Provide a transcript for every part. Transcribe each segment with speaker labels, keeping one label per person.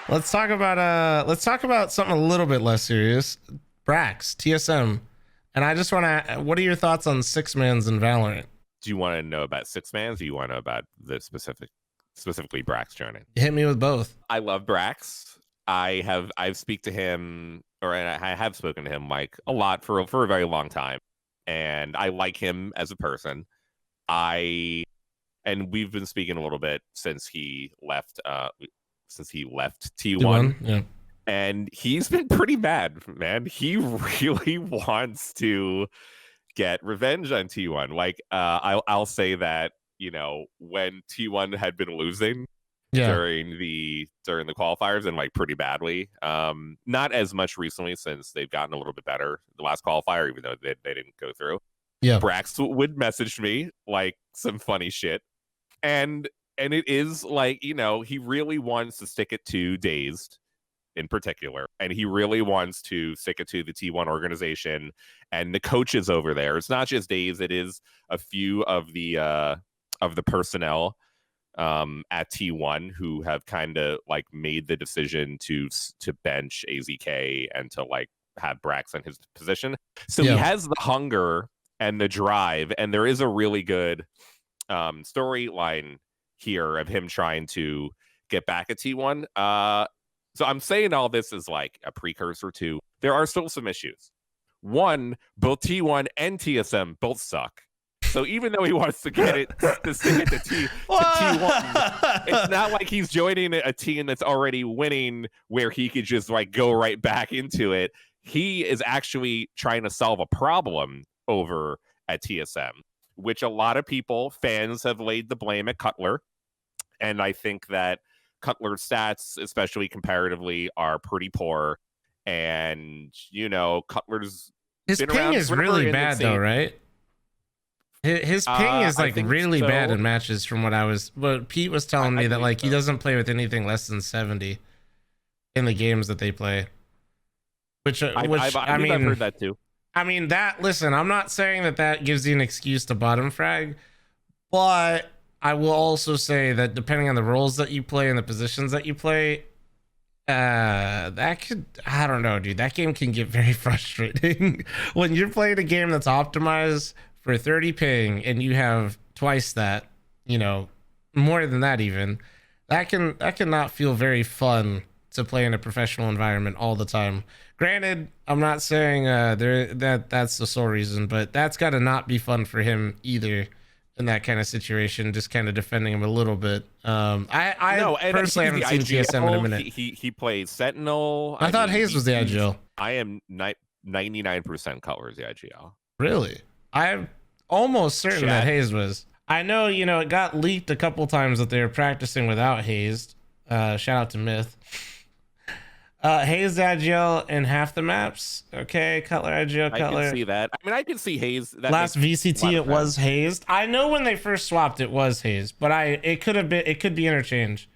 Speaker 1: Let's talk about something a little bit less serious. BRAX, TSM. And I just want to, what are your thoughts on six mans in Valorant?
Speaker 2: Do you want to know about six mans, or do you want to know about the specifically BRAX joining?
Speaker 1: Hit me with both.
Speaker 2: I love BRAX. I've spoken to him like a lot for a very long time, and I like him as a person. And we've been speaking a little bit since he left T1.
Speaker 1: Yeah.
Speaker 2: And he's been pretty bad, man. He really wants to get revenge on T1. Like, I'll say that, you know, when T1 had been losing during the qualifiers, and like pretty badly, not as much recently since they've gotten a little bit better the last qualifier, even though they didn't go through.
Speaker 1: Yeah,
Speaker 2: BRAX would message me like some funny shit, and it is like, you know, he really wants to stick it to Dazed in particular, and he really wants to stick it to the T1 organization and the coaches over there. It's not just Dazed, it is a few of the personnel at T1 who have kind of like made the decision to bench AZK and to like have BRAX in his position. So he has the hunger and the drive, and there is a really good storyline here of him trying to get back at T1. So I'm saying all this is like a precursor to, there are still some issues. One, both T1 and TSM both suck. So even though he wants to get it to stick it to T1, it's not like he's joining a team that's already winning where he could just like go right back into it. He is actually trying to solve a problem over at TSM, which a lot of fans have laid the blame at Cutler. And I think that Cutler's stats, especially comparatively, are pretty poor. And, you know, Cutler's
Speaker 1: his ping is really bad though, right? His ping is like really bad in matches from what Pete was telling me, that like he doesn't play with anything less than 70 in the games that they play. Which I mean, I've
Speaker 2: heard that too.
Speaker 1: I mean, listen, I'm not saying that gives you an excuse to bottom frag, but I will also say that depending on the roles that you play and the positions that you play, I don't know, dude, that game can get very frustrating when you're playing a game that's optimized for 30 ping and you have twice that, you know, more than that even. That cannot feel very fun to play in a professional environment all the time. Granted, I'm not saying that's the sole reason, but that's got to not be fun for him either. In that kind of situation, just kind of defending him a little bit. I personally haven't seen TSM in a minute.
Speaker 2: He plays Sentinel.
Speaker 1: I thought Hayes was the IGL.
Speaker 2: I am 99% Cutler's the IGL.
Speaker 1: Really? I'm almost certain that Hayes was. I know, you know, it got leaked a couple times that they were practicing without Hayes. Shout out to Myth. Hayes IGL in half the maps. Okay, Cutler IGL, Cutler.
Speaker 2: I can see that. I mean, I can see Hayes.
Speaker 1: Last VCT it was Hayes. I know when they first swapped it was Hayes, but it could be interchange.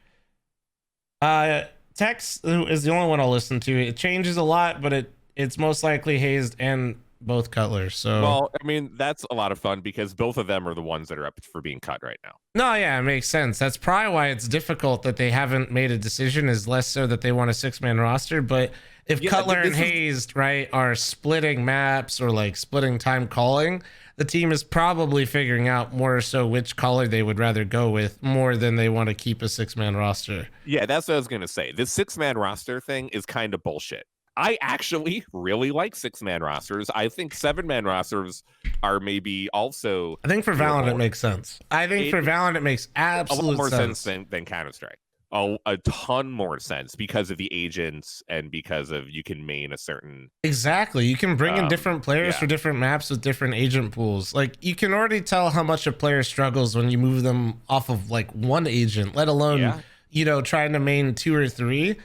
Speaker 1: Tex, who is the only one I'll listen to, it changes a lot, but it's most likely Hayes and both Cutlers. So,
Speaker 2: well, I mean, that's a lot of fun because both of them are the ones that are up for being cut right now.
Speaker 1: No, yeah, it makes sense. That's probably why it's difficult that they haven't made a decision, is less so that they want a 6-man roster. But if Cutler and Hayes, right, are splitting maps or like splitting time calling, the team is probably figuring out more so which caller they would rather go with more than they want to keep a 6-man roster.
Speaker 2: Yeah, that's what I was going to say. This 6-man roster thing is kind of bullshit. I actually really like 6-man rosters. I think 7-man rosters are maybe also.
Speaker 1: I think for Valorant it makes sense. I think for Valorant it makes absolute
Speaker 2: a lot more sense than Counter-Strike. A ton more sense because of the agents and because of you can main a certain.
Speaker 1: Exactly. You can bring in different players for different maps with different agent pools. Like you can already tell how much a player struggles when you move them off of like one agent, let alone, you know, trying to main 2 or 3.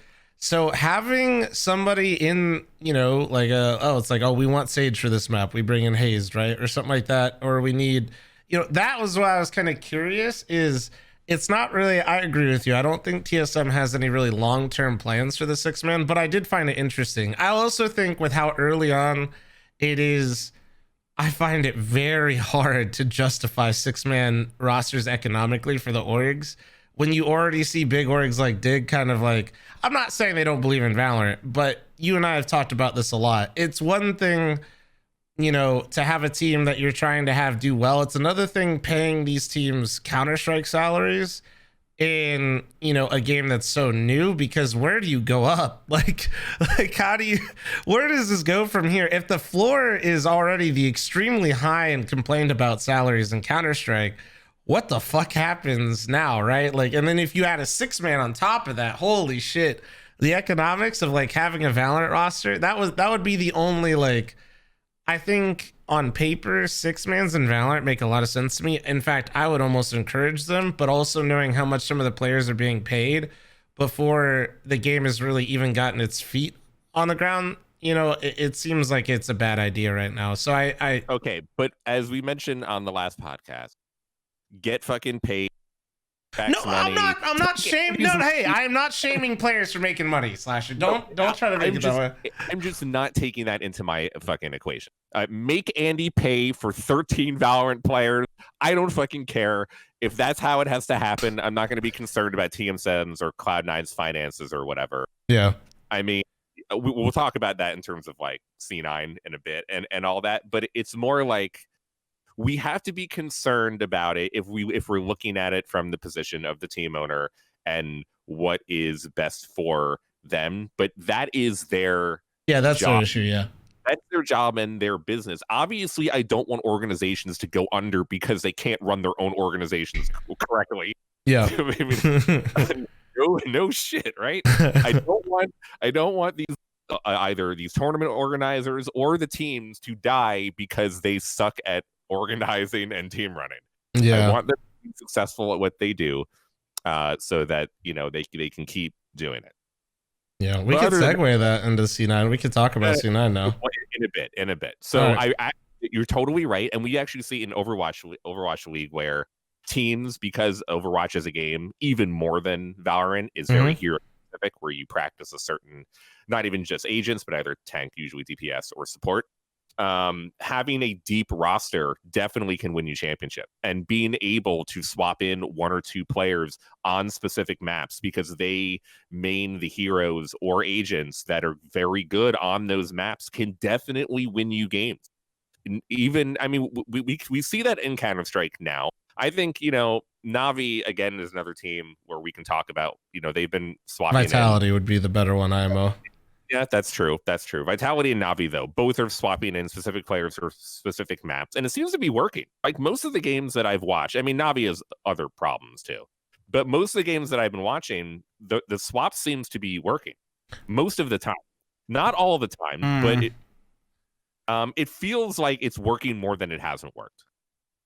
Speaker 1: So having somebody in, you know, like, it's like, we want Sage for this map, we bring in Hayes, right? Or something like that. Or we need, you know, that was why I was kind of curious is it's not really, I agree with you. I don't think TSM has any really long-term plans for the 6-man, but I did find it interesting. I also think with how early on it is, I find it very hard to justify 6-man rosters economically for the orgs when you already see big orgs like Dig kind of like, I'm not saying they don't believe in Valorant, but you and I have talked about this a lot. It's one thing, you know, to have a team that you're trying to have do well. It's another thing paying these teams Counter-Strike salaries in, you know, a game that's so new, because where do you go up? Like how do you, where does this go from here? If the floor is already the extremely high and complained about salaries in Counter-Strike, what the fuck happens now, right? Like, and then if you add a 6-man on top of that, holy shit, the economics of like having a Valorant roster, that would be the only, like, I think on paper, 6-mans in Valorant make a lot of sense to me. In fact, I would almost encourage them, but also knowing how much some of the players are being paid before the game has really even gotten its feet on the ground, you know, it seems like it's a bad idea right now. So I
Speaker 2: Okay, but as we mentioned on the last podcast, get fucking paid.
Speaker 1: No,
Speaker 2: money.
Speaker 1: I'm not shaming. No, hey, I am not shaming players for making money, Slasher. Don't try to make it that way.
Speaker 2: I'm just not taking that into my fucking equation. Make Andy pay for 13 Valorant players. I don't fucking care. If that's how it has to happen, I'm not going to be concerned about TenZ's or Cloud9's finances or whatever.
Speaker 1: Yeah.
Speaker 2: I mean, we'll talk about that in terms of like C9 in a bit and all that, but it's more like we have to be concerned about it if we're looking at it from the position of the team owner and what is best for them. But that is their
Speaker 1: that's
Speaker 2: job.
Speaker 1: their issue. Yeah,
Speaker 2: that's their job and their business. Obviously, I don't want organizations to go under because they can't run their own organizations correctly.
Speaker 1: Yeah.
Speaker 2: I mean, no shit, right? I don't want these either these tournament organizers or the teams to die because they suck at organizing and team running.
Speaker 1: Yeah,
Speaker 2: I want them to be successful at what they do, so that, you know, they can keep doing it.
Speaker 1: Yeah, we could segue that into C9. We could talk about C9 now
Speaker 2: in a bit. So
Speaker 1: right.
Speaker 2: You're totally right, and we actually see in Overwatch League where teams, because Overwatch is a game even more than Valorant, is very hero specific, where you practice a certain, not even just agents, but either tank, usually DPS, or support. Having a deep roster definitely can win you championship, and being able to swap in 1 or 2 players on specific maps because they main the heroes or agents that are very good on those maps can definitely win you games. Even, I mean, we see that in Counter-Strike now. I think, you know, Navi again is another team where we can talk about, you know, they've been swapping.
Speaker 1: Vitality would be the better one, IMO.
Speaker 2: Yeah, that's true. That's true. Vitality and Navi, though, both are swapping in specific players for specific maps, and it seems to be working. Like most of the games that I've watched, I mean, Navi has other problems too, but most of the games that I've been watching, the swap seems to be working most of the time. Not all the time, but it feels like it's working more than it hasn't worked.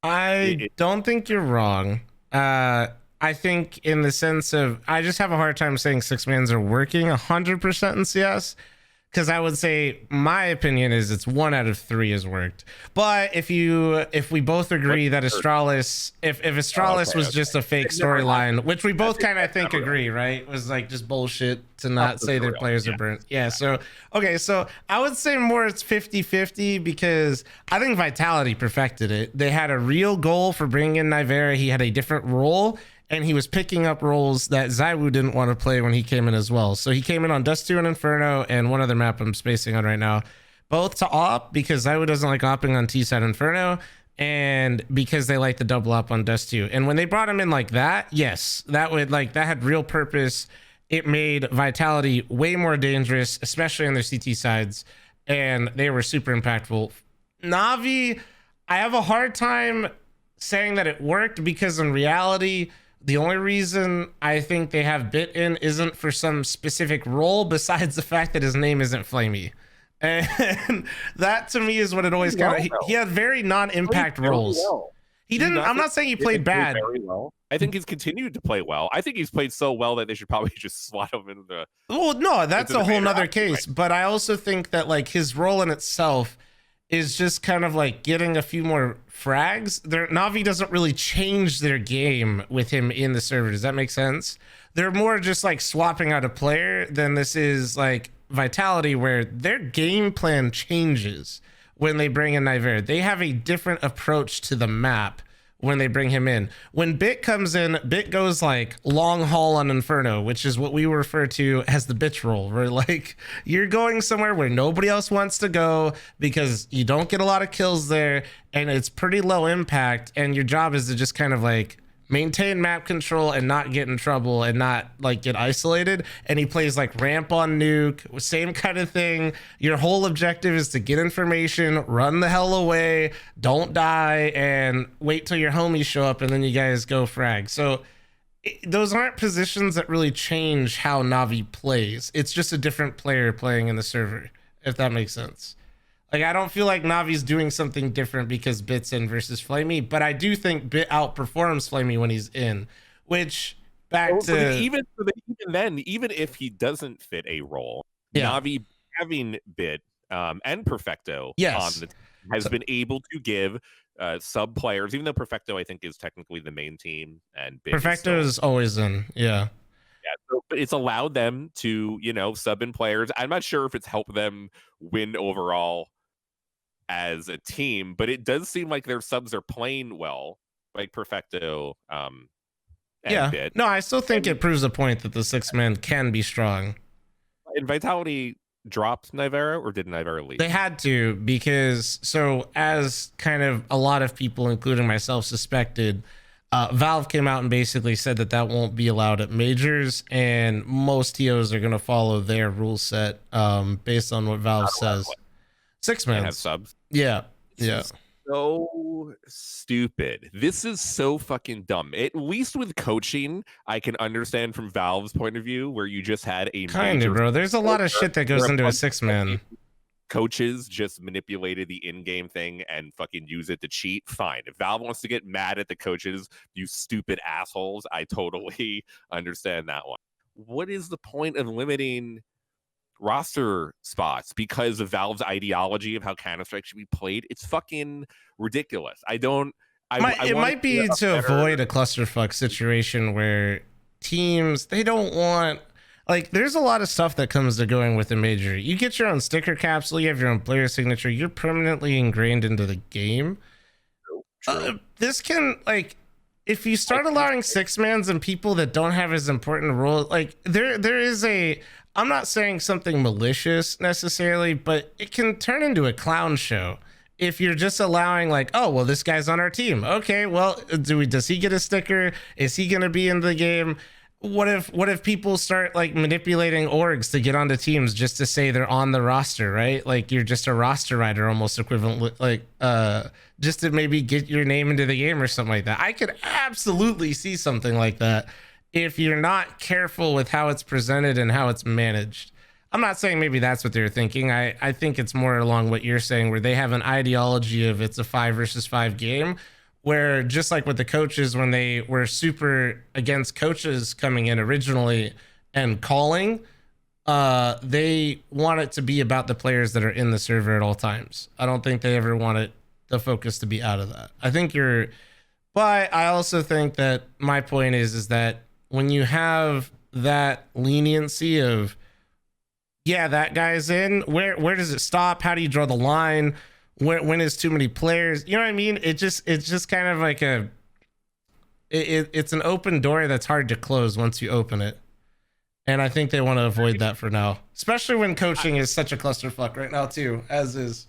Speaker 1: I don't think you're wrong. I think in the sense of, I just have a hard time saying 6-mans are working 100% in CS, because I would say my opinion is it's 1 out of 3 has worked. But if we both agree that Astralis, if Astralis was just a fake storyline, which we both kind of think agree, right, was like just bullshit to not say their players are burnt. Yeah. So okay, so I would say more it's 50-50, because I think Vitality perfected it. They had a real goal for bringing in Nivera. He had a different role, and he was picking up roles that Zywoo didn't want to play when he came in as well. So he came in on Dust 2 and Inferno, and one other map I'm spacing on right now, both to op, because Zywoo doesn't like opping on T-side Inferno, and because they like the double op on Dust 2. And when they brought him in like that, yes, that had real purpose. It made Vitality way more dangerous, especially on their CT sides, and they were super impactful. Navi, I have a hard time saying that it worked, because in reality, the only reason I think they have Bit in isn't for some specific role, besides the fact that his name isn't Flamey. And that to me is what it always kind of, he had very non-impact roles. He didn't, I'm not saying he played bad.
Speaker 2: Very well. I think he's continued to play well. I think he's played so well that they should probably just slot him into the...
Speaker 1: Well, no, that's a whole nother case. But I also think that like his role in itself is just kind of like getting a few more frags. Navi doesn't really change their game with him in the server. Does that make sense? They're more just like swapping out a player than this is like Vitality, where their game plan changes when they bring in Nivera. They have a different approach to the map when they bring him in. When Bit comes in, Bit goes like long haul on Inferno, which is what we refer to as the bitch roll, where like you're going somewhere where nobody else wants to go because you don't get a lot of kills there and it's pretty low impact, and your job is to just kind of like maintain map control and not get in trouble and not like get isolated. And he plays like ramp on nuke, same kind of thing. Your whole objective is to get information, run the hell away, don't die, and wait till your homies show up and then you guys go frag. So those aren't positions that really change how Navi plays. It's just a different player playing in the server, if that makes sense. Like, I don't feel like Navi's doing something different because Bit's in versus Flamey, but I do think Bit outperforms Flamey when he's in, which
Speaker 2: even then, even if he doesn't fit a role, Navi having Bit and Perfecto on the team has been able to give sub players, even though Perfecto I think is technically the main team and Bit
Speaker 1: Perfecto is always in. Yeah,
Speaker 2: so, but it's allowed them to, you know, sub in players. I'm not sure if it's helped them win overall as a team, but it does seem like their subs are playing well, like Perfecto. And Bit.
Speaker 1: No, I still think it proves a point that the 6-man can be strong.
Speaker 2: And Vitality dropped Nivera, or did Nivera leave?
Speaker 1: They had to, because so as kind of a lot of people, including myself, suspected, Valve came out and basically said that that won't be allowed at majors, and most TOs are going to follow their rule set based on what Valve says. 6-man
Speaker 2: have subs.
Speaker 1: Yeah.
Speaker 2: So stupid. This is so fucking dumb. At least with coaching, I can understand from Valve's point of view, where you just had a
Speaker 1: kind of, bro. There's a lot of shit that goes into a 6-man.
Speaker 2: Coaches just manipulated the in-game thing and fucking use it to cheat. Fine. If Valve wants to get mad at the coaches, you stupid assholes, I totally understand that one. What is the point of limiting roster spots because of Valve's ideology of how Counter-Strike should be played? It's fucking ridiculous. It might
Speaker 1: be to avoid a clusterfuck situation where teams, they don't want, like, there's a lot of stuff that comes to going with a major. You get your own sticker capsule, you have your own player signature, you're permanently ingrained into the game. This can, like, if you start allowing 6-mans and people that don't have as important a role, like there is a, I'm not saying something malicious necessarily, but it can turn into a clown show if you're just allowing, like, oh, well, this guy's on our team. Okay, well, does he get a sticker? Is he going to be in the game? What if people start like manipulating orgs to get onto teams just to say they're on the roster, right? Like, you're just a roster rider, almost equivalent, like just to maybe get your name into the game or something like that. I could absolutely see something like that if you're not careful with how it's presented and how it's managed. I'm not saying maybe that's what they're thinking. I think it's more along what you're saying, where they have an ideology of it's a 5 versus 5 game, where just like with the coaches, when they were super against coaches coming in originally and calling, they want it to be about the players that are in the server at all times. I don't think they ever want the focus to be out of that. But I also think that my point is that when you have that leniency of, yeah, that guy's in, where does it stop? How do you draw the line? When is too many players? You know what I mean? It's just kind of like it's an open door that's hard to close once you open it. And I think they want to avoid that for now, especially when coaching is such a clusterfuck right now too, as is.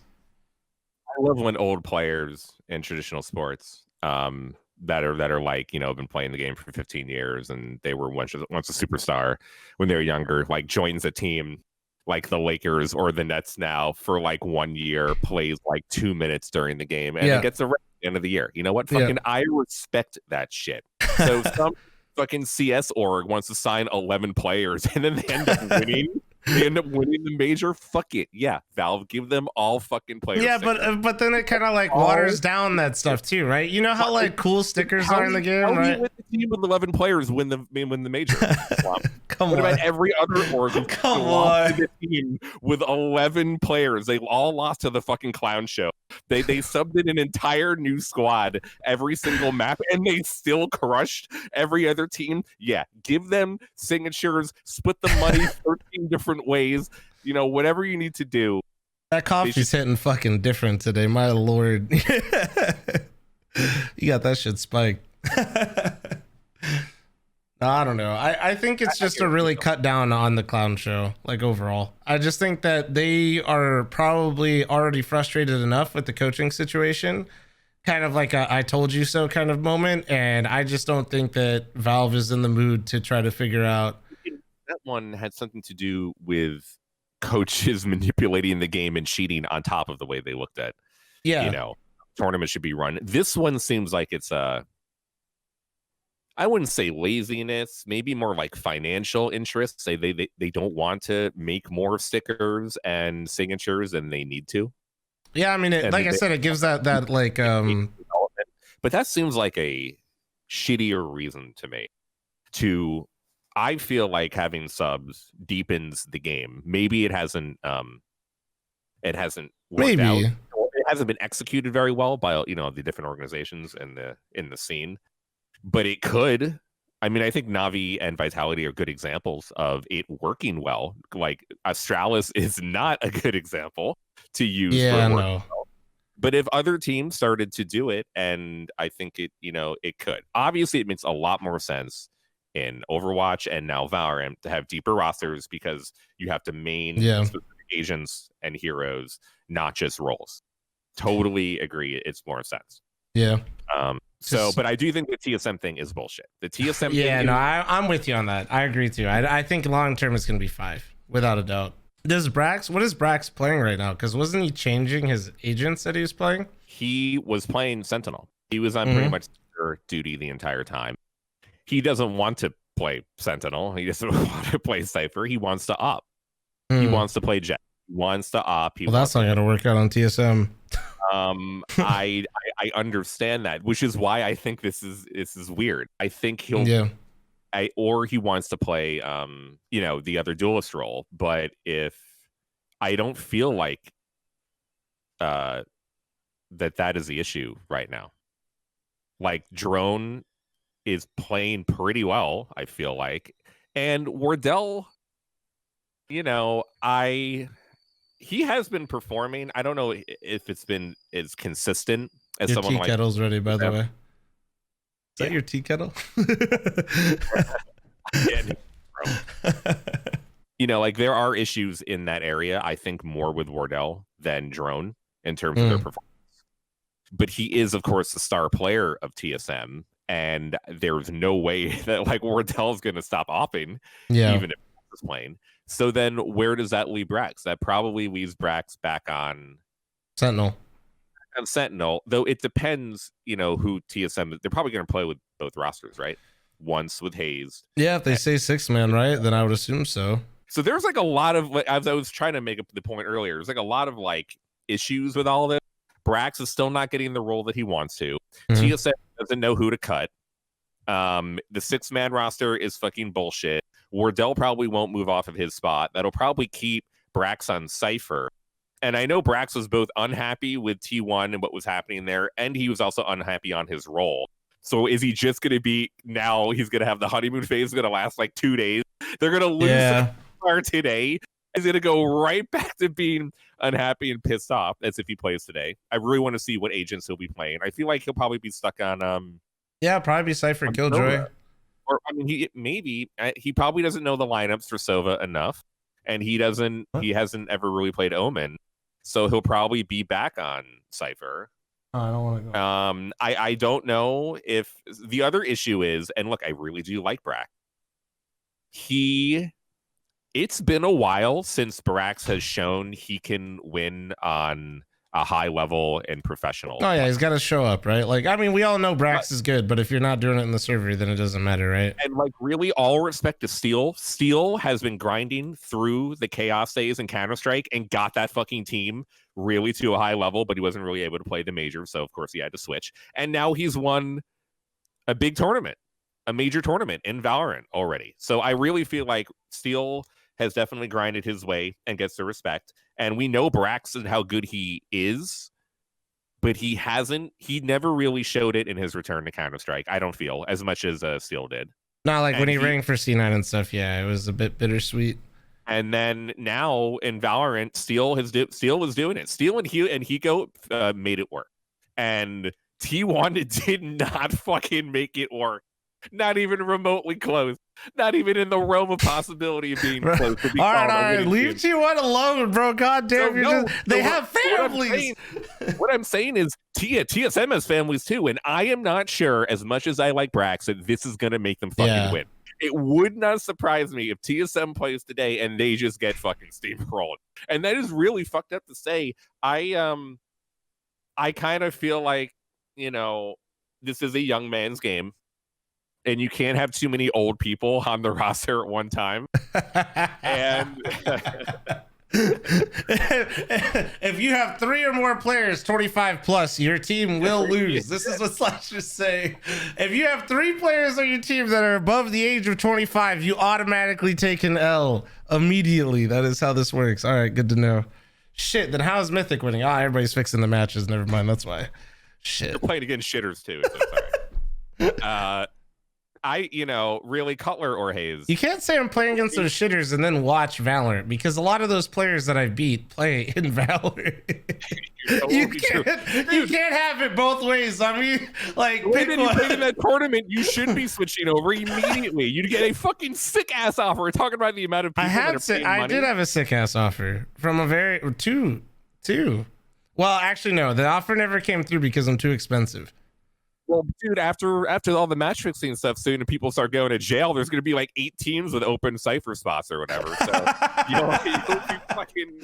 Speaker 2: I love when old players in traditional sports that are like, you know, been playing the game for 15 years and they were once a superstar when they were younger, like joins a team like the Lakers or the Nets now for like 1 year, plays like 2 minutes during the game, and it gets a ring at the end of the year. You know what? Fucking I respect that shit. So some fucking CS org wants to sign 11 players and then they end up winning. They end up winning the major. Fuck it. Yeah, Valve, give them all fucking players.
Speaker 1: Yeah, but then it kind of like waters down that stuff too, right? You know how like cool stickers are in the game, right?
Speaker 2: With the team with 11 players win the major.
Speaker 1: Come
Speaker 2: what
Speaker 1: on.
Speaker 2: about every other org?
Speaker 1: Come on.
Speaker 2: The team with 11 players, they all lost to the fucking clown show. They subbed in an entire new squad every single map, and they still crushed every other team. Yeah, give them signatures, split the money 13 different ways, you know, whatever you need to do.
Speaker 1: That coffee's hitting fucking different today, my lord. You got that shit spiked. No, I don't know. I think it's just to really cut down on the clown show, like overall. I just think that they are probably already frustrated enough with the coaching situation, kind of like a I told you so kind of moment. And I just don't think that Valve is in the mood to try to figure out.
Speaker 2: That one had something to do with coaches manipulating the game and cheating on top of the way they looked at,
Speaker 1: Yeah.
Speaker 2: tournaments should be run. This one seems like it's I wouldn't say laziness, maybe more like financial interests. They don't want to make more stickers and signatures than they need to.
Speaker 1: Yeah, I mean, like I said, it gives that like
Speaker 2: but that seems like a shittier reason to me. I feel like having subs deepens the game. Maybe it hasn't worked out. It hasn't been executed very well by the different organizations in the scene. But it could. I mean, I think Navi and Vitality are good examples of it working well. Like Astralis is not a good example to use.
Speaker 1: Yeah, no.
Speaker 2: But if other teams started to do it, and I think it could. Obviously, it makes a lot more sense in Overwatch and now Valorant to have deeper rosters because you have to main specific agents and heroes, not just roles. Totally agree. It's more sense.
Speaker 1: Yeah.
Speaker 2: But I do think the TSM thing is bullshit. The TSM
Speaker 1: thing I'm with you on that. I agree too. I think long term it's going to be 5 without a doubt. What is BRAX playing right now? Because wasn't he changing his agents that he was playing?
Speaker 2: He was playing Sentinel. He was on pretty much duty the entire time. He doesn't want to play Sentinel. He doesn't want to play Cypher. He wants to op. He wants to play Jet. He wants to op.
Speaker 1: Well, that's not going to work out on TSM.
Speaker 2: I understand that, which is why I think this is weird. I think or he wants to play the other duelist role, but if I don't feel like that is the issue right now. Like Drone is playing pretty well, I feel like, and Wardell, he has been performing. I don't know if it's been as consistent as
Speaker 1: your
Speaker 2: someone
Speaker 1: tea
Speaker 2: like
Speaker 1: kettle's ready, by the way. Is that your tea kettle?
Speaker 2: Like there are issues in that area, I think, more with Wardell than Drone in terms of their performance. But he is, of course, the star player of TSM, and there's no way that like Wardell's going to stop opping, even if he's playing. So then where does that leave BRAX? That probably leaves BRAX back on
Speaker 1: Sentinel.
Speaker 2: On Sentinel, though it depends, who TSM. They're probably going to play with both rosters, right? Once with Hayes.
Speaker 1: Yeah, if they say 6-man, right, then I would assume so.
Speaker 2: So there's like a lot of, as I was trying to make up the point earlier, there's like a lot of like issues with all of this. BRAX is still not getting the role that he wants to. TSM doesn't know who to cut. The 6-man roster is fucking bullshit. Wardell probably won't move off of his spot. That'll probably keep BRAX on Cypher. And I know BRAX was both unhappy with T1 and what was happening there, and he was also unhappy on his role. So is he just going to be, now he's going to have the honeymoon phase going to last like 2 days? They're going to lose today. He's going to go right back to being unhappy and pissed off as if he plays today. I really want to see what agents he'll be playing. I feel like he'll probably be stuck on
Speaker 1: probably be Cypher Killjoy.
Speaker 2: Or I mean, he probably doesn't know the lineups for Sova enough, and he hasn't ever really played Omen, so he'll probably be back on Cypher.
Speaker 1: I don't want to go.
Speaker 2: I don't know if the other issue is, and look, I really do like BRAX. It's been a while since BRAX has shown he can win on a high level and professional.
Speaker 1: Oh yeah, he's got to show up, right? Like, I mean, we all know BRAX is good, but if you're not doing it in the server, then it doesn't matter, right?
Speaker 2: And like, really, all respect to Steel. Steel has been grinding through the chaos days in Counter-Strike and got that fucking team really to a high level, but he wasn't really able to play the major, so of course he had to switch. And now he's won a big tournament, a major tournament in Valorant already. So I really feel like Steel has definitely grinded his way and gets the respect. And we know BRAX and how good he is, but he never really showed it in his return to Counter-Strike, I don't feel, as much as Steel did.
Speaker 1: Not like when he rang for C9 and stuff, it was a bit bittersweet.
Speaker 2: And then now in Valorant, Steel was doing it. Steel and Hiko made it work. And T1 did not fucking make it work. Not even remotely close. Not even in the realm of possibility of being close to be
Speaker 1: all
Speaker 2: called a
Speaker 1: right,
Speaker 2: winning
Speaker 1: leave
Speaker 2: team.
Speaker 1: T1 alone, bro. God damn, they have families.
Speaker 2: What I'm saying is TSM has families too, and I am not sure, as much as I like BRAX, that this is going to make them fucking win. It would not surprise me if TSM plays today and they just get fucking steamrolled. And that is really fucked up to say. I kind of feel like, you know, this is a young man's game, and you can't have too many old people on the roster at one time. And
Speaker 1: if you have 3 or more players 25 plus, your team will lose. This is what slashers say. If you have 3 players on your team that are above the age of 25, you automatically take an L immediately. That is how this works. All right, good to know. Shit, then how's Mythic winning? Oh, everybody's fixing the matches. Never mind, that's why. Shit.
Speaker 2: You're playing against shitters too, so sorry. Really, Cutler or Hayes?
Speaker 1: You can't say I'm playing against those shitters and then watch Valorant, because a lot of those players that I beat play in Valorant. You can't have it both ways. I mean, like,
Speaker 2: the way that you played in that tournament, you should be switching over immediately. You'd get a fucking sick ass offer. We're talking about the amount of people
Speaker 1: I did have a sick ass offer from a two. Well, actually, no, the offer never came through because I'm too expensive.
Speaker 2: Well, dude, after all the match fixing stuff soon and people start going to jail, there's going to be like 8 teams with open Cypher spots or whatever. So you'll be fucking...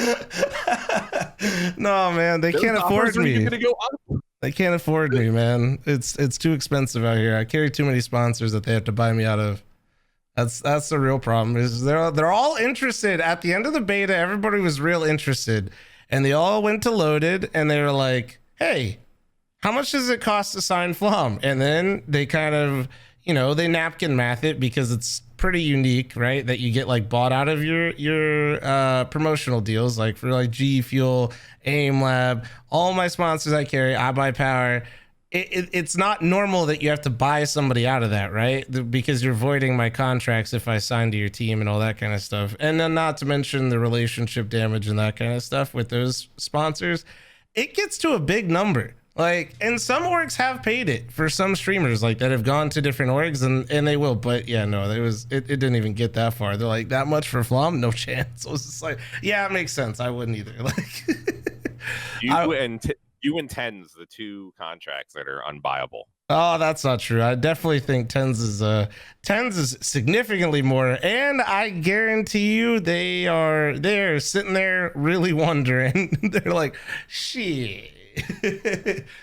Speaker 1: No, man, they can't afford me.
Speaker 2: Gonna go up.
Speaker 1: They can't afford me, man. It's too expensive out here. I carry too many sponsors that they have to buy me out of. That's the real problem. Is they're all interested. At the end of the beta, everybody was real interested, and they all went to Loaded and they were like, "Hey, how much does it cost to sign Flom?" And then they kind of, they napkin math it, because it's pretty unique, right? That you get like bought out of your promotional deals, like for like G Fuel, Aim Lab, all my sponsors I carry, I Buy Power. It's not normal that you have to buy somebody out of that, right? Because you're voiding my contracts if I sign to your team and all that kind of stuff. And then not to mention the relationship damage and that kind of stuff with those sponsors. It gets to a big number. Like, and some orgs have paid it for some streamers like that have gone to different orgs, and they will. But yeah, no, it didn't even get that far. They're like, that much for Flom? No chance. I was just like, yeah, it makes sense. I wouldn't either. Like,
Speaker 2: you and TenZ, the 2 contracts that are unbuyable.
Speaker 1: Oh, that's not true. I definitely think TenZ is significantly more, and I guarantee you they're sitting there really wondering. They're like, shit.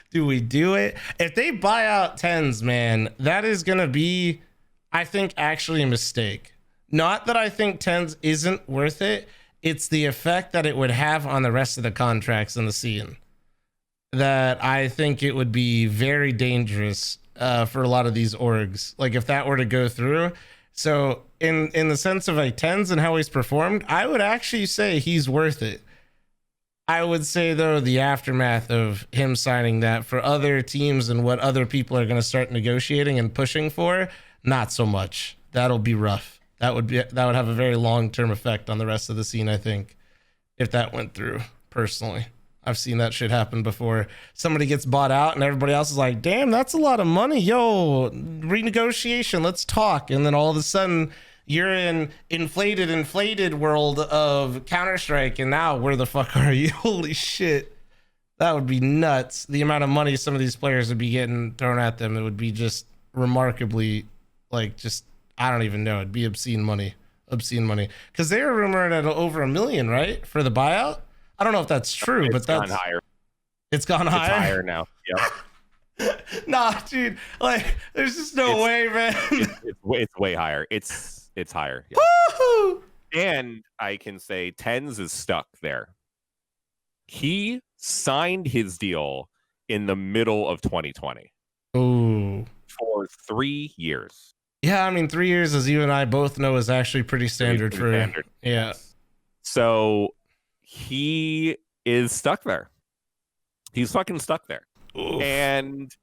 Speaker 1: Do we do it? If they buy out TenZ, man, that is gonna be, I think, actually a mistake. Not that I think TenZ isn't worth it. It's the effect that it would have on the rest of the contracts in the scene that I think it would be very dangerous for a lot of these orgs. Like, if that were to go through. So in the sense of like TenZ and how he's performed, I would actually say he's worth it. I would say, though, the aftermath of him signing that for other teams and what other people are going to start negotiating and pushing for, not so much. That'll be rough. That would have a very long-term effect on the rest of the scene, I think, if that went through. Personally, I've seen that shit happen before. Somebody gets bought out and everybody else is like, damn, that's a lot of money. Yo, renegotiation, let's talk. And then all of a sudden, you're in inflated world of Counter-Strike, and now where the fuck are you? Holy shit. That would be nuts. The amount of money some of these players would be getting thrown at them, it would be just remarkably, like, just, I don't even know. It'd be obscene money. Because they were rumored at over $1 million, right? For the buyout? I don't know if that's true, but that's...
Speaker 2: gone higher.
Speaker 1: It's gone higher?
Speaker 2: It's higher now, yep.
Speaker 1: Nah, dude, like, there's just no way, man.
Speaker 2: It's way higher. It's higher. Yeah.
Speaker 1: Woo-hoo!
Speaker 2: And I can say TenZ is stuck there. He signed his deal in the middle of 2020.
Speaker 1: Ooh.
Speaker 2: For 3 years.
Speaker 1: Yeah, I mean, 3 years, as you and I both know, is actually pretty standard
Speaker 2: standard.
Speaker 1: Yeah.
Speaker 2: So he is stuck there. He's fucking stuck there.
Speaker 1: Oof.
Speaker 2: And,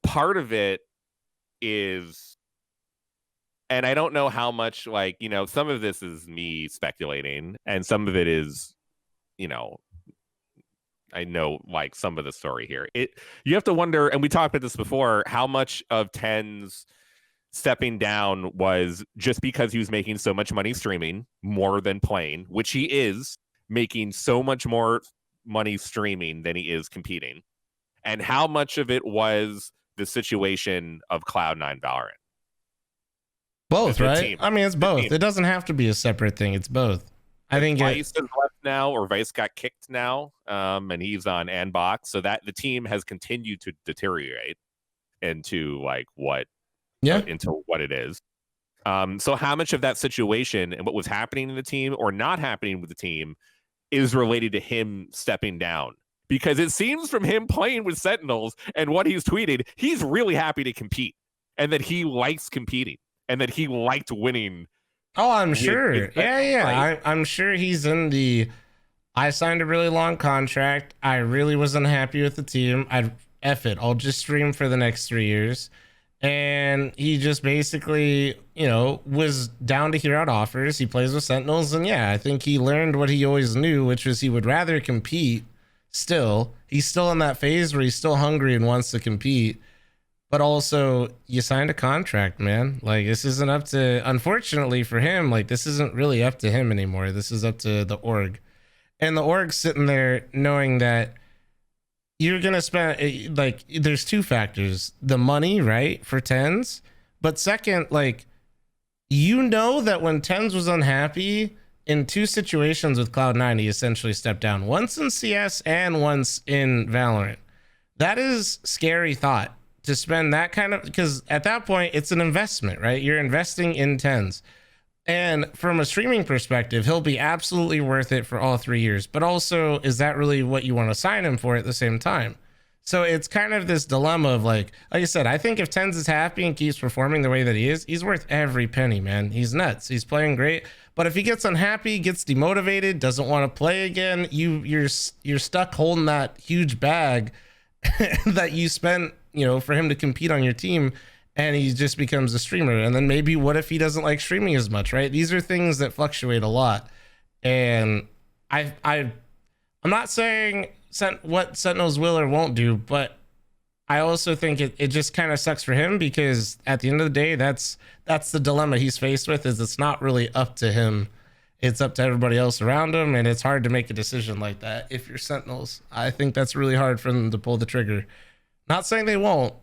Speaker 2: part of it is, and I don't know how much, like, some of this is me speculating, and some of it is, I know like some of the story here. You have to wonder, and we talked about this before, how much of TenZ stepping down was just because he was making so much money streaming more than playing, which he is making so much more money streaming than he is competing, and how much of it was the situation of Cloud9 Valorant.
Speaker 1: Both, right?
Speaker 2: Team.
Speaker 1: I mean, it's both. It doesn't have to be a separate thing. It's both. I think
Speaker 2: Vice has left now, or Vice got kicked now, and he's on Anbox, so that the team has continued to deteriorate into like what, into what it is. So how much of that situation and what was happening in the team or not happening with the team is related to him stepping down? Because it seems from him playing with Sentinels and what he's tweeted, he's really happy to compete, and that he likes competing, and that he liked winning.
Speaker 1: Oh, I'm sure. Yeah. I'm sure he's in the, I signed a really long contract. I really wasn't happy with the team. I'd F it. I'll just stream for the next 3 years. And he just basically, was down to hear out offers. He plays with Sentinels. And yeah, I think he learned what he always knew, which was he would rather compete still. He's still in that phase where he's still hungry and wants to compete. But also, you signed a contract, man. Like, this isn't up to, unfortunately for him, like, this isn't really up to him anymore. This is up to the org. And the org's sitting there knowing that you're going to spend, like, there's two factors. The money, right, for TenZ. But second, like, that when TenZ was unhappy in two situations with Cloud9, he essentially stepped down. Once in CS and once in Valorant. That is scary thought. To spend that kind of, because at that point it's an investment, right? You're investing in TenZ, and from a streaming perspective, he'll be absolutely worth it for all 3 years. But also, is that really what you want to sign him for at the same time? So it's kind of this dilemma of like I said, I think if TenZ is happy and keeps performing the way that he is, he's worth every penny, man. He's nuts. He's playing great. But if he gets unhappy, gets demotivated, doesn't want to play again, you're stuck holding that huge bag that you spent, for him to compete on your team, and he just becomes a streamer. And then maybe what if he doesn't like streaming as much, right? These are things that fluctuate a lot. And I'm not saying what Sentinels will or won't do, but I also think it just kind of sucks for him, because at the end of the day, that's the dilemma he's faced with, is it's not really up to him. It's up to everybody else around him, and it's hard to make a decision like that if you're Sentinels. I think that's really hard for them to pull the trigger. Not saying they won't.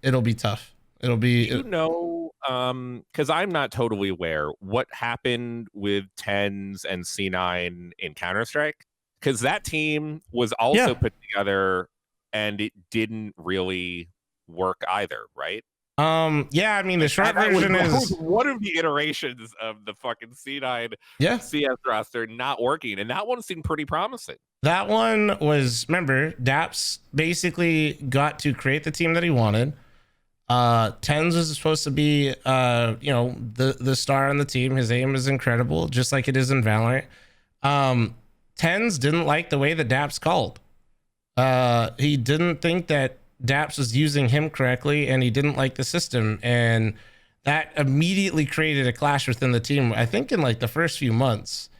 Speaker 1: It'll be tough. It'll be,
Speaker 2: because I'm not totally aware what happened with TenZ and C9 in Counter-Strike, because that team was also put together and it didn't really work either, right?
Speaker 1: I mean, the short version is
Speaker 2: one of the iterations of the fucking C9 CS roster not working, and that one seemed pretty promising.
Speaker 1: That one was, remember, Daps basically got to create the team that he wanted. TenZ was supposed to be the star on the team. His aim is incredible, just like it is in Valorant. TenZ didn't like the way that Daps called. He didn't think that Daps was using him correctly, and he didn't like the system, and that immediately created a clash within the team, I think in like the first few months.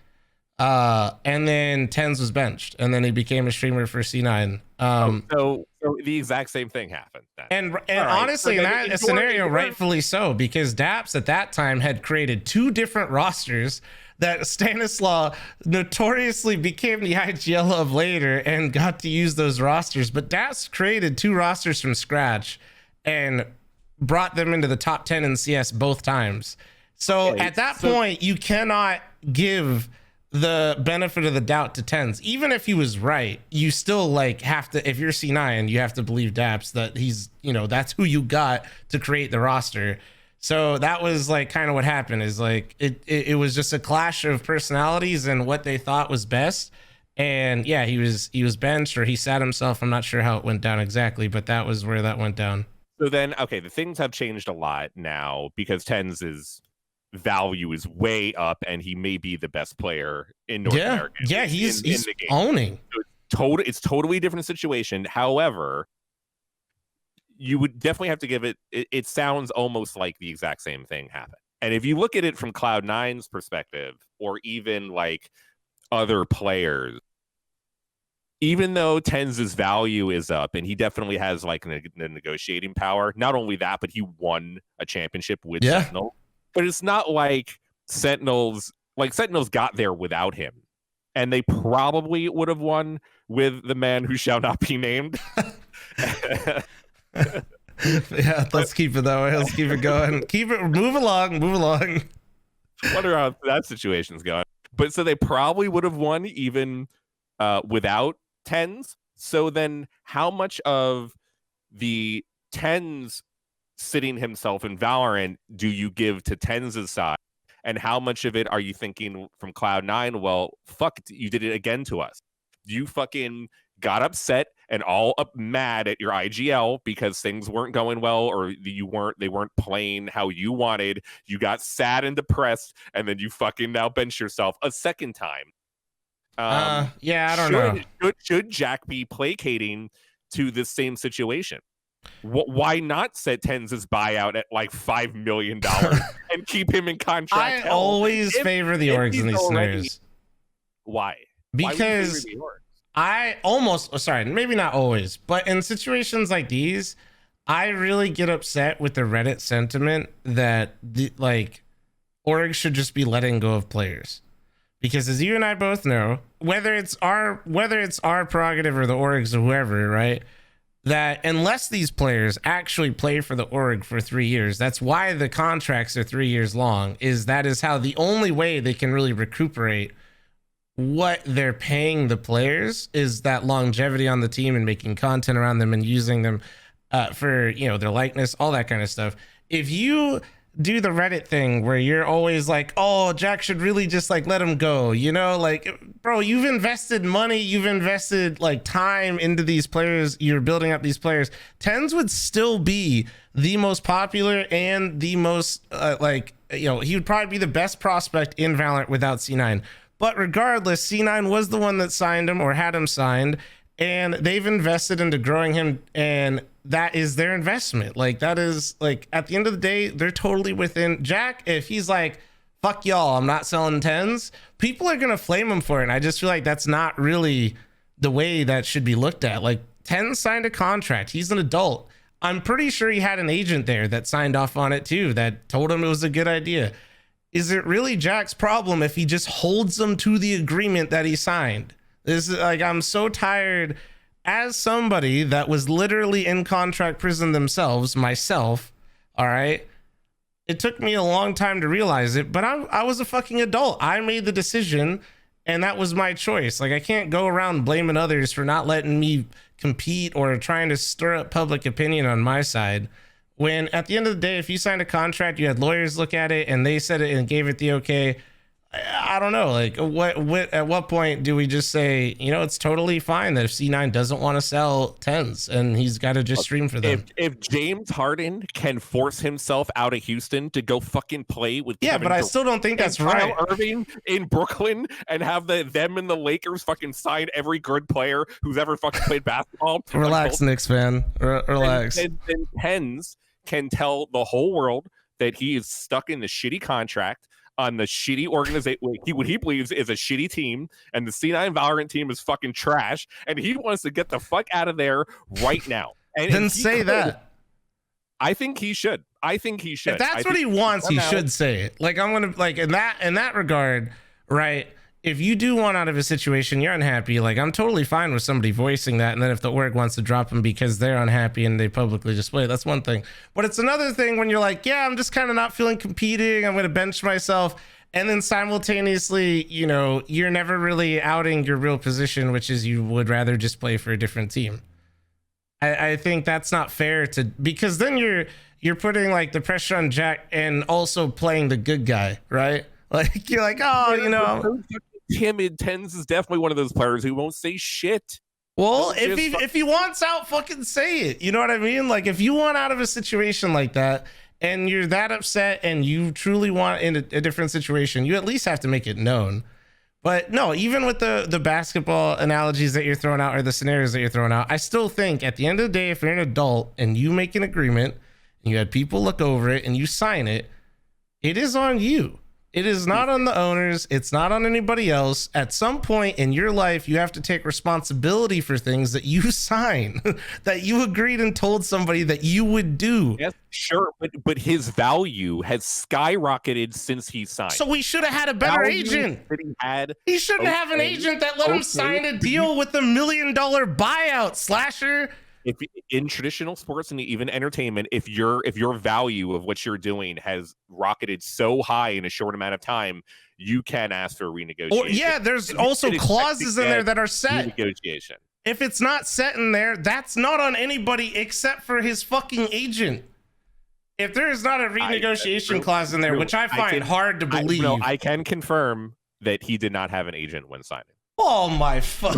Speaker 1: And then TenZ was benched, and then he became a streamer for C9.
Speaker 2: So the exact same thing happened then.
Speaker 1: And honestly, in that scenario, rightfully so, because Daps at that time had created two different rosters that Stanislaw notoriously became the IGL of later and got to use those rosters. But Daps created two rosters from scratch and brought them into the top 10 in CS both times. So at that point, you cannot give the benefit of the doubt to TenZ. Even if he was right, you still like have to, if you're C9, you have to believe Daps that he's, that's who you got to create the roster. So that was like kind of what happened, is like it was just a clash of personalities and what they thought was best. And yeah, he was benched, or he sat himself. I'm not sure how it went down exactly, but that was where that went down.
Speaker 2: So then, okay, the things have changed a lot now, because TenZ's value is way up, and he may be the best player in North America.
Speaker 1: Yeah, he's in the game. Owning.
Speaker 2: So it's totally different situation. However, you would definitely have to give it sounds almost like the exact same thing happened. And if you look at it from Cloud9's perspective, or even like other players, even though TenZ's value is up and he definitely has like a negotiating power, not only that, but he won a championship with
Speaker 1: Yeah.
Speaker 2: Sentinel. But it's not like Sentinels got there without him. And they probably would have won with the man who shall not be named.
Speaker 1: Yeah, let's keep it that way. Let's keep it going. Move along.
Speaker 2: Wonder how that situation's going. But so they probably would have won even without TenZ. So then how much of the TenZ sitting himself in Valorant do you give to TenZ's side? And how much of it are you thinking from Cloud9? Well, fuck, you did it again to us. You fucking got upset and all up mad at your IGL because things weren't going well, or they weren't playing how you wanted. You got sad and depressed, and then you fucking now bench yourself a second time.
Speaker 1: Yeah, I don't know.
Speaker 2: Should Jack be placating to this same situation? Why not set TenZ's buyout at like $5 million and keep him in contract?
Speaker 1: I always favor the orgs in these scenarios.
Speaker 2: Why?
Speaker 1: Because maybe not always, but in situations like these, I really get upset with the Reddit sentiment that orgs should just be letting go of players. Because as you and I both know, whether it's our prerogative or the orgs or whoever, right? That unless these players actually play for the org for 3 years, that's why the contracts are 3 years long, that is how the only way they can really recuperate what they're paying the players is that longevity on the team and making content around them and using them for, their likeness, all that kind of stuff. If you do the Reddit thing where you're always like, oh, Jack should really just let him go, bro, you've invested money, you've invested time into these players, you're building up these players. TenZ would still be the most popular and the most he would probably be the best prospect in Valorant without C9. But regardless, C9 was the one that signed him or had him signed, and they've invested into growing him, and that is their investment. That is at the end of the day, they're totally within. Jack, if he's like, fuck y'all, I'm not selling TenZ, people are gonna flame him for it. And I just feel like that's not really the way that should be looked at. TenZ signed a contract, he's an adult. I'm pretty sure he had an agent there that signed off on it too, that told him it was a good idea. Is it really Jack's problem if he just holds them to the agreement that he signed? This is I'm so tired as somebody that was literally in contract prison myself. All right. It took me a long time to realize it, but I was a fucking adult. I made the decision and that was my choice. I can't go around blaming others for not letting me compete or trying to stir up public opinion on my side. When at the end of the day, if you signed a contract, you had lawyers look at it and they said it and gave it the okay. I don't know. At what point do we just say, it's totally fine that if C9 doesn't want to sell TenZ and he's got to just stream for them?
Speaker 2: If James Harden can force himself out of Houston to go fucking play with
Speaker 1: Kevin but I still don't think that's right.
Speaker 2: Irving in Brooklyn and have them and the Lakers fucking sign every good player who's ever fucking played basketball.
Speaker 1: Relax, Knicks fan. Relax.
Speaker 2: And TenZ can tell the whole world that he is stuck in the shitty contract on the shitty organization, what he believes is a shitty team, and the C9 Valorant team is fucking trash, and he wants to get the fuck out of there right now. And
Speaker 1: then say that.
Speaker 2: I think he should. If
Speaker 1: that's what he wants, he should say it. I'm gonna in that regard, right? If you do want out of a situation, you're unhappy. I'm totally fine with somebody voicing that, and then if the org wants to drop him because they're unhappy and they publicly display it, that's one thing. But it's another thing when you're yeah, I'm just kind of not feeling competing, I'm gonna bench myself, and then simultaneously, you're never really outing your real position, which is you would rather just play for a different team. I think that's not fair because then you're putting the pressure on Jack and also playing the good guy, right? You're oh,
Speaker 2: timid. TenZ is definitely one of those players who won't say shit.
Speaker 1: Well, if he wants out, fucking say it. You know what I mean? If you want out of a situation like that and you're that upset and you truly want in a different situation, you at least have to make it known. But no, even with the basketball analogies that you're throwing out or the scenarios that you're throwing out, I still think at the end of the day, if you're an adult and you make an agreement and you had people look over it and you sign it, it is on you. It is not on the owners. It's not on anybody else. At some point in your life, you have to take responsibility for things that you sign, that you agreed and told somebody that you would do.
Speaker 2: Yes, sure, but his value has skyrocketed since he signed.
Speaker 1: So we should have had a better agent. He shouldn't have an agent that let him sign a deal with $1 million buyout, Slasher.
Speaker 2: If in traditional sports and even entertainment, if your value of what you're doing has rocketed so high in a short amount of time, you can ask for a renegotiation.
Speaker 1: Or, yeah, there's also clauses in there that are set.
Speaker 2: Renegotiation.
Speaker 1: If it's not set in there, that's not on anybody except for his fucking agent. If there is not a renegotiation clause in there, which I find hard to believe.
Speaker 2: I can confirm that he did not have an agent when signing.
Speaker 1: Oh my fuck.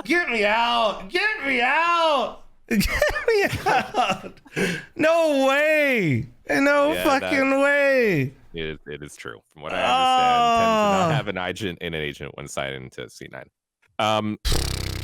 Speaker 1: Get me out. Get me out. Get me out. No way. No fucking way.
Speaker 2: It is true. From what I understand, TenZ did not have an agent when signing to C9.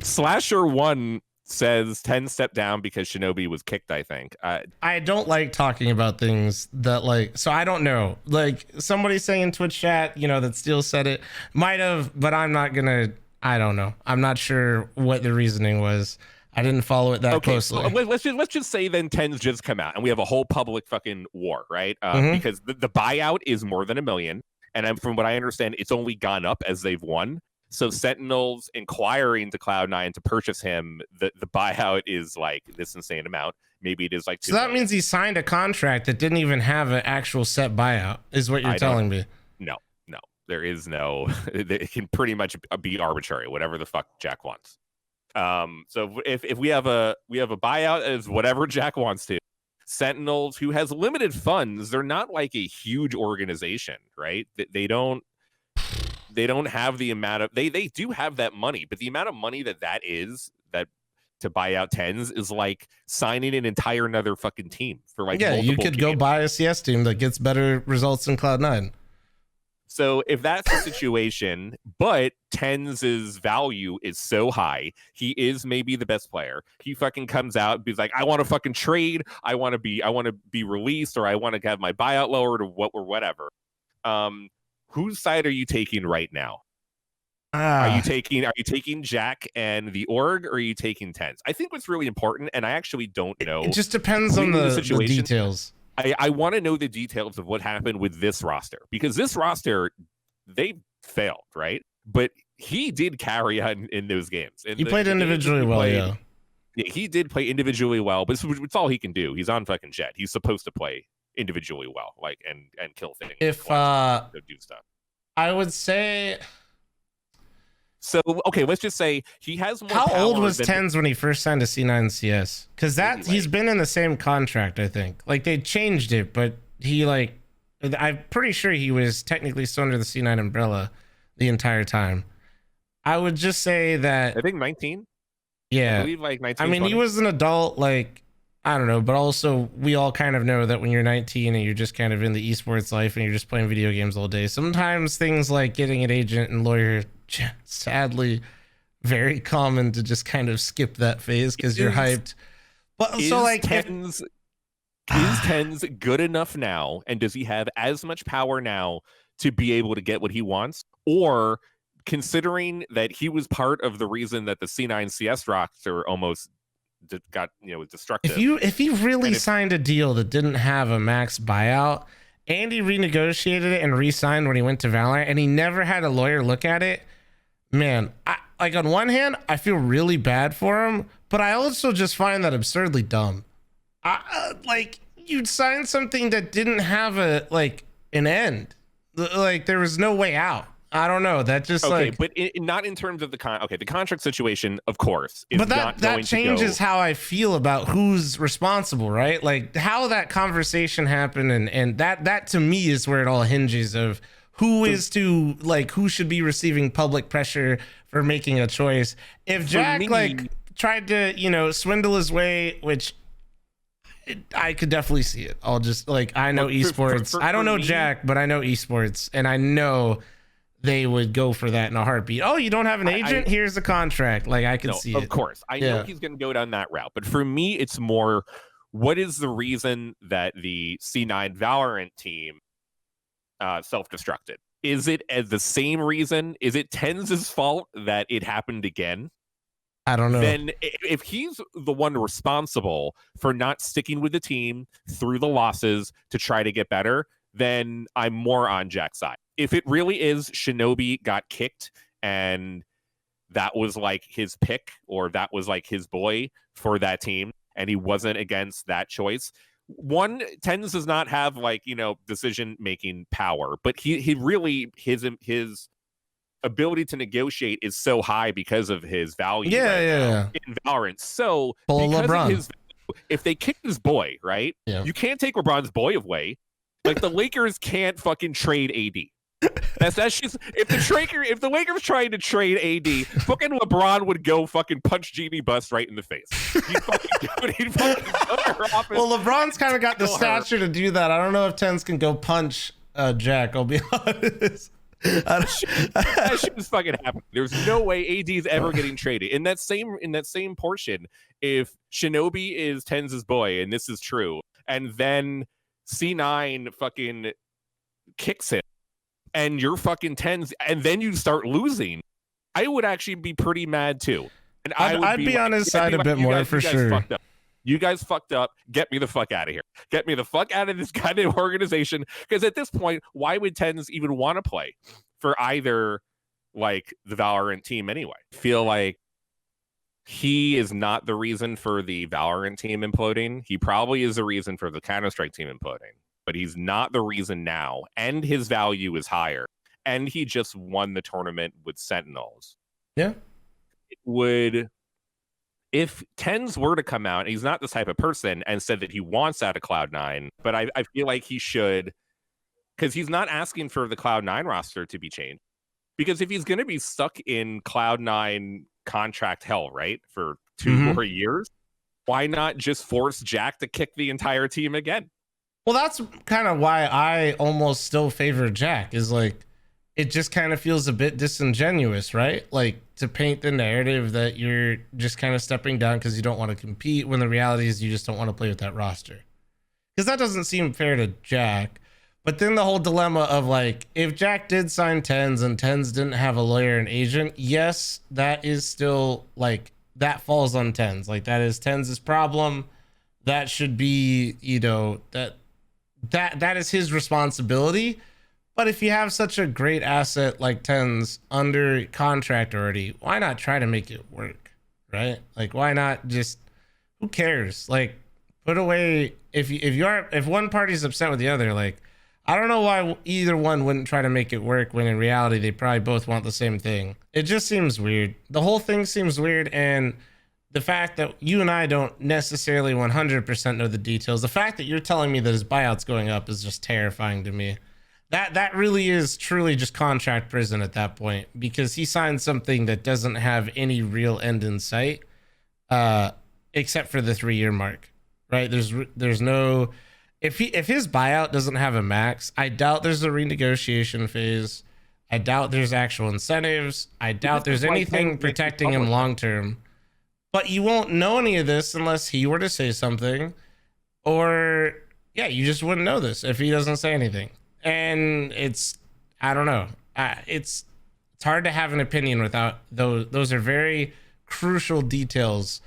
Speaker 2: Slasher1 says TenZ stepped down because Shinobi was kicked, I think.
Speaker 1: I don't like talking about things that, like, so I don't know. Like, somebody saying in Twitch chat, you know, that Steel said it. Might have, but I'm not gonna, I don't know. I'm not sure what the reasoning was. I didn't follow it that closely.
Speaker 2: So let's just say then TenZ just come out and we have a whole public fucking war, right? Because the buyout is more than $1 million. And from what I understand, it's only gone up as they've won. So Sentinel's inquiring to Cloud9 to purchase him. The buyout is like this insane amount. Maybe it is like $2
Speaker 1: so that means he signed a contract that didn't even have an actual set buyout, is what you're telling me.
Speaker 2: No, there is no. It can pretty much be arbitrary, whatever the fuck Jack wants. So if we have a buyout as whatever Jack wants to. Sentinels, who has limited funds, they're not like a huge organization, right? They don't have the amount of they do have that money, but the amount of money that is to buy out TenZ is like signing an entire another fucking team for like
Speaker 1: you could go buy a CS team that gets better results than Cloud9.
Speaker 2: So if that's the situation, but TenZ's value is so high, he is maybe the best player. He fucking comes out and be like, I want to fucking trade, I want to be released, or I want to have my buyout lowered, or whatever. Whose side are you taking right now? Are you taking Jack and the org, or are you taking TenZ? I think what's really important, and I actually don't know.
Speaker 1: It just depends on the details.
Speaker 2: I want to know the details of what happened with this roster, because this roster, they failed, right? But he did carry on in those games.
Speaker 1: He played individually well, yeah.
Speaker 2: He did play individually well, but it's all he can do. He's on fucking Jet. He's supposed to play individually well, like and kill things.
Speaker 1: If
Speaker 2: do stuff.
Speaker 1: I would say.
Speaker 2: So okay, let's just say he has more.
Speaker 1: How old was TenZ when he first signed to C9 CS? Because he's been in the same contract, I think. Like they changed it, but I'm pretty sure he was technically still under the C9 umbrella the entire time. I would just say that
Speaker 2: I think 19.
Speaker 1: Yeah,
Speaker 2: I believe like 19.
Speaker 1: I mean,
Speaker 2: 20.
Speaker 1: he was an adult, like I don't know, but also we all kind of know that when you're 19 and you're just kind of in the esports life and you're just playing video games all day, sometimes things like getting an agent and lawyer, sadly, very common to just kind of skip that phase because you're hyped. But so like
Speaker 2: is TenZ good enough now, and does he have as much power now to be able to get what he wants? Or considering that he was part of the reason that the C9 CS roster almost got destructive.
Speaker 1: If he really signed a deal that didn't have a max buyout and he renegotiated it and re-signed when he went to Valorant and he never had a lawyer look at it, man, on one hand, I feel really bad for him, but I also just find that absurdly dumb. You'd sign something that didn't have an end. Like there was no way out. I don't know. That just
Speaker 2: but not in terms of the the contract situation, of course.
Speaker 1: But that changes how I feel about who's responsible, right? Like how that conversation happened, and that to me is where it all hinges of who should be receiving public pressure for making a choice. If Jack tried to swindle his way, which I could definitely see it. I'll just I know esports. I don't know Jack, but I know esports, and I know they would go for that in a heartbeat. Oh, you don't have an agent? Here's the contract. I can see it.
Speaker 2: Of course. I know he's going to go down that route. But for me, it's more, what is the reason that the C9 Valorant team self-destructed. Is it as the same reason? Is it TenZ's fault that it happened again?
Speaker 1: I don't know.
Speaker 2: Then if he's the one responsible for not sticking with the team through the losses to try to get better, then I'm more on Jack's side. If it really is Shinobi got kicked and that was like his pick, or that was like his boy for that team, and he wasn't against that choice, one, TenZ does not have like, you know, decision making power, but he really his ability to negotiate is so high because of his value in Valorant. So because of his value, if they kick his boy, right, you can't take LeBron's boy away. Like the Lakers can't fucking trade AD. That's just if the Lakers trying to trade AD, fucking LeBron would go fucking punch Jeannie Buss right in the face. He'd fucking go to her office.
Speaker 1: Well, LeBron's kind of got the stature to do that. I don't know if TenZ can go punch Jack. I'll be honest.
Speaker 2: That shit is fucking happening. There's no way AD's ever getting traded. In that same portion, if Shinobi is TenZ's boy, and this is true, and then C9 fucking kicks him, and you're fucking TenZ, and then you start losing, I would actually be pretty mad too. And
Speaker 1: I'd be on his side a bit more for sure.
Speaker 2: You guys fucked up. Get me the fuck out of here. Get me the fuck out of this goddamn organization. Because at this point, why would TenZ even want to play for either like the Valorant team anyway? I feel like he is not the reason for the Valorant team imploding. He probably is the reason for the Counter-Strike team imploding, but he's not the reason now. And his value is higher. And he just won the tournament with Sentinels.
Speaker 1: Yeah.
Speaker 2: It would... If TenZ were to come out, and he's not this type of person, and said that he wants out of Cloud9, but I feel like he should, because he's not asking for the Cloud9 roster to be changed. Because if he's going to be stuck in Cloud9 contract hell, right, for 2 more years, why not just force Jack to kick the entire team again?
Speaker 1: Well, that's kind of why I almost still favor Jack, is like, it just kind of feels a bit disingenuous, right? Like, to paint the narrative that you're just kind of stepping down because you don't want to compete, when the reality is you just don't want to play with that roster. Because that doesn't seem fair to Jack. But then the whole dilemma of like, if Jack did sign TenZ and TenZ didn't have a lawyer and agent, yes, that is still like, that falls on TenZ. Like, that is TenZ's problem. That should be, you know, that is his responsibility. But if you have such a great asset like TenZ under contract already, why not try to make it work, right? Like, why not just, who cares? Like, put away, if one party's upset with the other, like, I don't know why either one wouldn't try to make it work when in reality they probably both want the same thing. It just seems weird. The whole thing seems weird, and the fact that you and I don't necessarily 100% know the details, the fact that you're telling me that his buyout's going up is just terrifying to me. That really is truly just contract prison at that point, because he signed something that doesn't have any real end in sight, except for the 3-year mark, right? There's no, if his buyout doesn't have a max, I doubt there's a renegotiation phase. I doubt there's actual incentives. I doubt there's anything protecting him long term. But you won't know any of this unless he were to say something, or yeah, you just wouldn't know this if he doesn't say anything. And it's, I don't know. It's hard to have an opinion without those. Those are very crucial details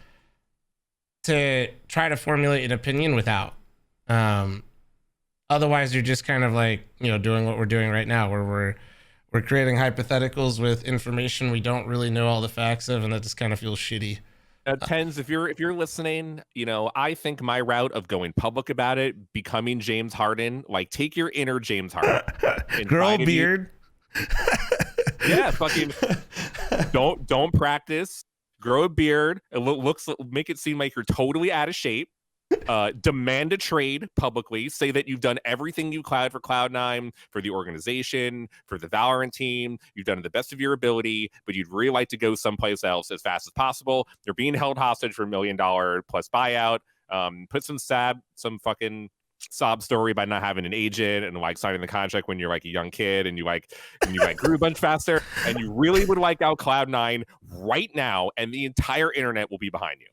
Speaker 1: to try to formulate an opinion without. Otherwise, you're just kind of like, you know, doing what we're doing right now, where we're creating hypotheticals with information we don't really know all the facts of, and that just kind of feels shitty.
Speaker 2: TenZ, if you're listening, you know, I think my route of going public about it, becoming James Harden, like, take your inner James Harden,
Speaker 1: grow a beard.
Speaker 2: Yeah, fucking don't practice, grow a beard. It make it seem like you're totally out of shape. Demand a trade publicly. Say that you've done everything you could for Cloud9, for the organization, for the Valorant team. You've done the best of your ability, but you'd really like to go someplace else as fast as possible. You're being held hostage for $1 million plus buyout. Put some fucking sob story by not having an agent and like signing the contract when you're like a young kid and you grew a bunch faster, and you really would like out Cloud9 right now, and the entire internet will be behind you.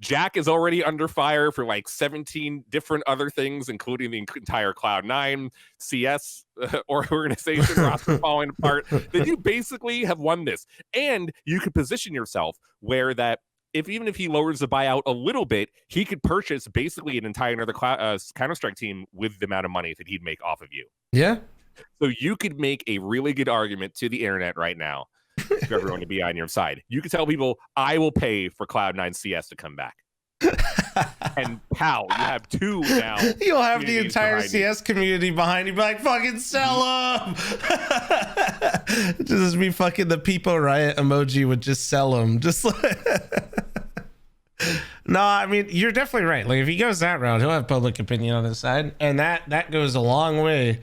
Speaker 2: Jack is already under fire for like 17 different other things, including the entire Cloud9 CS organization roster falling apart. Then you basically have won this. And you could position yourself where that even if he lowers the buyout a little bit, he could purchase basically an entire another Counter-Strike team with the amount of money that he'd make off of you.
Speaker 1: Yeah.
Speaker 2: So you could make a really good argument to the internet right now for everyone to be on your side. You could tell people, I will pay for Cloud9 CS to come back. And pow, you have two now.
Speaker 1: You'll have the entire CS community behind you. Be like, fucking sell them. Just be fucking the Peepo Riot emoji would just sell them. Just like. No, I mean, you're definitely right. Like, if he goes that route, he'll have public opinion on his side, and that goes a long way.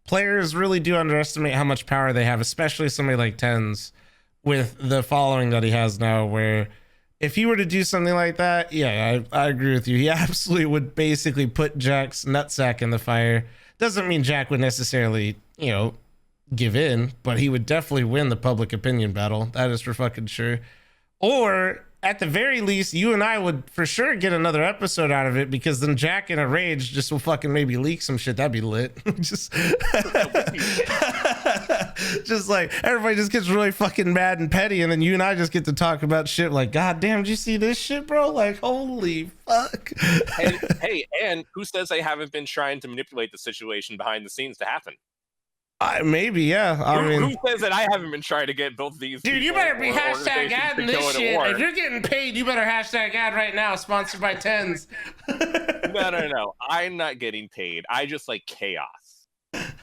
Speaker 1: Players really do underestimate how much power they have, especially somebody like TenZ with the following that he has now, where if he were to do something like that, yeah, I agree with you. He absolutely would basically put Jack's nutsack in the fire. Doesn't mean Jack would necessarily, give in, but he would definitely win the public opinion battle. That is for fucking sure. Or at the very least, you and I would for sure get another episode out of it, because then Jack in a rage just will fucking maybe leak some shit. That'd be lit. just like everybody just gets really fucking mad and petty, and then you and I just get to talk about shit like, God damn, did you see this shit, bro? Like, holy fuck.
Speaker 2: Hey, and who says they haven't been trying to manipulate the situation behind the scenes to happen?
Speaker 1: Maybe, yeah.
Speaker 2: Who says that I haven't been trying to get both these?
Speaker 1: Dude, you better be hashtag adding this shit. If you're getting paid, you better hashtag ad right now. Sponsored by TenZ.
Speaker 2: No. I'm not getting paid. I just like chaos.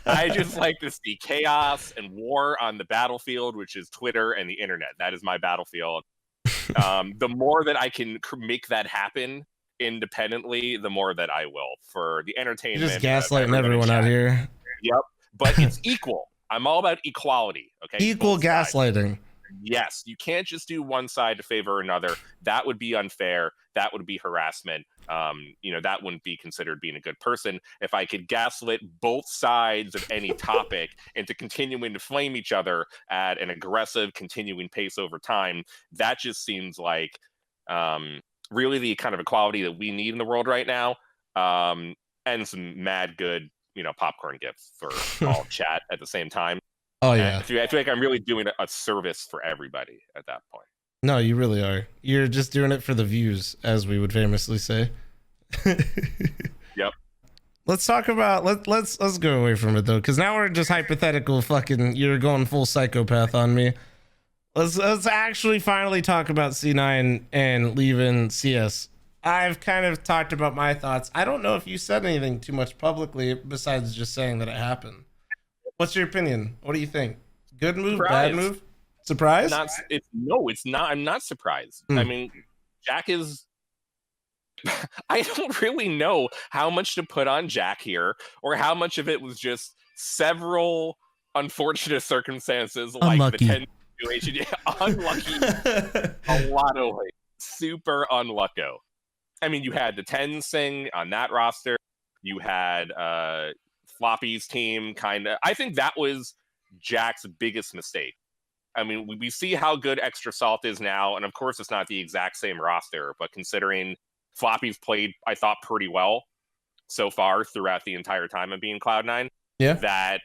Speaker 2: I just like to see chaos and war on the battlefield, which is Twitter and the internet. That is my battlefield. The more that I can make that happen independently, the more that I will for the entertainment.
Speaker 1: You're just gaslighting everyone out here.
Speaker 2: Yep. But it's equal. I'm all about equality. Okay.
Speaker 1: Equal gaslighting.
Speaker 2: Yes. You can't just do one side to favor another. That would be unfair. That would be harassment. That wouldn't be considered being a good person. If I could gaslit both sides of any topic into continuing to flame each other at an aggressive, continuing pace over time, that just seems like really the kind of equality that we need in the world right now. And some mad good popcorn gifts for all chat at the same time.
Speaker 1: Oh yeah,
Speaker 2: I feel like I'm really doing a service for everybody at that point.
Speaker 1: No, you really are. You're just doing it for the views, as we would famously say.
Speaker 2: Yep.
Speaker 1: Let's talk about let's go away from it though, because now we're just hypothetical. Fucking, you're going full psychopath on me. Let's actually finally talk about C9 and leaving CS. I've kind of talked about my thoughts. I don't know if you said anything too much publicly besides just saying that it happened. What's your opinion? What do you think? Good move, bad move? Surprise?
Speaker 2: It's not. I'm not surprised. I mean, Jack is. I don't really know how much to put on Jack here, or how much of it was just several unfortunate circumstances,
Speaker 1: unlucky.
Speaker 2: Like the 10 situation. Yeah, unlucky. A lot of super unlucko. I mean, you had the TenZ thing on that roster. You had Floppy's team, kind of. I think that was Jack's biggest mistake. I mean, we see how good Extra Salt is now, and of course, it's not the exact same roster, but considering Floppy's played, I thought, pretty well so far throughout the entire time of being Cloud9, that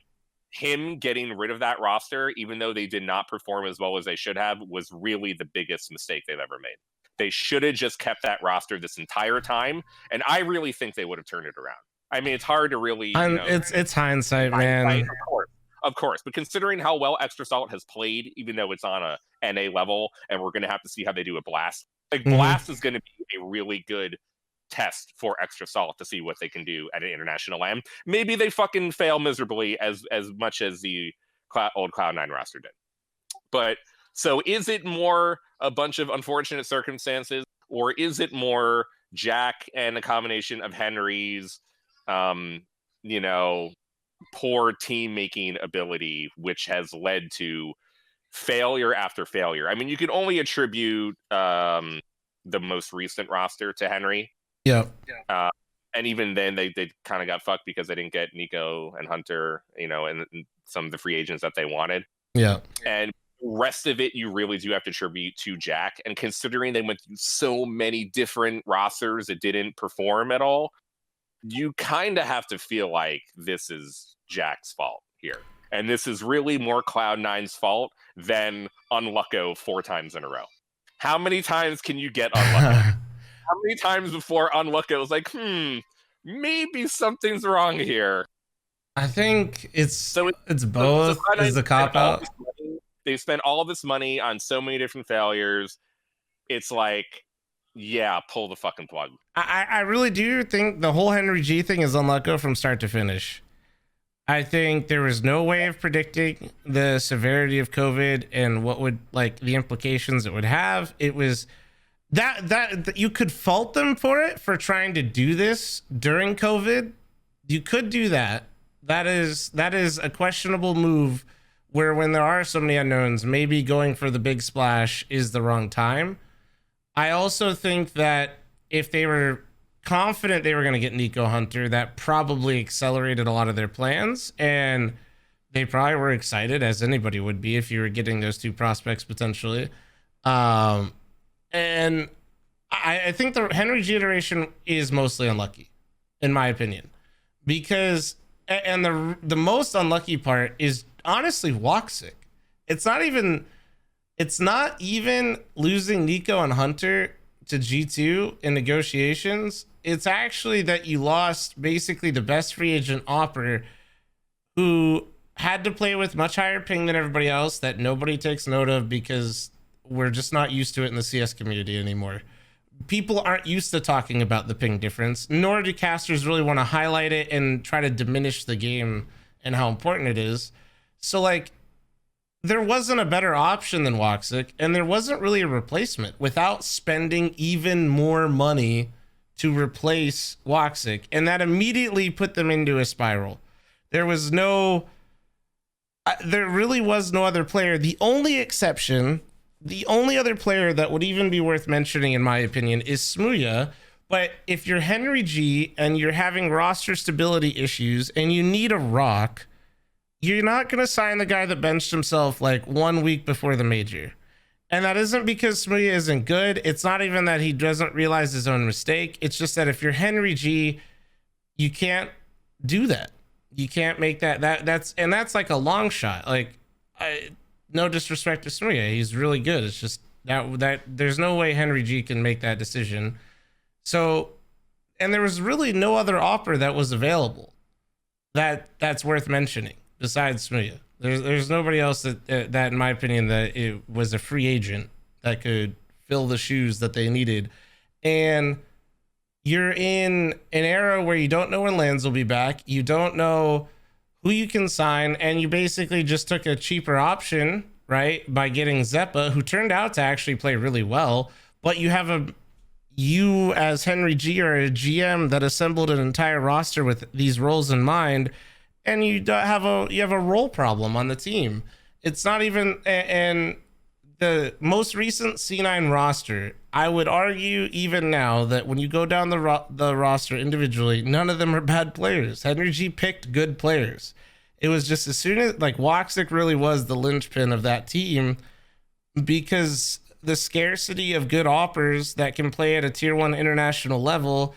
Speaker 2: him getting rid of that roster, even though they did not perform as well as they should have, was really the biggest mistake they've ever made. They should have just kept that roster this entire time, and I really think they would have turned it around. I mean, it's hard to really.
Speaker 1: It's hindsight, man.
Speaker 2: Of course. But considering how well Extra Salt has played, even though it's on a NA level, and we're going to have to see how they do at Blast. Like, Blast is going to be a really good test for Extra Salt to see what they can do at an international LAN. Maybe they fucking fail miserably as much as the old Cloud9 roster did. But so is it more a bunch of unfortunate circumstances, or is it more Jack and a combination of Henry's, poor team making ability, which has led to failure after failure? I mean, you can only attribute the most recent roster to Henry.
Speaker 1: Yeah.
Speaker 2: And even then, they kind of got fucked because they didn't get Nico and Hunter, and some of the free agents that they wanted.
Speaker 1: Yeah.
Speaker 2: And rest of it you really do have to attribute to Jack. And considering they went through so many different rosters that didn't perform at all, you kind of have to feel like this is Jack's fault here. And this is really more Cloud9's fault than Unlucko 4 times in a row. How many times can you get Unlucko? How many times before Unlucko is like, maybe something's wrong here?
Speaker 1: I think it's both. Is the cop out?
Speaker 2: They spent all this money on so many different failures. It's like, yeah, pull the fucking plug.
Speaker 1: I really do think the whole Henry G thing is Unlucko from start to finish. I think there was no way of predicting the severity of COVID and what would, like, the implications it would have. It was that you could fault them for it, for trying to do this during COVID. You could do that. That is a questionable move, where when there are so many unknowns, maybe going for the big splash is the wrong time. I also think that if they were confident they were going to get Nico Hunter, that probably accelerated a lot of their plans, and they probably were excited, as anybody would be if you were getting those 2 prospects potentially. And I think the Henry G iteration is mostly unlucky, in my opinion, because, and the most unlucky part is honestly Woxic. It's not even losing Nico and Hunter to G2 in negotiations. It's actually that you lost basically the best free agent Opper, who had to play with much higher ping than everybody else that nobody takes note of, because we're just not used to it in the CS community anymore. People aren't used to talking about the ping difference, nor do casters really want to highlight it and try to diminish the game and how important it is. So, like, there wasn't a better option than Woxic, and there wasn't really a replacement without spending even more money to replace Woxic, and that immediately put them into a spiral. There really was no other player. The only exception, the only other player that would even be worth mentioning, in my opinion, is Smooya. But if you're Henry G and you're having roster stability issues and you need a rock, you're not going to sign the guy that benched himself like 1 week before the major. And that isn't because Smooya isn't good. It's not even that he doesn't realize his own mistake. It's just that if you're Henry G, you can't do that. You can't make that's like a long shot. Like, no disrespect to Smooya, he's really good. It's just that there's no way Henry G can make that decision. So, and there was really no other offer that was available that's worth mentioning besides Smooya. There's nobody else that in my opinion, that it was a free agent that could fill the shoes that they needed. And you're in an era where you don't know when Lands will be back. You don't know who you can sign, and you basically just took a cheaper option, right, by getting Zeppa, who turned out to actually play really well. But you as Henry G are a GM that assembled an entire roster with these roles in mind, and you have a role problem on the team. It's not even, and the most recent C9 roster, I would argue even now that when you go down the roster individually, none of them are bad players. Henry G picked good players. It was just, as soon as, like, Woxic really was the linchpin of that team, because the scarcity of good offers that can play at a tier 1 international level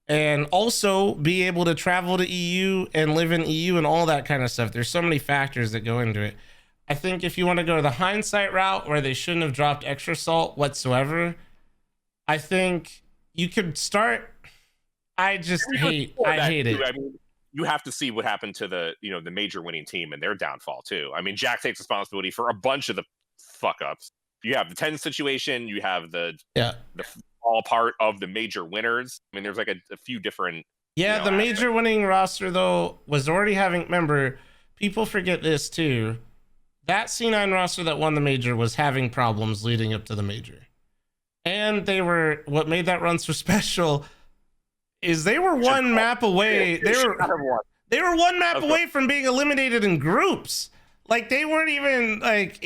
Speaker 1: and also be able to travel to EU and live in EU and all that kind of stuff. There's so many factors that go into it. I think if you want to go the hindsight route, where they shouldn't have dropped extra salt whatsoever, I think you could start. I hate it.
Speaker 2: I mean, you have to see what happened to the major winning team and their downfall too. I mean, Jack takes responsibility for a bunch of the fuck ups. You have the TenZ situation. You have the all part of the major winners. I mean, there's like a few different.
Speaker 1: Yeah, the major winning roster though was already having. Remember, people forget this too. That C9 roster that won the major was having problems leading up to the major. And what made that run so special is they were one map away. They were one map away from being eliminated in groups. Like, they weren't even like,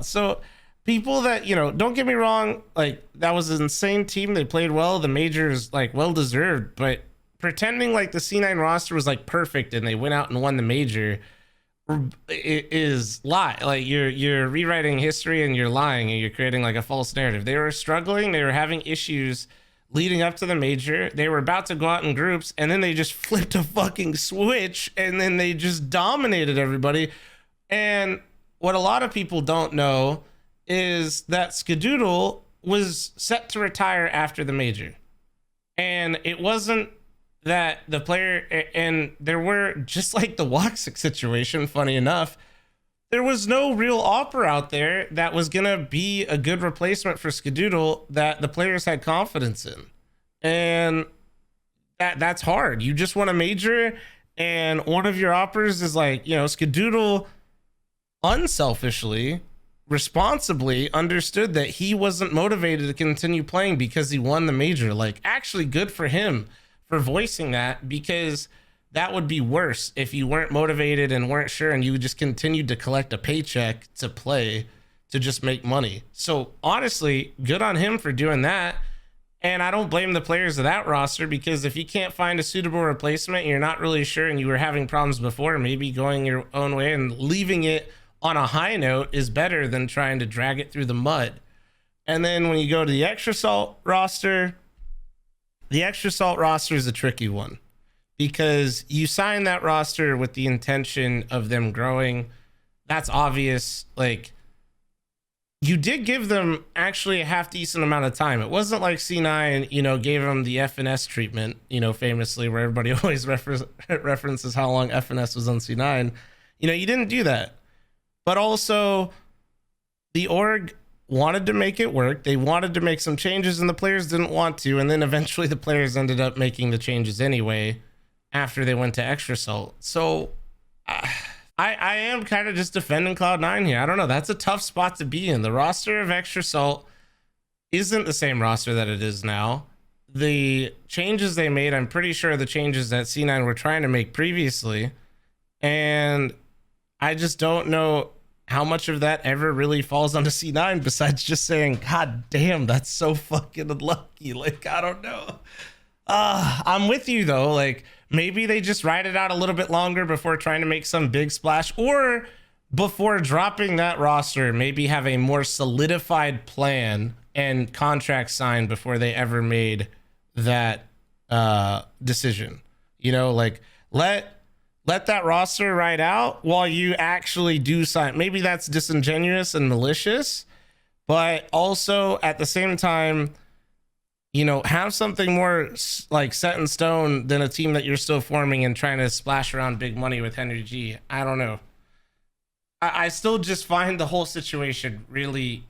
Speaker 1: so people that, don't get me wrong, like, that was an insane team. They played well. The major is like well deserved, but pretending like the C9 roster was like perfect and they went out and won the major, is lie. Like you're rewriting history and you're lying and you're creating like a false narrative. They were struggling, they were having issues leading up to the major. They were about to go out in groups and then they just flipped a fucking switch and then they just dominated everybody. And what a lot of people don't know is that Skadoodle was set to retire after the major. And it wasn't that the player, and there were, just like the Woxic situation, funny enough, there was no real offer out there that was gonna be a good replacement for Skadoodle that the players had confidence in. And that's hard. You just won a major and one of your offers is like, you know, Skadoodle unselfishly, responsibly understood that he wasn't motivated to continue playing because he won the major. Like, actually good for him for voicing that, because that would be worse if you weren't motivated and weren't sure and you just continued to collect a paycheck to play, to just make money. So honestly, good on him for doing that. And I don't blame the players of that roster, because if you can't find a suitable replacement and you're not really sure and you were having problems before, maybe going your own way and leaving it on a high note is better than trying to drag it through the mud. And then when you go to the Extra Salt roster, the Extra Salt roster is a tricky one, because you sign that roster with the intention of them growing. That's obvious. Like, you did give them actually a half decent amount of time. It wasn't like C9, you know, gave them the FNS treatment, you know, famously, where everybody always references how long FNS was on C9. You know, you didn't do that. But also, the org wanted to make it work. They wanted to make some changes and the players didn't want to. And then eventually the players ended up making the changes anyway after they went to Extra Salt. So I am kind of just defending Cloud9 here. I don't know. That's a tough spot to be in. The roster of Extra Salt isn't the same roster that it is now. The changes they made, I'm pretty sure the changes that C9 were trying to make previously. And I just don't know how much of that ever really falls onto C9 besides just saying, God damn, that's so fucking unlucky. Like, I don't know. I'm with you though. Like, maybe they just ride it out a little bit longer before trying to make some big splash, or before dropping that roster, maybe have a more solidified plan and contract signed before they ever made that decision. You know, like, let that roster ride out while you actually do sign. Maybe that's disingenuous and malicious, but also at the same time, you know, have something more like set in stone than a team that you're still forming and trying to splash around big money with Henry G. I don't know. I still just find the whole situation really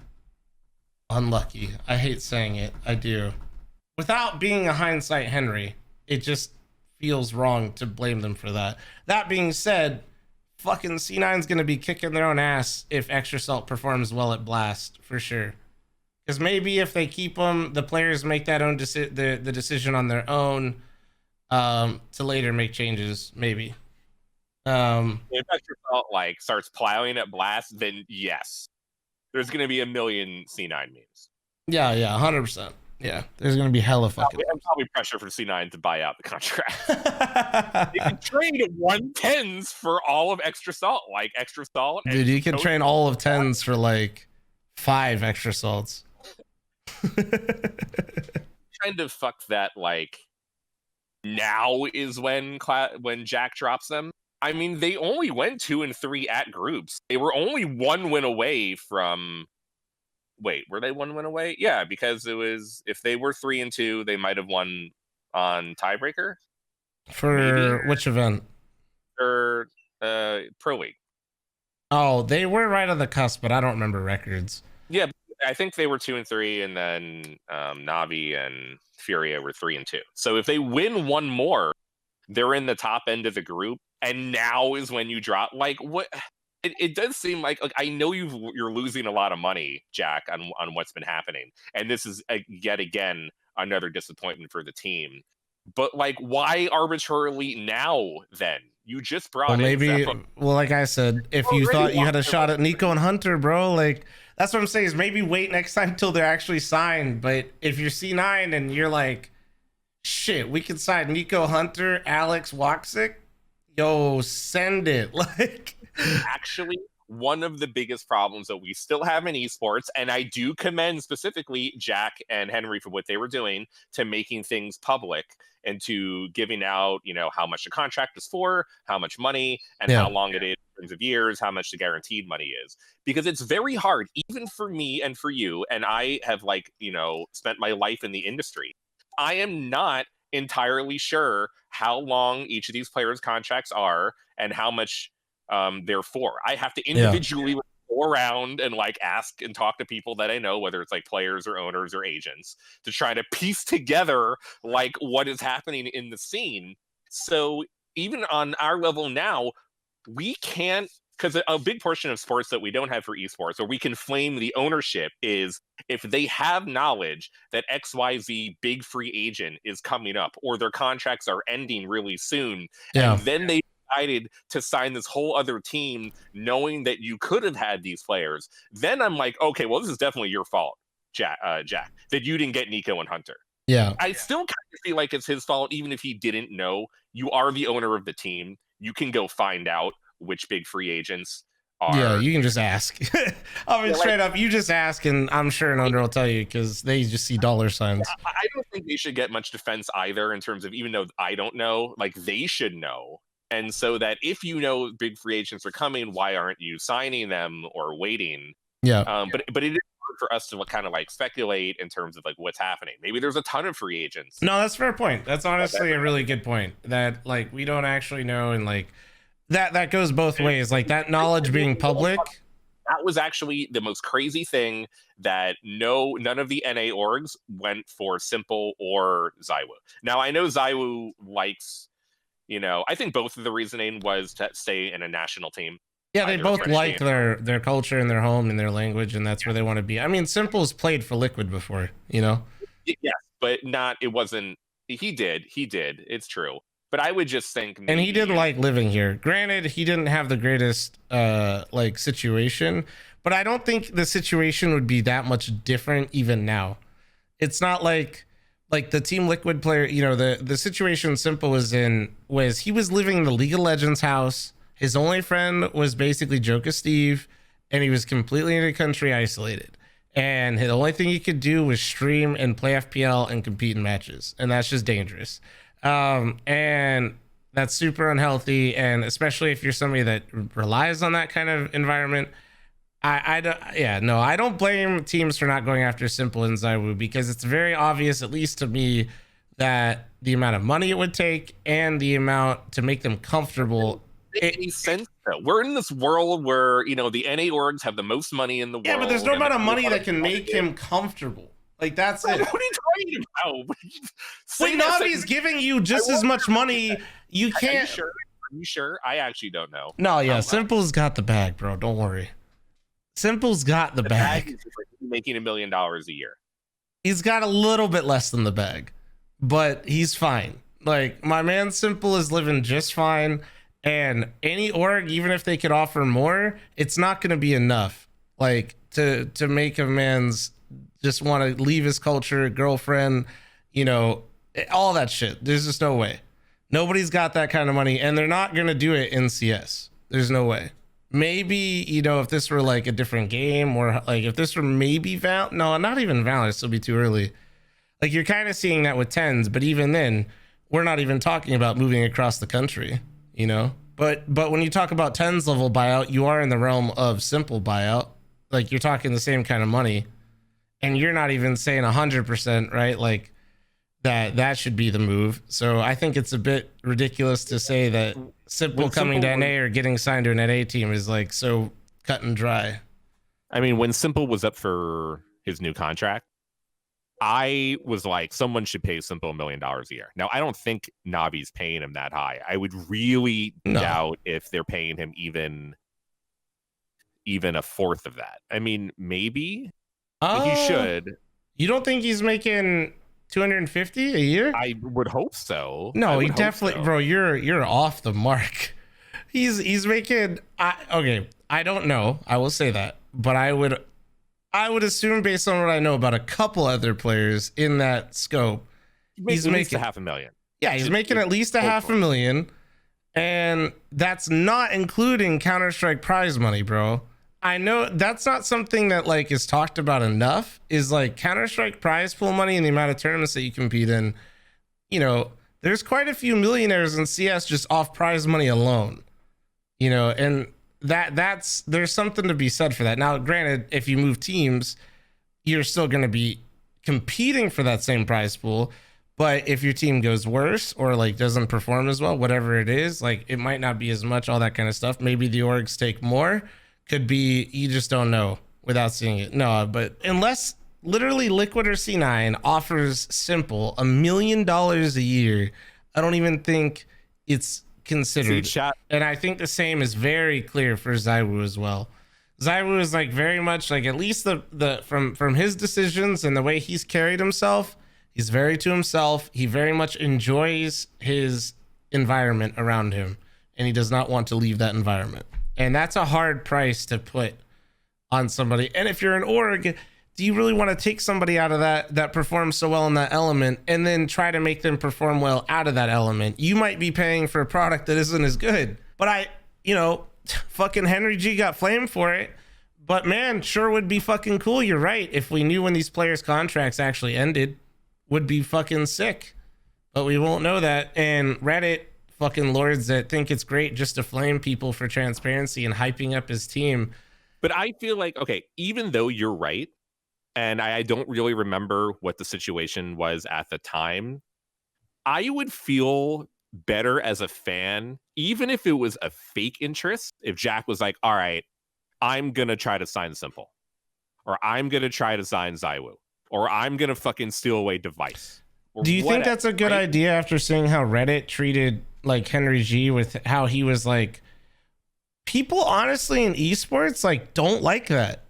Speaker 1: unlucky. I hate saying it. I do. Without being a hindsight Henry, it just feels wrong to blame them for that. That being said, fucking C9's gonna be kicking their own ass if Extra Salt performs well at Blast, for sure. Because maybe if they keep them, the players make that own the decision on their own, to later make changes, maybe.
Speaker 2: If Extra Salt like starts plowing at Blast, then yes, there's gonna be a million C9 memes.
Speaker 1: Yeah, 100%. Yeah, there's gonna be hella fucking.
Speaker 2: And probably pressure for C9 to buy out the contract. You can trade 110s for all of Extra Salt, like Extra Salt.
Speaker 1: Dude, you can train all of 10s for like 5 Extra Salts.
Speaker 2: Kind of fuck that. Like, now is when Jack drops them. I mean, they only went 2 and 3 at groups. They were only 1 win away from. Wait, were they 1 win away? Yeah, because it was, if they were 3 and 2, they might have won on tiebreaker.
Speaker 1: For maybe. Which event?
Speaker 2: Or Pro League.
Speaker 1: Oh, they were right on the cusp, but I don't remember records.
Speaker 2: Yeah, I think they were 2 and 3, and then Navi and Furia were 3 and 2. So if they win 1 more, they're in the top end of the group. And now is when you drop. Like, what? It does seem like I know you're losing a lot of money, Jack, on what's been happening, and this is yet again another disappointment for the team. But like, why arbitrarily now? Then you just brought in
Speaker 1: maybe. Well, like I said, if you thought you had a shot at Nico and Hunter, bro, like that's what I'm saying is maybe wait next time till they're actually signed. But if you're C9 and you're like, shit, we could sign Nico, Hunter, Alex, Woxic. Yo, send it. Like,
Speaker 2: Actually, one of the biggest problems that we still have in esports, and I do commend specifically Jack and Henry for what they were doing to making things public and to giving out, how much the contract is for, how much money, and
Speaker 1: yeah,
Speaker 2: how long it is in terms of years, how much the guaranteed money is. Because it's very hard, even for me and for you, and I have spent my life in the industry. I am not entirely sure how long each of these players' contracts are and how much they're for. I have to
Speaker 1: yeah,
Speaker 2: individually go around and ask and talk to people that I know, whether it's players or owners or agents, to try to piece together what is happening in the scene. So even on our level now, we can't, because a big portion of sports that we don't have for esports, or we can flame the ownership, is if they have knowledge that XYZ big free agent is coming up or their contracts are ending really soon,
Speaker 1: yeah,
Speaker 2: and then they decided to sign this whole other team knowing that you could have had these players, then I'm like, okay, well, this is definitely your fault, Jack, that you didn't get Nico and Hunter.
Speaker 1: yeah.
Speaker 2: I still kind of feel like it's his fault, even if he didn't know. You are the owner of the team. You can go find out which big free agents
Speaker 1: Yeah,
Speaker 2: are.
Speaker 1: you can just ask. I mean, straight up, you just ask, and I'm sure an owner will tell you because they just see dollar signs.
Speaker 2: I don't think they should get much defense either, in terms of, even though I don't know, they should know. And so that if you know big free agents are coming, why aren't you signing them or waiting?
Speaker 1: Yeah.
Speaker 2: But it is hard for us to kind of speculate in terms of what's happening. Maybe there's a ton of free agents.
Speaker 1: No, that's a fair point. That's honestly a really good point. That we don't actually know, and that goes both ways. That knowledge being public.
Speaker 2: That was actually the most crazy thing, that none of the NA orgs went for Simple or Zywoo. Now I know Zywoo likes, I think both of the reasoning was to stay in a national team.
Speaker 1: Yeah, they both like their culture and their home and their language, and that's where they want to be. I mean, Simple's played for Liquid before,
Speaker 2: Yes, but it wasn't. He did. It's true. But I would just think,
Speaker 1: and he didn't like living here. Granted, he didn't have the greatest situation, but I don't think the situation would be that much different even now. It's not like the Team Liquid player, the situation Simple was in was he was living in the League of Legends house. His only friend was basically Joka Steve, and he was completely in a country isolated. And the only thing he could do was stream and play FPL and compete in matches, and that's just dangerous. And that's super unhealthy, and especially if you're somebody that relies on that kind of environment. I don't blame teams for not going after Simple and Zywoo, because it's very obvious, at least to me, that the amount of money it would take and the amount to make them comfortable.
Speaker 2: It makes sense though. We're in this world where the NA orgs have the most money in the world.
Speaker 1: Yeah, but there's no amount of money that can make him comfortable. That's it.
Speaker 2: What are you talking about?
Speaker 1: When Navi's giving you just as much money, you can't.
Speaker 2: Are you sure? I actually don't know.
Speaker 1: No, yeah, Simple's got the bag, bro. Don't worry. Simple's got the bag.
Speaker 2: Is making $1 million a year.
Speaker 1: He's got a little bit less than the bag, but he's fine. My man Simple is living just fine. And any org, even if they could offer more, it's not going to be enough. To make a man's just want to leave his culture, girlfriend, all that shit. There's just no way. Nobody's got that kind of money, and they're not going to do it in CS. There's no way. Maybe, if this were a different game, or if this were maybe no, not even Valorant, it'll be too early. You're kind of seeing that with TenZ, but even then, we're not even talking about moving across the country, But when you talk about TenZ level buyout, you are in the realm of Simple buyout. You're talking the same kind of money, and you're not even saying 100%, right? That should be the move. So I think it's a bit ridiculous to say that Simple coming to NA or getting signed to an NA team is so cut and dry.
Speaker 2: I mean, when Simple was up for his new contract, I was like, someone should pay Simple $1 million a year. Now, I don't think Navi's paying him that high. I would really doubt if they're paying him even a fourth of that. I mean, maybe he should.
Speaker 1: You don't think he's making 250 a year?
Speaker 2: I would hope so.
Speaker 1: No, he definitely, bro. You're off the mark. He's making. Okay, I don't know. I will say that, but I would assume, based on what I know about a couple other players in that scope, he's making
Speaker 2: $500,000.
Speaker 1: Yeah, he's making at least $500,000. And that's not including Counter-Strike prize money, bro. I know that's not something that like is talked about enough, is like Counter-Strike prize pool money and the amount of tournaments that you compete in. You know, there's quite a few millionaires in CS just off prize money alone. You know, and that's there's something to be said for that. Now, granted, if you move teams, you're still going to be competing for that same prize pool. But if your team goes worse or like doesn't perform as well, whatever it is, like it might not be as much, all that kind of stuff. Maybe the orgs take more. Could be, you just don't know without seeing it. No, but unless literally Liquid or C9 offers simple $1 million a year, I don't even think it's considered. And I think the same is very clear for ZywOo as well. ZywOo is like very much like, at least the from his decisions and the way he's carried himself, he's very to himself. He very much enjoys his environment around him, and he does not want to leave that environment. And that's a hard price to put on somebody. And if you're an org, do you really want to take somebody out of that performs so well in that element and then try to make them perform well out of that element? You might be paying for a product that isn't as good. But fucking Henry G got flamed for it. But man, sure would be fucking cool. You're right. If we knew when these players' contracts actually ended, would be fucking sick. But we won't know that. And Reddit fucking lords that think it's great just to flame people for transparency and hyping up his team.
Speaker 2: But I feel like, okay, even though you're right, and I don't really remember what the situation was at the time, I would feel better as a fan, even if it was a fake interest, if Jack was like, all right, I'm going to try to sign Simple, or I'm going to try to sign ZywOo, or I'm going to fucking steal away Device.
Speaker 1: Do you think that's a good idea after seeing how Reddit treated like Henry G with how he was like, people honestly in esports like don't like that.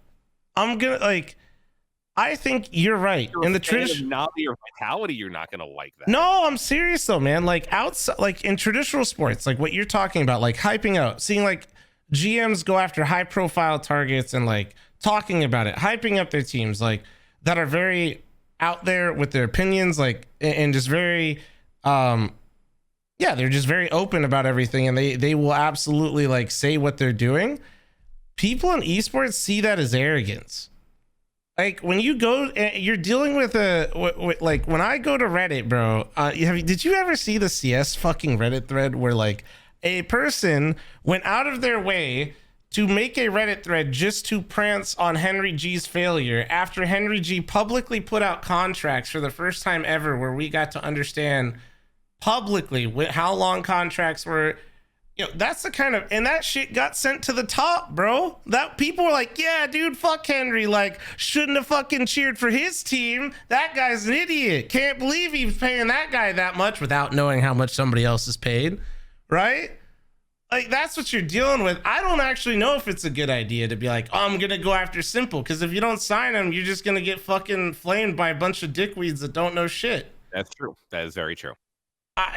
Speaker 1: I think you're right. In the tradition,
Speaker 2: not your vitality, you're not gonna like that.
Speaker 1: No, I'm serious though, man. Like outside, like in traditional sports, like what you're talking about, like hyping out, seeing like GMs go after high profile targets and like talking about it, hyping up their teams, like that are very out there with their opinions, like and just very they're just very open about everything, and they will absolutely like say what they're doing. People in esports see that as arrogance. Like when you go, you're dealing with like when I go to Reddit, bro. Did you ever see the CS fucking Reddit thread where like a person went out of their way to make a Reddit thread just to prance on Henry G's failure after Henry G publicly put out contracts for the first time ever, where we got to understand publicly how long contracts were. That's the kind of, and that shit got sent to the top, bro. That people were like, yeah, dude, fuck Henry. Like, shouldn't have fucking cheered for his team. That guy's an idiot. Can't believe he's paying that guy that much without knowing how much somebody else is paid, right? Like, that's what you're dealing with. I don't actually know if it's a good idea to be like, oh, I'm gonna go after Simple, because if you don't sign him, you're just gonna get fucking flamed by a bunch of dickweeds that don't know shit.
Speaker 2: That's true. That is very true.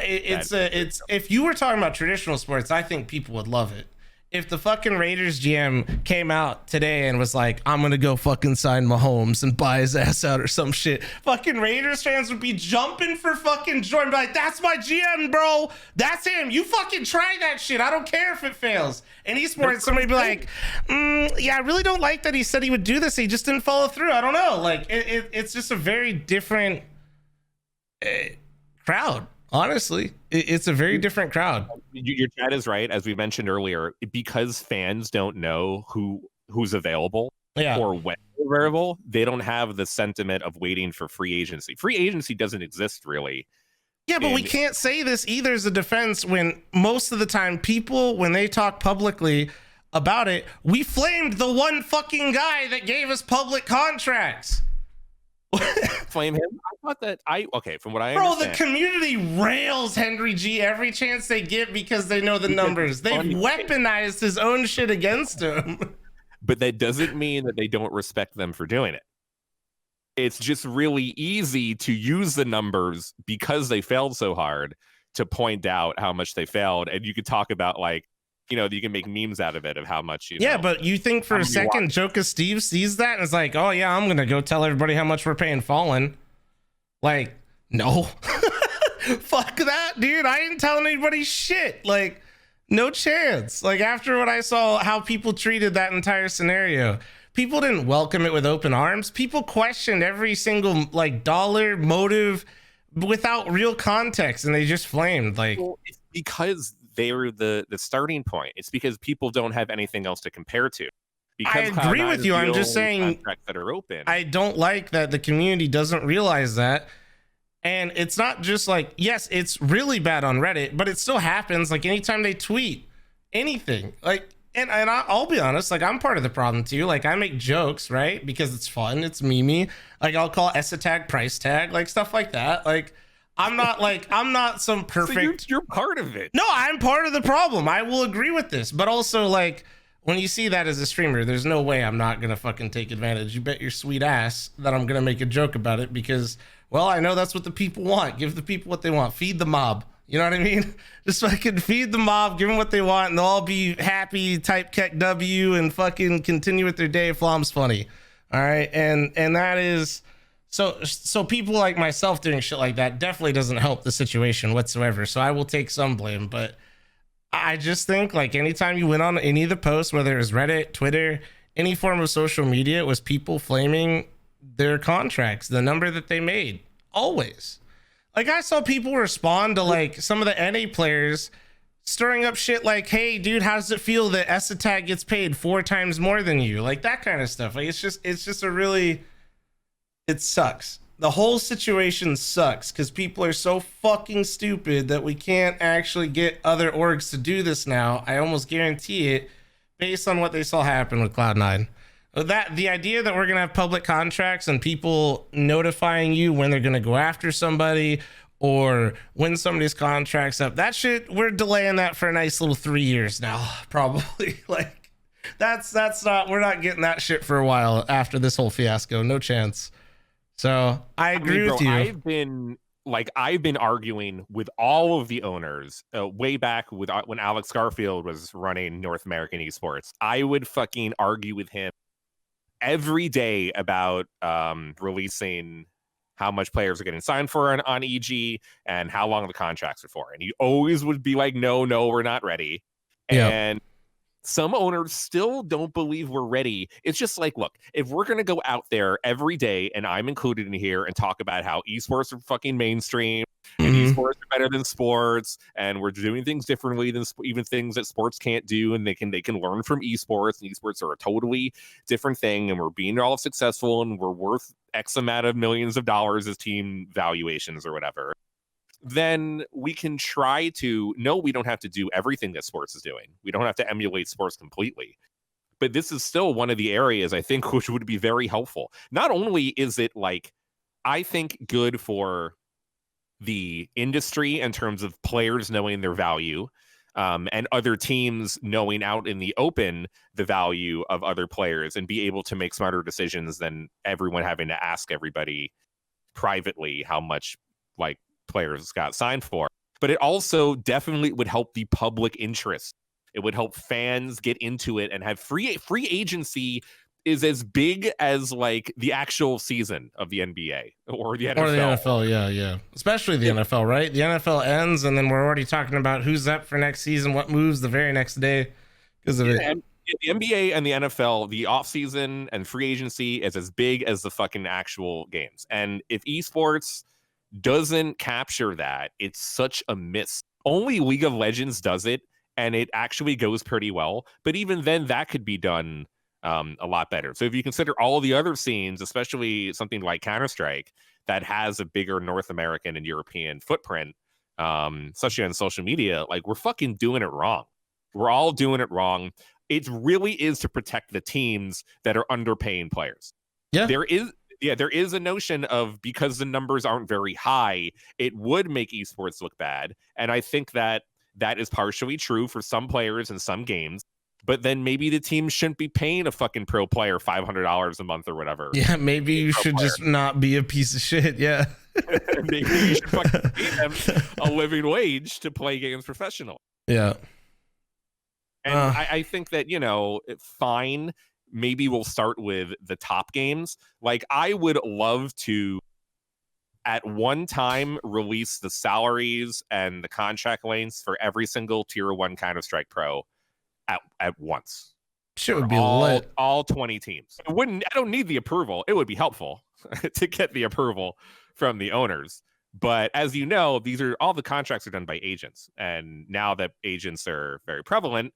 Speaker 1: It's if you were talking about traditional sports, I think people would love it. If the fucking Raiders GM came out today and was like, I'm gonna go fucking sign Mahomes and buy his ass out or some shit, fucking Raiders fans would be jumping for fucking joy and be like, that's my GM, bro. That's him. You fucking try that shit. I don't care if it fails. In esports, somebody be like, yeah, I really don't like that he said he would do this. He just didn't follow through. I don't know. Like it's just a very different crowd. Honestly, it's a very different crowd.
Speaker 2: Your chat is right, as we mentioned earlier, because fans don't know who's available or when they're available. They don't have the sentiment of waiting for free agency. Free agency doesn't exist really.
Speaker 1: Yeah, but we can't say this either as a defense when most of the time people, when they talk publicly about it, we flamed the one fucking guy that gave us public contracts.
Speaker 2: Flame him? I thought that from what I
Speaker 1: understand, the community rails Henry G every chance they get because they know the numbers. They've weaponized his own shit against him.
Speaker 2: But that doesn't mean that they don't respect them for doing it. It's just really easy to use the numbers because they failed so hard to point out how much they failed, and you could talk about like, you can make memes out of it of how much
Speaker 1: but you think for a second Joka Steve sees that and is like, oh yeah, I'm gonna go tell everybody how much we're paying Fallen. Like, no. Fuck that, dude. I ain't telling anybody shit. Like, No chance. Like after what I saw, how people treated that entire scenario, people didn't welcome it with open arms. People questioned every single like dollar motive without real context, and they just flamed. Like,
Speaker 2: Well, it's because they're the starting point. It's because people don't have anything else to compare to.
Speaker 1: I
Speaker 2: Because
Speaker 1: agree
Speaker 2: Cloud9
Speaker 1: with
Speaker 2: is
Speaker 1: you.
Speaker 2: the
Speaker 1: I'm just
Speaker 2: only
Speaker 1: saying
Speaker 2: contracts that are open.
Speaker 1: I don't like that the community doesn't realize that. And it's not just like, yes, it's really bad on Reddit, but it still happens. Like anytime they tweet anything, like, and I'll be honest, like I'm part of the problem too. Like I make jokes, right? Because it's fun, it's memey. Like I'll call S a tag, price tag, like stuff like that. Like I'm not some perfect.
Speaker 2: So you're part of it.
Speaker 1: No, I'm part of the problem. I will agree with this, but also like when you see that as a streamer, there's no way I'm not gonna fucking take advantage. You bet your sweet ass that I'm gonna make a joke about it because, well, I know that's what the people want. Give the people what they want. Feed the mob. You know what I mean? Just fucking feed the mob, give them what they want, and they'll all be happy, type keck W, and fucking continue with their day. Flom's funny. All right. And that is so people like myself doing shit like that definitely doesn't help the situation whatsoever. So I will take some blame, but I just think like anytime you went on any of the posts, whether it was Reddit, Twitter, any form of social media, it was people flaming their contracts, the number that they made. Always. Like I saw people respond to like some of the NA players stirring up shit like, hey dude, how does it feel that S attack gets paid 4 times more than you? Like that kind of stuff. Like it's just a really, it sucks. The whole situation sucks because people are so fucking stupid that we can't actually get other orgs to do this now. I almost guarantee it based on what they saw happen with Cloud9. That the idea that we're gonna have public contracts and people notifying you when they're gonna go after somebody or when somebody's contract's up, that shit, we're delaying that for a nice little 3 years now, probably. Like that's not, we're not getting that shit for a while after this whole fiasco. No chance. So I agree with you.
Speaker 2: I've been arguing with all of the owners way back with when Alex Garfield was running North American Esports. I would fucking argue with him every day about releasing how much players are getting signed for on EG and how long the contracts are for. And he always would be like, no, we're not ready.
Speaker 1: Yep.
Speaker 2: And some owners still don't believe we're ready. It's just like, look, if we're going to go out there every day, and I'm included in here, and talk about how esports are fucking mainstream, and esports are better than sports, and we're doing things differently than even things that sports can't do, and they can learn from esports, and esports are a totally different thing, and we're being all successful, and we're worth X amount of millions of dollars as team valuations or whatever, then we can try to, no, we don't have to do everything that sports is doing. We don't have to emulate sports completely. But this is still one of the areas I think which would be very helpful. Not only is it like, I think good for the industry in terms of players knowing their value, and other teams knowing out in the open the value of other players and be able to make smarter decisions than everyone having to ask everybody privately how much like players got signed for. But it also definitely would help the public interest. It would help fans get into it and have free agency is as big as like the actual season of the NBA or the NFL.
Speaker 1: Or the NFL, yeah. Especially the NFL, right? The NFL ends and then we're already talking about who's up for next season, what moves the very next day because of it.
Speaker 2: And the NBA and the NFL, the offseason and free agency is as big as the fucking actual games. And if esports doesn't capture that, it's such a miss. Only League of Legends does it, and it actually goes pretty well. But even then, that could be done a lot better. So if you consider all the other scenes, especially something like Counter-Strike, that has a bigger North American and European footprint, especially on social media, like we're fucking doing it wrong. We're all doing it wrong. It really is to protect the teams that are underpaying players.
Speaker 1: Yeah.
Speaker 2: There is a notion of, because the numbers aren't very high, it would make esports look bad. And I think that is partially true for some players in some games. But then maybe the team shouldn't be paying a fucking pro player $500 a month or whatever.
Speaker 1: Yeah, maybe you should just not be a piece of shit. Yeah.
Speaker 2: Maybe you should fucking pay them a living wage to play games professional.
Speaker 1: Yeah.
Speaker 2: And I think that, fine. Maybe we'll start with the top games. Like, I would love to at one time release the salaries and the contract lengths for every single tier 1 Counter-Strike Pro at once.
Speaker 1: Shit would be lit.
Speaker 2: All 20 teams. I don't need the approval. It would be helpful to get the approval from the owners. But as you know, all the contracts are done by agents. And now that agents are very prevalent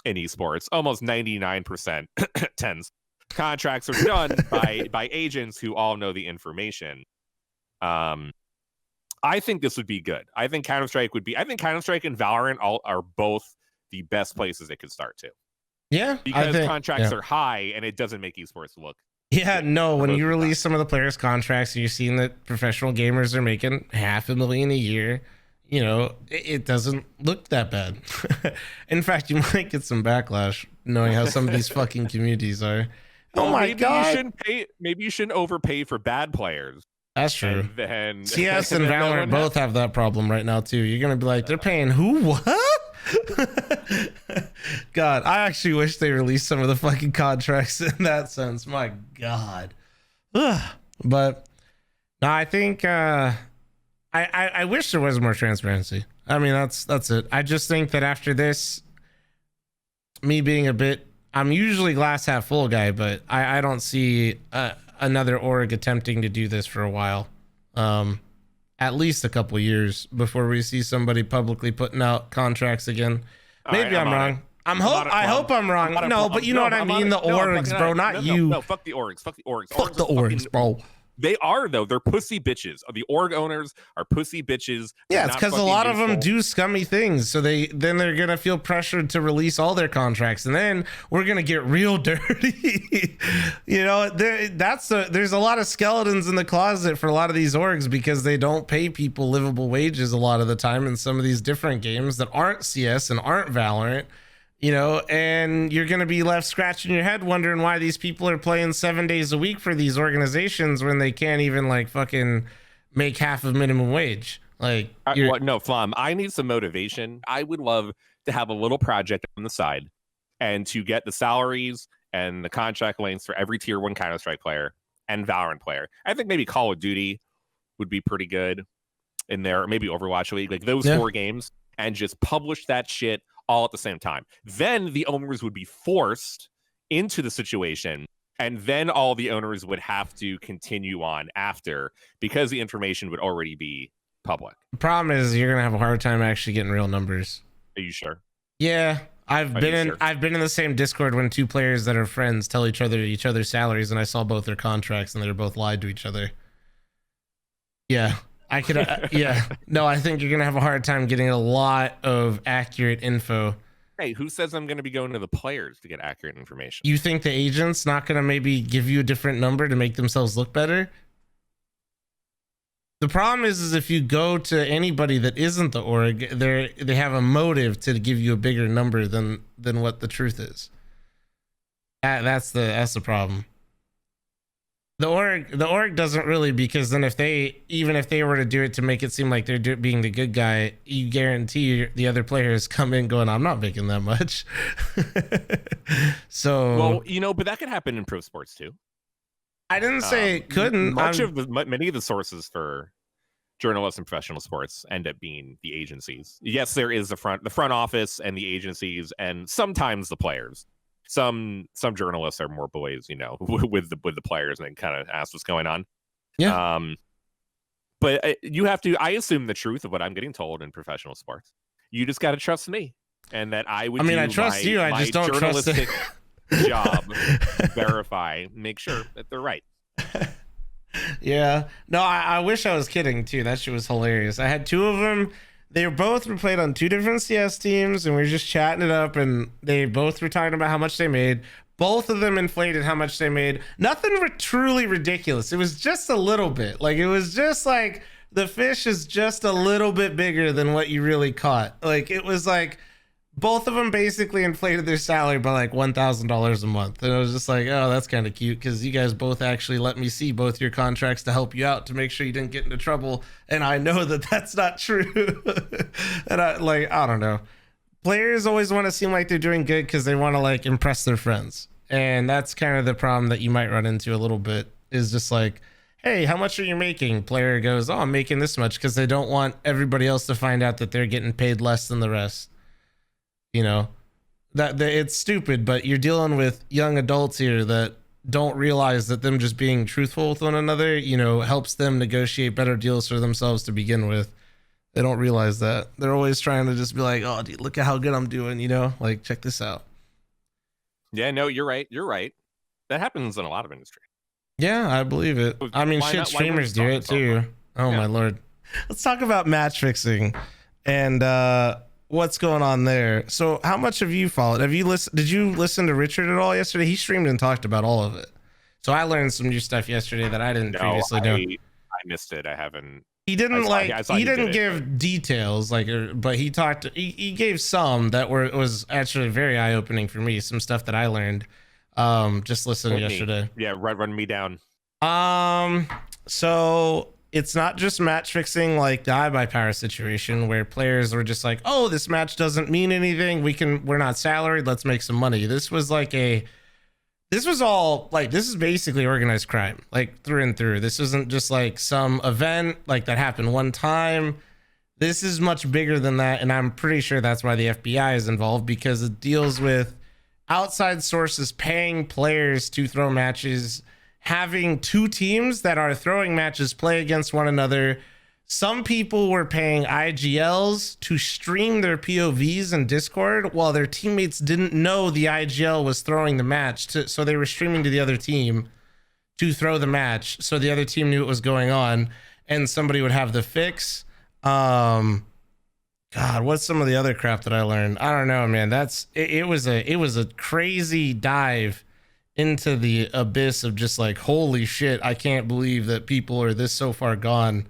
Speaker 2: in esports, almost 99% TenZ contracts are done by agents who all know the information. I think this would be good. I think Counter-Strike and Valorant are both the best places it could start to.
Speaker 1: Yeah,
Speaker 2: because contracts are high and it doesn't make esports look.
Speaker 1: Yeah, no, when you release some of the players' contracts, you're seeing that professional gamers are making $500,000 a year. You know, it doesn't look that bad. In fact, you might get some backlash knowing how some of these fucking communities are.
Speaker 2: Well, oh my god! Maybe you shouldn't overpay for bad players.
Speaker 1: That's true. And CS and Valorant both have that problem right now too. You're gonna be like, they're paying who? What? God, I actually wish they released some of the fucking contracts in that sense. My god. But no, I think I wish there was more transparency. I mean, that's it. I just think that after this, me being I'm usually glass half full guy, but I don't see another org attempting to do this for a while. At least a couple years before we see somebody publicly putting out contracts again. Maybe I'm wrong. I hope I'm wrong. No, but you know what I mean? The orgs, bro, not you.
Speaker 2: No, fuck the orgs. Fuck the orgs.
Speaker 1: Fuck the orgs, bro.
Speaker 2: They are, though. They're pussy bitches. The org owners are pussy bitches.
Speaker 1: Yeah, it's because a lot of them do scummy things. So they're going to feel pressured to release all their contracts. And then we're going to get real dirty. You know, there's a lot of skeletons in the closet for a lot of these orgs because they don't pay people livable wages a lot of the time in some of these different games that aren't CS and aren't Valorant. You know, and you're going to be left scratching your head wondering why these people are playing 7 days a week for these organizations when they can't even like fucking make half of minimum wage. Like,
Speaker 2: no, Flom, I need some motivation. I would love to have a little project on the side and to get the salaries and the contract lengths for every tier 1 Counter-Strike player and Valorant player. I think maybe Call of Duty would be pretty good in there, or maybe Overwatch League, like those 4 games, and just publish that shit all at the same time. Then the owners would be forced into the situation, and then all the owners would have to continue on after because the information would already be public.
Speaker 1: The problem is you're gonna have a hard time actually getting real numbers.
Speaker 2: Are you sure?
Speaker 1: Yeah, I've been in the same Discord when 2 players that are friends tell each other's salaries, and I saw both their contracts, and they were both lied to each other. Yeah. I could, no, I think you're going to have a hard time getting a lot of accurate info.
Speaker 2: Hey, who says I'm going to be going to the players to get accurate information?
Speaker 1: You think the agent's not going to maybe give you a different number to make themselves look better? The problem is if you go to anybody that isn't the org, they have a motive to give you a bigger number than what the truth is. That's the problem. The org doesn't really, because then even if they were to do it to make it seem like they're being the good guy, you guarantee the other players come in going, I'm not making that much. So,
Speaker 2: well, you know, but that could happen in pro sports too.
Speaker 1: I didn't say it couldn't.
Speaker 2: Many of the sources for journalists and professional sports end up being the agencies. Yes, there is the front office and the agencies, and sometimes the players. Some journalists are more boys, you know, with the players, and then kind of ask what's going on.
Speaker 1: Yeah.
Speaker 2: But you have to. I assume the truth of what I'm getting told in professional sports. You just got to trust me, and that I would. I mean,
Speaker 1: I trust you. I just don't trust it.
Speaker 2: Job, verify, make sure that they're right.
Speaker 1: Yeah. No, I wish I was kidding too. That shit was hilarious. I had 2 of them. They both were played on 2 different CS teams, and we were just chatting it up, and they both were talking about how much they made. Both of them inflated how much they made. Nothing truly ridiculous. It was just a little bit. Like, it was just like the fish is just a little bit bigger than what you really caught. Like, it was like both of them basically inflated their salary by like $1,000 a month. And I was just like, oh, that's kind of cute, because you guys both actually let me see both your contracts to help you out to make sure you didn't get into trouble. And I know that that's not true. And I don't know. Players always want to seem like they're doing good because they want to like impress their friends. And that's kind of the problem that you might run into a little bit, is just like, hey, how much are you making? Player goes, oh, I'm making this much, because they don't want everybody else to find out that they're getting paid less than the rest. You know, that it's stupid, but you're dealing with young adults here that don't realize that them just being truthful with one another, you know, helps them negotiate better deals for themselves to begin with. They don't realize that. They're always trying to just be like, oh, dude, look at how good I'm doing, you know, like, check this out.
Speaker 2: Yeah, no, you're right. You're right. That happens in a lot of industries.
Speaker 1: Yeah, I believe it. I mean, shit, streamers do it too. Oh my lord. Let's talk about match fixing and what's going on there. So how much have you followed? Have you listened? Did you listen to Richard at all yesterday? He streamed and talked about all of it. So I learned some new stuff yesterday that I didn't previously know.
Speaker 2: I missed it. I haven't.
Speaker 1: He didn't he didn't give details, like, but he talked. He gave some that was actually very eye opening for me. Some stuff that I learned just listening yesterday.
Speaker 2: Yeah, run me down.
Speaker 1: So it's not just match fixing like the iBuyPower situation where players were just like, oh, this match doesn't mean anything. We're not salaried. Let's make some money. This was all like, this is basically organized crime, like through and through. This isn't just like some event like that happened one time. This is much bigger than that. And I'm pretty sure that's why the FBI is involved, because it deals with outside sources paying players to throw matches, having two teams that are throwing matches play against one another. Some people were paying IGLs to stream their POVs in Discord while their teammates didn't know the IGL was throwing the match. So they were streaming to the other team to throw the match, so the other team knew what was going on, and somebody would have the fix. God, what's some of the other crap that I learned? I don't know, man. It was a crazy dive into the abyss of just like, holy shit, I can't believe that people are this so far gone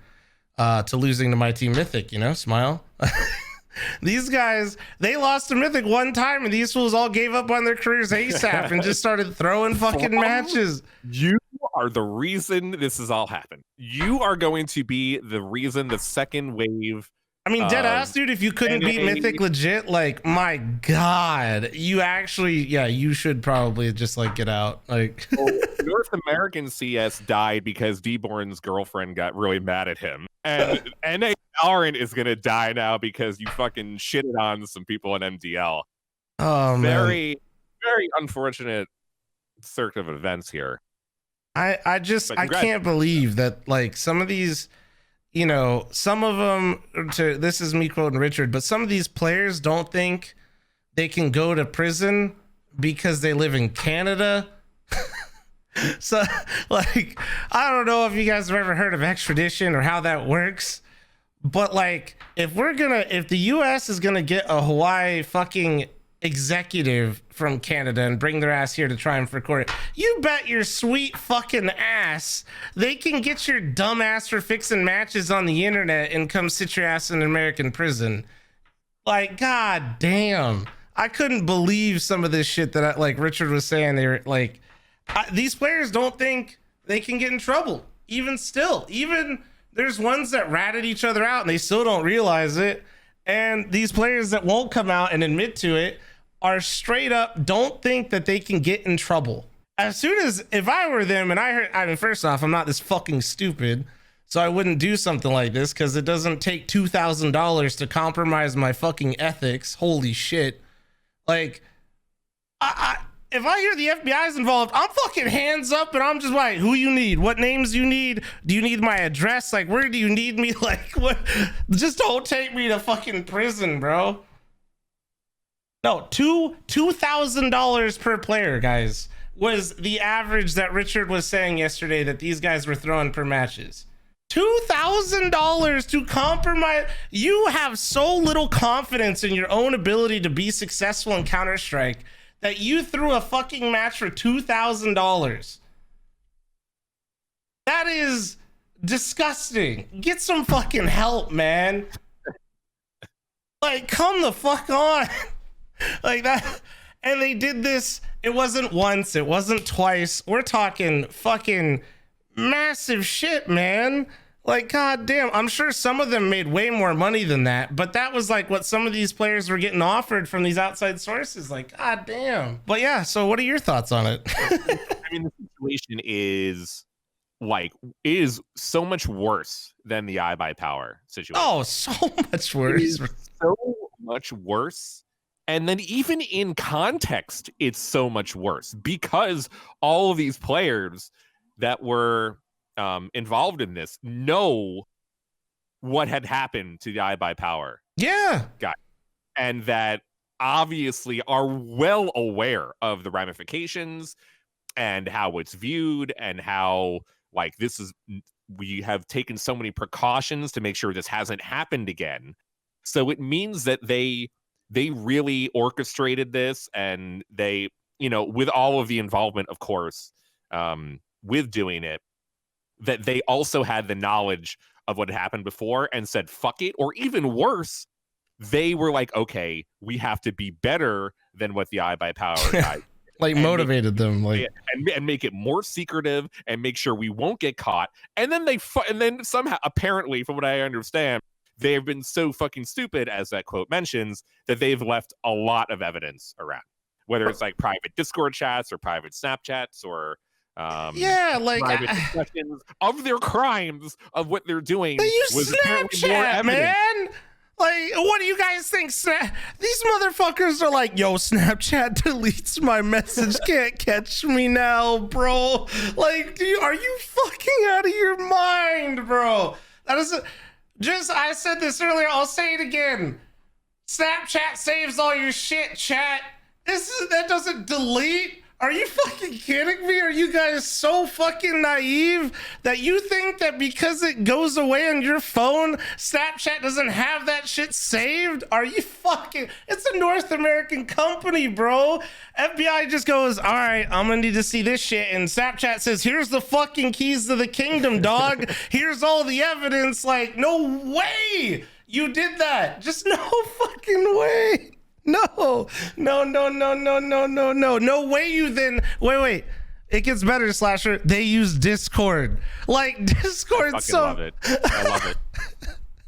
Speaker 1: to losing to my team Mythic, you know, smile. These guys, they lost to Mythic one time and these fools all gave up on their careers ASAP and just started throwing fucking matches.
Speaker 2: You are the reason this has all happened. You are going to be the reason the second wave.
Speaker 1: I mean, dead ass, dude, if you couldn't beat Mythic legit, like, my God, you actually, yeah, you should probably just, like, get out. Like,
Speaker 2: North American CS died because D-Born's girlfriend got really mad at him. And NA Valorant is going to die now because you fucking shitted on some people in MDL.
Speaker 1: Oh,
Speaker 2: very, very unfortunate circuit of events here.
Speaker 1: I can't believe that, like, some of these, you know, some of them, this is me quoting Richard, but some of these players don't think they can go to prison because they live in Canada. So, like, I don't know if you guys have ever heard of extradition or how that works, but, like, if the US is gonna get a Hawaii fucking executive from Canada and bring their ass here to try and record it, you bet your sweet fucking ass they can get your dumb ass for fixing matches on the internet and come sit your ass in an American prison. Like, god damn, I couldn't believe some of this shit that like Richard was saying. They were like, these players don't think they can get in trouble. Even there's ones that ratted each other out and they still don't realize it, and these players that won't come out and admit to it are straight up don't think that they can get in trouble. As soon as, if I were them and I mean, first off, I'm not this fucking stupid, so I wouldn't do something like this, because it doesn't take $2,000 to compromise my fucking ethics. Holy shit. Like, if I hear the FBI is involved, I'm fucking hands up and I'm just like, who you need? What names you need? Do you need my address? Like, where do you need me? Like, what? Just don't take me to fucking prison, bro. No, $2,000 per player, guys, was the average that Richard was saying yesterday that these guys were throwing per matches. $2,000 to compromise. You have so little confidence in your own ability to be successful in Counter-Strike that you threw a fucking match for $2,000. That is disgusting. Get some fucking help, man. Like, come the fuck on. Like that. And they did this. It wasn't once, it wasn't twice. We're talking fucking massive shit, man. Like, god damn, I'm sure some of them made way more money than that, but that was like what some of these players were getting offered from these outside sources. Like, god damn. But yeah, so what are your thoughts on it?
Speaker 2: I mean, the situation is like is so much worse than the iBuyPower situation.
Speaker 1: Oh, so much
Speaker 2: It
Speaker 1: worse.
Speaker 2: is so much worse. And then even in context, it's so much worse because all of these players that were involved in this know what had happened to the iBuyPower
Speaker 1: Yeah.
Speaker 2: guy, and that obviously are well aware of the ramifications and how it's viewed and how like this is, we have taken so many precautions to make sure this hasn't happened again. So it means that they really orchestrated this, and they, you know, with all of the involvement, of course, with doing it, that they also had the knowledge of what had happened before and said, fuck it. Or even worse, they were like, okay, we have to be better than what the iBuyPower guy
Speaker 1: like motivated them, like,
Speaker 2: and make it more secretive and make sure we won't get caught. And then and then somehow, apparently, from what I understand, they have been so fucking stupid, as that quote mentions, that they've left a lot of evidence around, whether it's like private Discord chats or private Snapchats or
Speaker 1: yeah, like
Speaker 2: private discussions of their crimes, of what they're doing.
Speaker 1: They use Snapchat, man. Like, what do you guys think? These motherfuckers are like, yo, Snapchat deletes my message. Can't catch me now, bro. Like, are you fucking out of your mind, bro? That is I said this earlier. I'll say it again. Snapchat saves all your shit, chat. That doesn't delete. Are you fucking kidding me? Are you guys so fucking naive that you think that because it goes away on your phone, Snapchat doesn't have that shit saved? Are you fucking... It's a North American company, bro. FBI just goes, all right, I'm gonna need to see this shit. And Snapchat says, here's the fucking keys to the kingdom, dog. Here's all the evidence. Like, no way you did that. Just no fucking way. No way you then wait. It gets better, Slasher. They use Discord. Like Discord. I
Speaker 2: love it. I love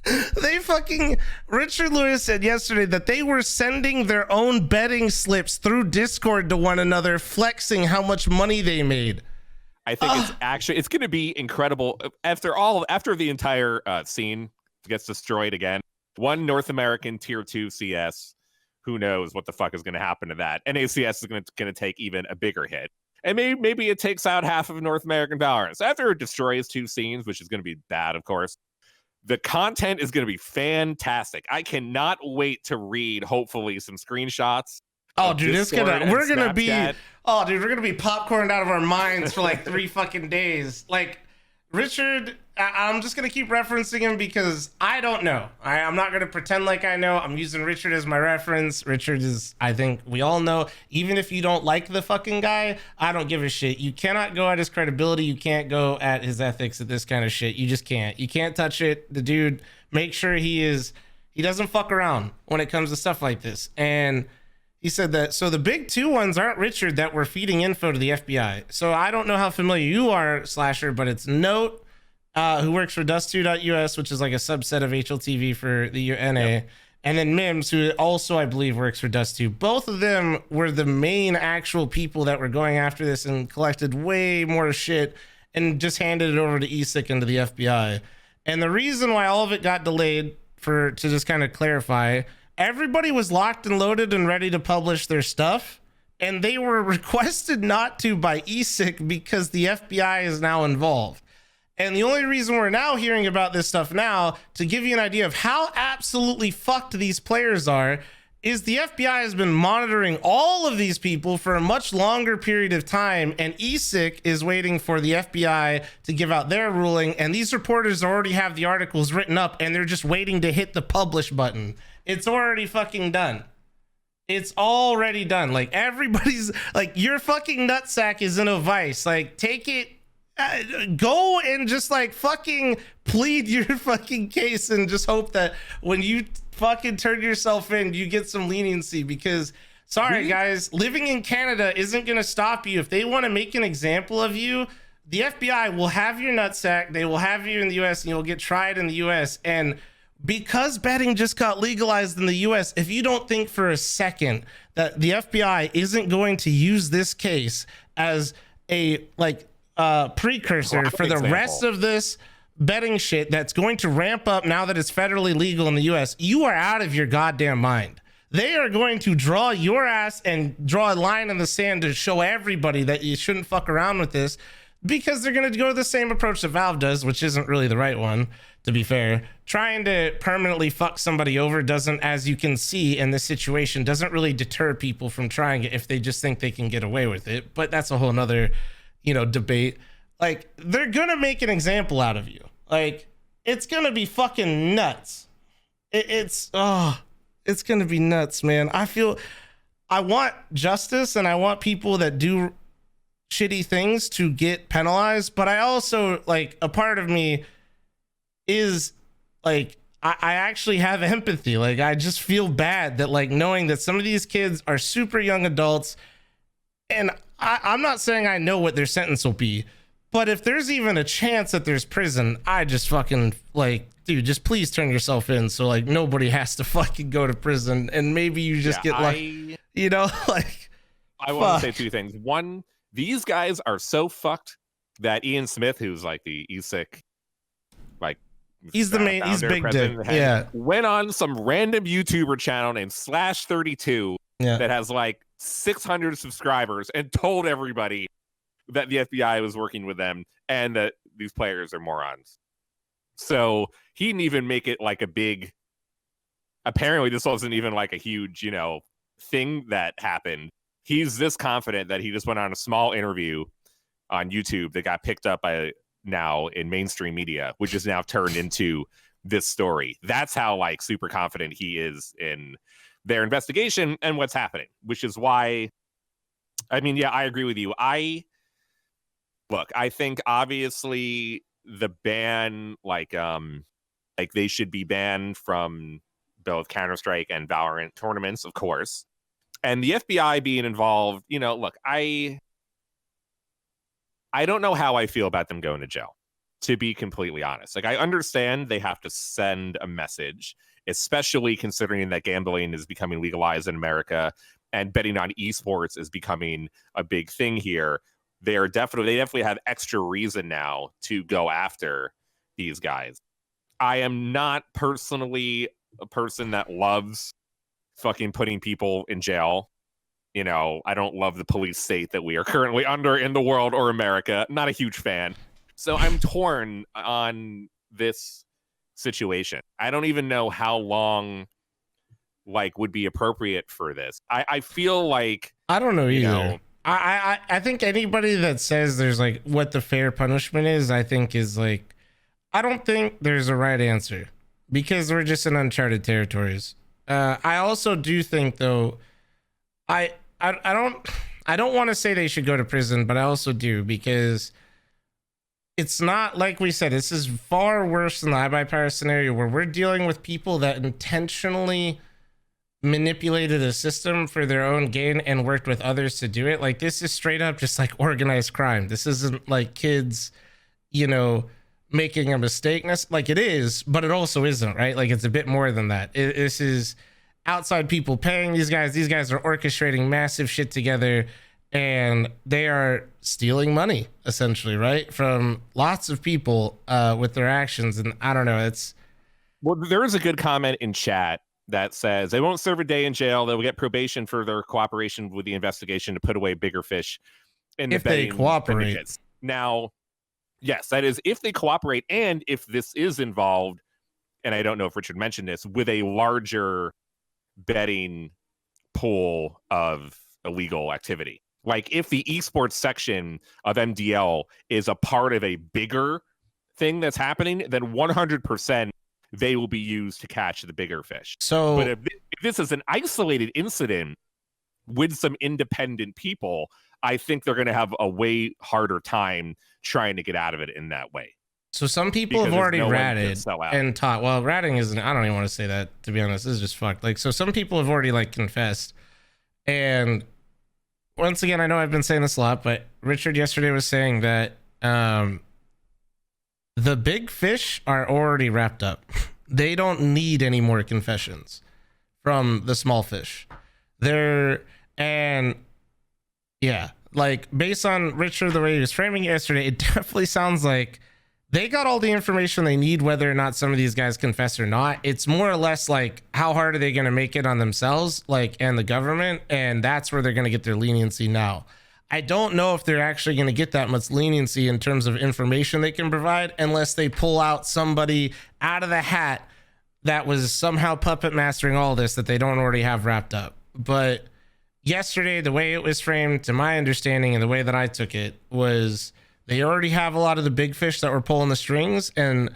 Speaker 2: it.
Speaker 1: They fucking Richard Lewis said yesterday that they were sending their own betting slips through Discord to one another, flexing how much money they made.
Speaker 2: I think it's going to be incredible after the entire scene gets destroyed again. One North American tier 2 CS. Who knows what the fuck is going to happen to that? NACS is going to take even a bigger hit. And maybe it takes out half of North American Valorant. So after it destroys 2 scenes, which is going to be bad, of course, the content is going to be fantastic. I cannot wait to read, hopefully, some screenshots.
Speaker 1: Oh, dude, we're going to be popcorned out of our minds for like 3 fucking days. Like, Richard, I'm just going to keep referencing him because I don't know. I'm not going to pretend like I know. I'm using Richard as my reference. Richard is, I think we all know, even if you don't like the fucking guy, I don't give a shit. You cannot go at his credibility. You can't go at his ethics at this kind of shit. You just can't. You can't touch it. The dude, make sure he doesn't fuck around when it comes to stuff like this. And he said that, so the big 2 ones aren't Richard that were feeding info to the FBI. So I don't know how familiar you are, Slasher, but it's Note, who works for Dust2.us, which is like a subset of HLTV for the NA. Yep. And then Mims, who also, I believe, works for Dust2. Both of them were the main actual people that were going after this and collected way more shit and just handed it over to ESIC and to the FBI. And the reason why all of it got delayed, to just kind of clarify, everybody was locked and loaded and ready to publish their stuff, and they were requested not to by ESIC because the FBI is now involved. And the only reason we're now hearing about this stuff now, to give you an idea of how absolutely fucked these players are, is the FBI has been monitoring all of these people for a much longer period of time, and ESIC is waiting for the FBI to give out their ruling, and these reporters already have the articles written up, and they're just waiting to hit the publish button. It's already fucking done. It's already done. Like, everybody's like, your fucking nutsack is in a vice. Like, take it, go and just like fucking plead your fucking case and just hope that when you fucking turn yourself in, you get some leniency, because sorry guys, living in Canada isn't going to stop you. If they want to make an example of you, the FBI will have your nutsack. They will have you in the US and you'll get tried in the US. And because betting just got legalized in the US, if you don't think for a second that the FBI isn't going to use this case as a like precursor for the rest of this betting shit that's going to ramp up now that it's federally legal in the US, you are out of your goddamn mind. They are going to draw your ass and draw a line in the sand to show everybody that you shouldn't fuck around with this, because they're going to go the same approach that Valve does, which isn't really the right one, to be fair. Trying to permanently fuck somebody over doesn't, as you can see in this situation, doesn't really deter people from trying it if they just think they can get away with it. But that's a whole nother, debate. Like, they're going to make an example out of you. Like, it's going to be fucking nuts. It's going to be nuts, man. I want justice, and I want people that do shitty things to get penalized, but I also, like, a part of me is like, I actually have empathy. Like, I just feel bad that, like, knowing that some of these kids are super young adults, and I'm not saying I know what their sentence will be, but if there's even a chance that there's prison, I just fucking, like, dude, just please turn yourself in so, like, nobody has to fucking go to prison, and maybe you just get like, like,
Speaker 2: I want to say two things. One, these guys are so fucked that Ian Smith, who's like the ESIC, like,
Speaker 1: he's the main, he's big dick, yeah,
Speaker 2: went on some random YouTuber channel named Slash32 that has like 600 subscribers and told everybody that the FBI was working with them and that these players are morons. So he didn't even make it like a big, apparently this wasn't even like a huge, thing that happened. He's this confident that he just went on a small interview on YouTube that got picked up by now in mainstream media, which is now turned into this story. That's how, like, super confident he is in their investigation and what's happening, which is why, I mean, yeah, I agree with you. I think obviously the ban, like they should be banned from both Counter-Strike and Valorant tournaments, of course. And the FBI being involved, look, I don't know how I feel about them going to jail, to be completely honest. Like, I understand they have to send a message, especially considering that gambling is becoming legalized in America and betting on esports is becoming a big thing here. They definitely have extra reason now to go after these guys. I am not personally a person that loves fucking putting people in jail. I don't love the police state that we are currently under in the world or America. Not a huge fan. So I'm torn on this situation. I don't even know how long, like, would be appropriate for this. I feel like,
Speaker 1: I don't know either. I think anybody that says there's, like, what the fair punishment is, I think is, like, I don't think there's a right answer, because we're just in uncharted territories. I also do think, though, I don't want to say they should go to prison, but I also do, because it's not, like we said, this is far worse than the iBuyPower scenario, where we're dealing with people that intentionally manipulated a system for their own gain and worked with others to do it. Like, this is straight up just like organized crime. This isn't like kids, making a mistake. Like, it is, but it also isn't, right? Like, it's a bit more than that. This is outside people paying these guys. These guys are orchestrating massive shit together, and they are stealing money, essentially, right, from lots of people with their actions. And I don't know,
Speaker 2: well, there is a good comment in chat that says they won't serve a day in jail. They'll get probation for their cooperation with the investigation to put away bigger fish in the betting.
Speaker 1: If they cooperate.
Speaker 2: Now, yes, that is if they cooperate, and if this is involved, and I don't know if Richard mentioned this, with a larger betting pool of illegal activity. Like, if the esports section of MDL is a part of a bigger thing that's happening, then 100% they will be used to catch the bigger fish.
Speaker 1: So,
Speaker 2: but if this is an isolated incident with some independent people, I think they're going to have a way harder time trying to get out of it in that way.
Speaker 1: So some people have already ratted and taught. Well, ratting isn't, I don't even want to say that, to be honest. This is just fucked. Like, so some people have already, like, confessed. And once again, I know I've been saying this a lot, but Richard yesterday was saying that the big fish are already wrapped up. They don't need any more confessions from the small fish. And yeah, like based on Richard, the way he was framing it yesterday, it definitely sounds like they got all the information they need, whether or not some of these guys confess or not. It's more or less like, how hard are they going to make it on themselves, like, and the government? And that's where they're going to get their leniency now. I don't know if they're actually going to get that much leniency in terms of information they can provide, unless they pull out somebody out of the hat that was somehow puppet mastering all this that they don't already have wrapped up. But yesterday, the way it was framed, to my understanding and the way that I took it, was they already have a lot of the big fish that were pulling the strings, and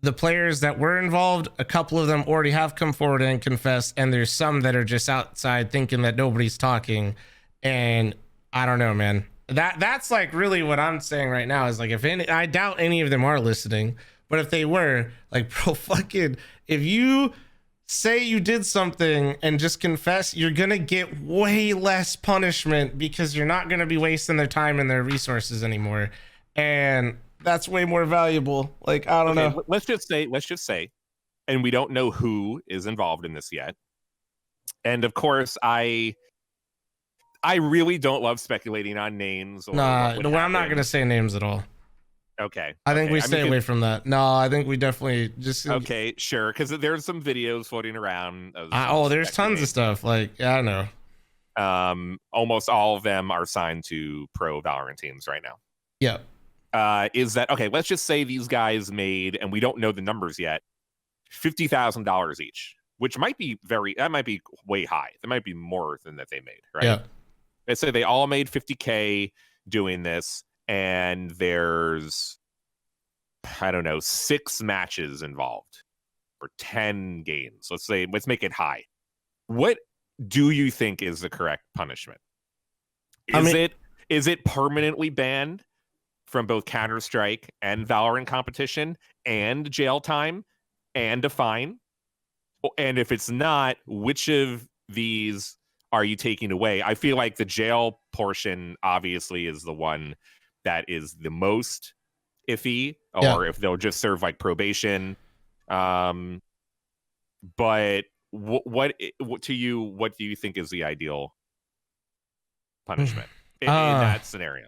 Speaker 1: the players that were involved, a couple of them already have come forward and confessed, and there's some that are just outside thinking that nobody's talking. And I don't know, man. That's like really what I'm saying right now is like, if any, I doubt any of them are listening, but if they were, like, bro, fucking, if you say you did something and just confess, you're gonna get way less punishment because you're not gonna be wasting their time and their resources anymore, and that's way more valuable. Like, I don't know.
Speaker 2: Let's just say, and we don't know who is involved in this yet. And of course, I really don't love speculating on names. Or
Speaker 1: I'm not gonna say names at all.
Speaker 2: Okay.
Speaker 1: I think we stay away from that. No, I think we definitely just.
Speaker 2: Okay, sure. Because there's some videos floating around.
Speaker 1: There's tons of stuff. Like, I don't know.
Speaker 2: Almost all of them are signed to pro Valorant teams right now.
Speaker 1: Yeah.
Speaker 2: Is that okay? Let's just say these guys made, and we don't know the numbers yet, $50,000 each, which might be that might be way high. That might be more than that they made, right?
Speaker 1: Yeah.
Speaker 2: Let's say they all made $50K doing this. And there's, I don't know, 6 matches involved or 10 games. Let's make it high. What do you think is the correct punishment? Is it permanently banned from both Counter-Strike and Valorant competition and jail time and a fine? And if it's not, which of these are you taking away? I feel like the jail portion obviously is the one that is the most iffy, or if they'll just serve like probation. But what to you, what do you think is the ideal punishment in that scenario?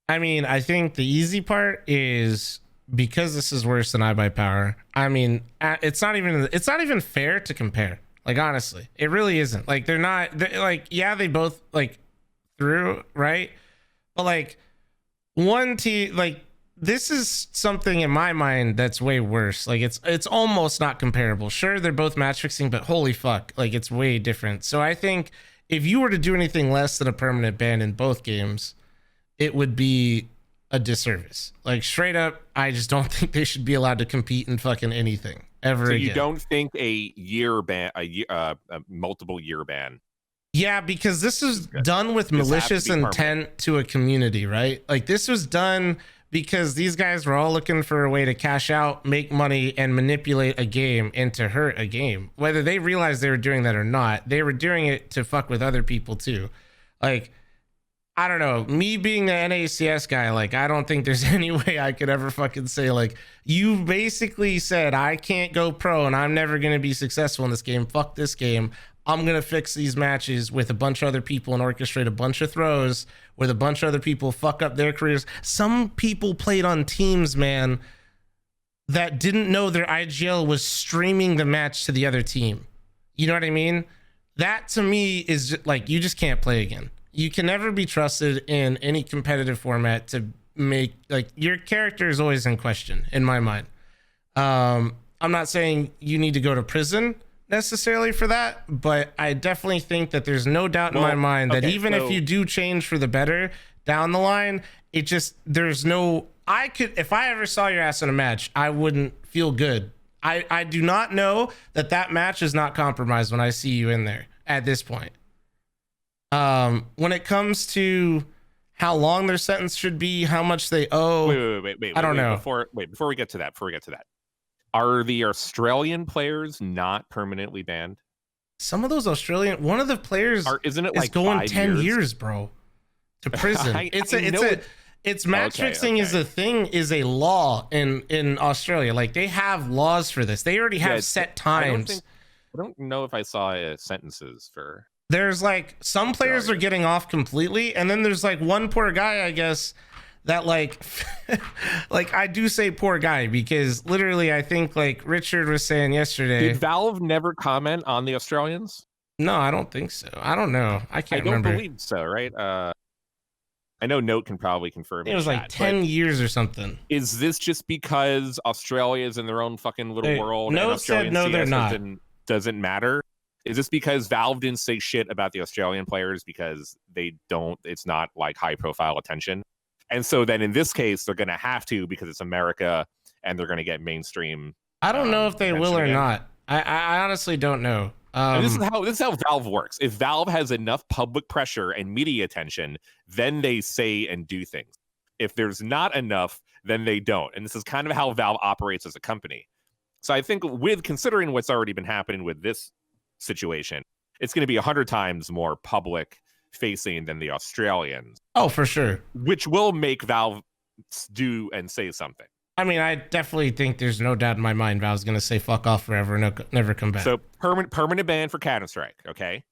Speaker 1: I think the easy part is, because this is worse than iBuyPower. I mean, it's not even fair to compare. Like, honestly, it really isn't. Like, they both like threw, right? But like, one team, like, this is something in my mind that's way worse. Like, it's almost not comparable. Sure, they're both match fixing, but holy fuck, like, it's way different. So I think if you were to do anything less than a permanent ban in both games, it would be a disservice. Like, straight up, I just don't think they should be allowed to compete in fucking anything ever again. So
Speaker 2: you don't think a year ban, a multiple year ban?
Speaker 1: Yeah, because this was done with malicious intent to a community, right? Like, this was done because these guys were all looking for a way to cash out, make money, and manipulate a game and to hurt a game. Whether they realized they were doing that or not, they were doing it to fuck with other people too. Like, I don't know, me being the NACS guy, like, I don't think there's any way I could ever fucking say, like, you basically said I can't go pro and I'm never going to be successful in this game. Fuck this game. I'm going to fix these matches with a bunch of other people and orchestrate a bunch of throws with a bunch of other people, fuck up their careers. Some people played on teams, man, that didn't know their IGL was streaming the match to the other team. You know what I mean? That to me is just, like, you just can't play again. You can never be trusted in any competitive format to make, like, your character is always in question in my mind. I'm not saying you need to go to prison necessarily for that, but I definitely think that there's no doubt in my mind that even if you do change for the better down the line, it just, there's no, if I ever saw your ass in a match, I wouldn't feel good. I do not know that match is not compromised when I see you in there at this point. When it comes to how long their sentence should be, how much they owe,
Speaker 2: wait,
Speaker 1: I don't know.
Speaker 2: Before we get to that, are the Australian players not permanently banned?
Speaker 1: Some of those Australian, one of the players
Speaker 2: isn't it
Speaker 1: is
Speaker 2: like
Speaker 1: going
Speaker 2: 5
Speaker 1: 10 years, bro, to prison. It's match fixing is a thing, is a law in Australia. Like, they have laws for this. They already have set times.
Speaker 2: I don't know if I saw sentences for.
Speaker 1: There's like some players are getting off completely, and then there's like one poor guy, I guess, that like like I do say poor guy because literally I think like Richard was saying yesterday.
Speaker 2: Did Valve never comment on the Australians?
Speaker 1: No, I don't think so. I don't know. I can't remember.
Speaker 2: I don't believe so, right? I know Note can probably confirm
Speaker 1: it was like 10 years or something.
Speaker 2: Is this just because Australia is in their own fucking little world?
Speaker 1: Note said no, they're not.
Speaker 2: Doesn't matter. Is this because Valve didn't say shit about the Australian players because they don't? It's not like high profile attention, and so then in this case they're going to have to because it's America and they're going to get mainstream.
Speaker 1: I don't know if they will or not. I honestly don't know.
Speaker 2: This is how Valve works. If Valve has enough public pressure and media attention, then they say and do things. If there's not enough, then they don't. And this is kind of how Valve operates as a company. So I think with considering what's already been happening with this situation, it's going to be 100 times more public facing than the Australians.
Speaker 1: Oh, for sure.
Speaker 2: Which will make Valve do and say something.
Speaker 1: I mean, I definitely think there's no doubt in my mind Valve's going to say fuck off forever, never come back.
Speaker 2: So permanent ban for Counter-Strike, okay?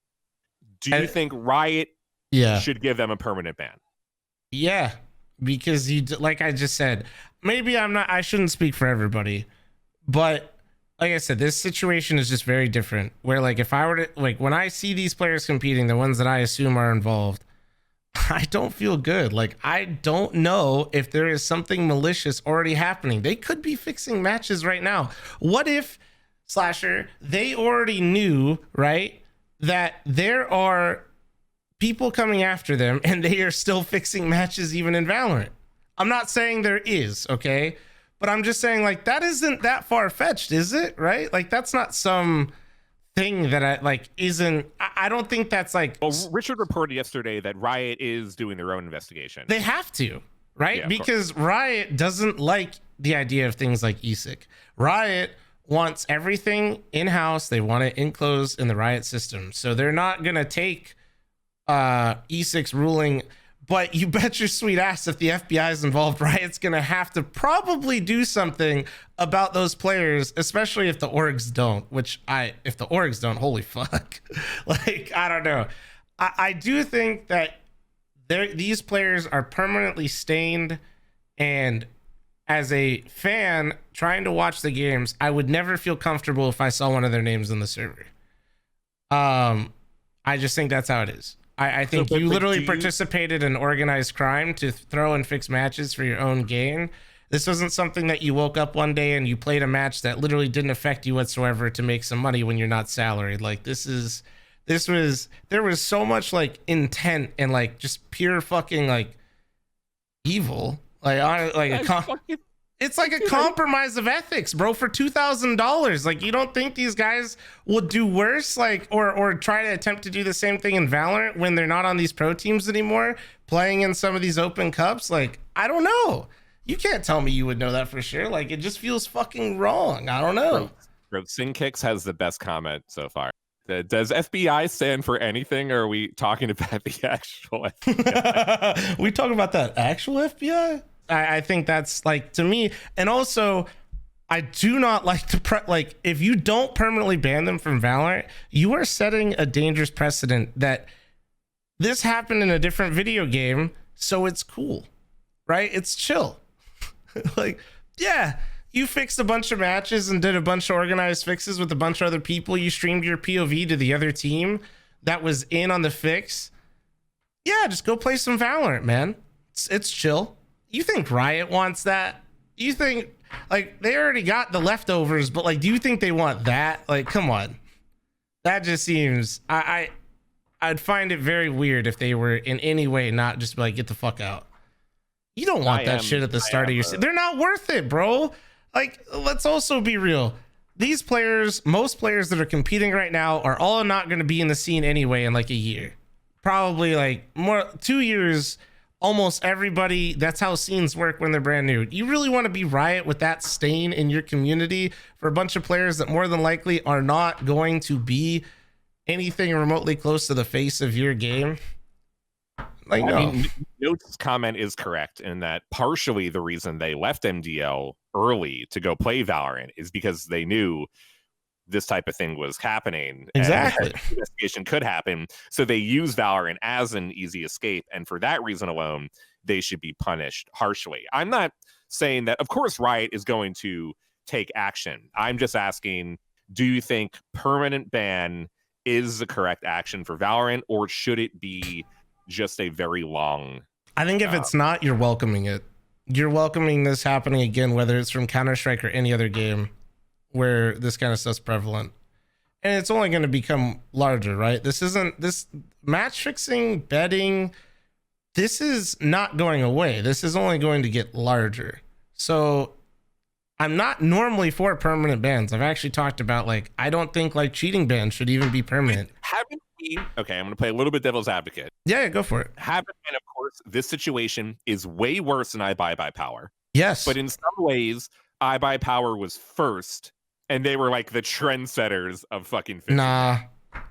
Speaker 2: Do you think Riot should give them a permanent ban?
Speaker 1: Yeah, because like I just said, maybe I shouldn't speak for everybody, but like I said, this situation is just very different where like if I were to like when I see these players competing, the ones that I assume are involved, I don't feel good. Like, I don't know if there is something malicious already happening. They could be fixing matches right now. What if, Slasher, they already knew, right, that there are people coming after them and they are still fixing matches even in Valorant? I'm not saying there is, okay? But I'm just saying, like, that isn't that far-fetched, is it? Right? Like, that's not some thing that I don't think that's like.
Speaker 2: Well, Richard reported yesterday that Riot is doing their own investigation.
Speaker 1: They have to, right? Yeah, because Riot doesn't like the idea of things like ESIC. Riot wants everything in-house. They want it enclosed in the Riot system. So they're not going to take ESIC's ruling. But you bet your sweet ass if the FBI is involved, Riot's going to have to probably do something about those players, especially if the orgs don't, if the orgs don't, holy fuck. Like, I don't know. I do think that these players are permanently stained, and as a fan trying to watch the games, I would never feel comfortable if I saw one of their names in the server. I just think that's how it is. I think you literally participated in organized crime to throw and fix matches for your own gain. This wasn't something that you woke up one day and you played a match that literally didn't affect you whatsoever to make some money when you're not salaried. Like, there was so much like intent and like just pure fucking like evil. It's like a compromise of ethics, bro, for $2,000. Like, you don't think these guys will do worse, like, or try to attempt to do the same thing in Valorant when they're not on these pro teams anymore, playing in some of these open cups? Like, I don't know. You can't tell me you would know that for sure. Like, it just feels fucking wrong. I don't know.
Speaker 2: Bro, SingKicks has the best comment so far. Does FBI stand for anything, or are we talking about the actual FBI?
Speaker 1: We talking about that actual FBI? I think that's like, to me, and also I do not like to if you don't permanently ban them from Valorant, you are setting a dangerous precedent that this happened in a different video game, so it's cool, right? It's chill. Like, yeah, you fixed a bunch of matches and did a bunch of organized fixes with a bunch of other people. You streamed your POV to the other team that was in on the fix. Yeah, just go play some Valorant, man. It's chill. You think Riot wants that? You think, like, they already got the leftovers, but like, do you think they want that? Like, come on. That just seems, I'd find it very weird if they were in any way not just like, get the fuck out. You don't want that shit at the start of your season. They're not worth it, bro. Like, let's also be real. These players, most players that are competing right now are all not going to be in the scene anyway in like a year. Probably like 2 years. Almost everybody, that's how scenes work when they're brand new. You really want to be Riot with that stain in your community for a bunch of players that more than likely are not going to be anything remotely close to the face of your game? Like, no.
Speaker 2: I mean, Note's comment is correct in that partially the reason they left MDL early to go play Valorant is because they knew this type of thing was happening.
Speaker 1: Exactly.
Speaker 2: And investigation could happen. So they use Valorant as an easy escape. And for that reason alone, they should be punished harshly. I'm not saying that, of course, Riot is going to take action. I'm just asking, do you think permanent ban is the correct action for Valorant, or should it be just a very long?
Speaker 1: I think if it's not, you're welcoming it. You're welcoming this happening again, whether it's from Counter-Strike or any other game where this kind of stuff's prevalent. And it's only going to become larger, right? This match fixing, betting, this is not going away. This is only going to get larger. So I'm not normally for permanent bans. I've actually talked about, like, I don't think like cheating bans should even be permanent.
Speaker 2: Haven't we? Okay, I'm going to play a little bit devil's advocate.
Speaker 1: Yeah, go for it.
Speaker 2: Haven't, and of course, this situation is way worse than iBuyPower.
Speaker 1: Yes.
Speaker 2: But in some ways, iBuyPower was first, and they were like the trendsetters of fucking phishing.
Speaker 1: Nah,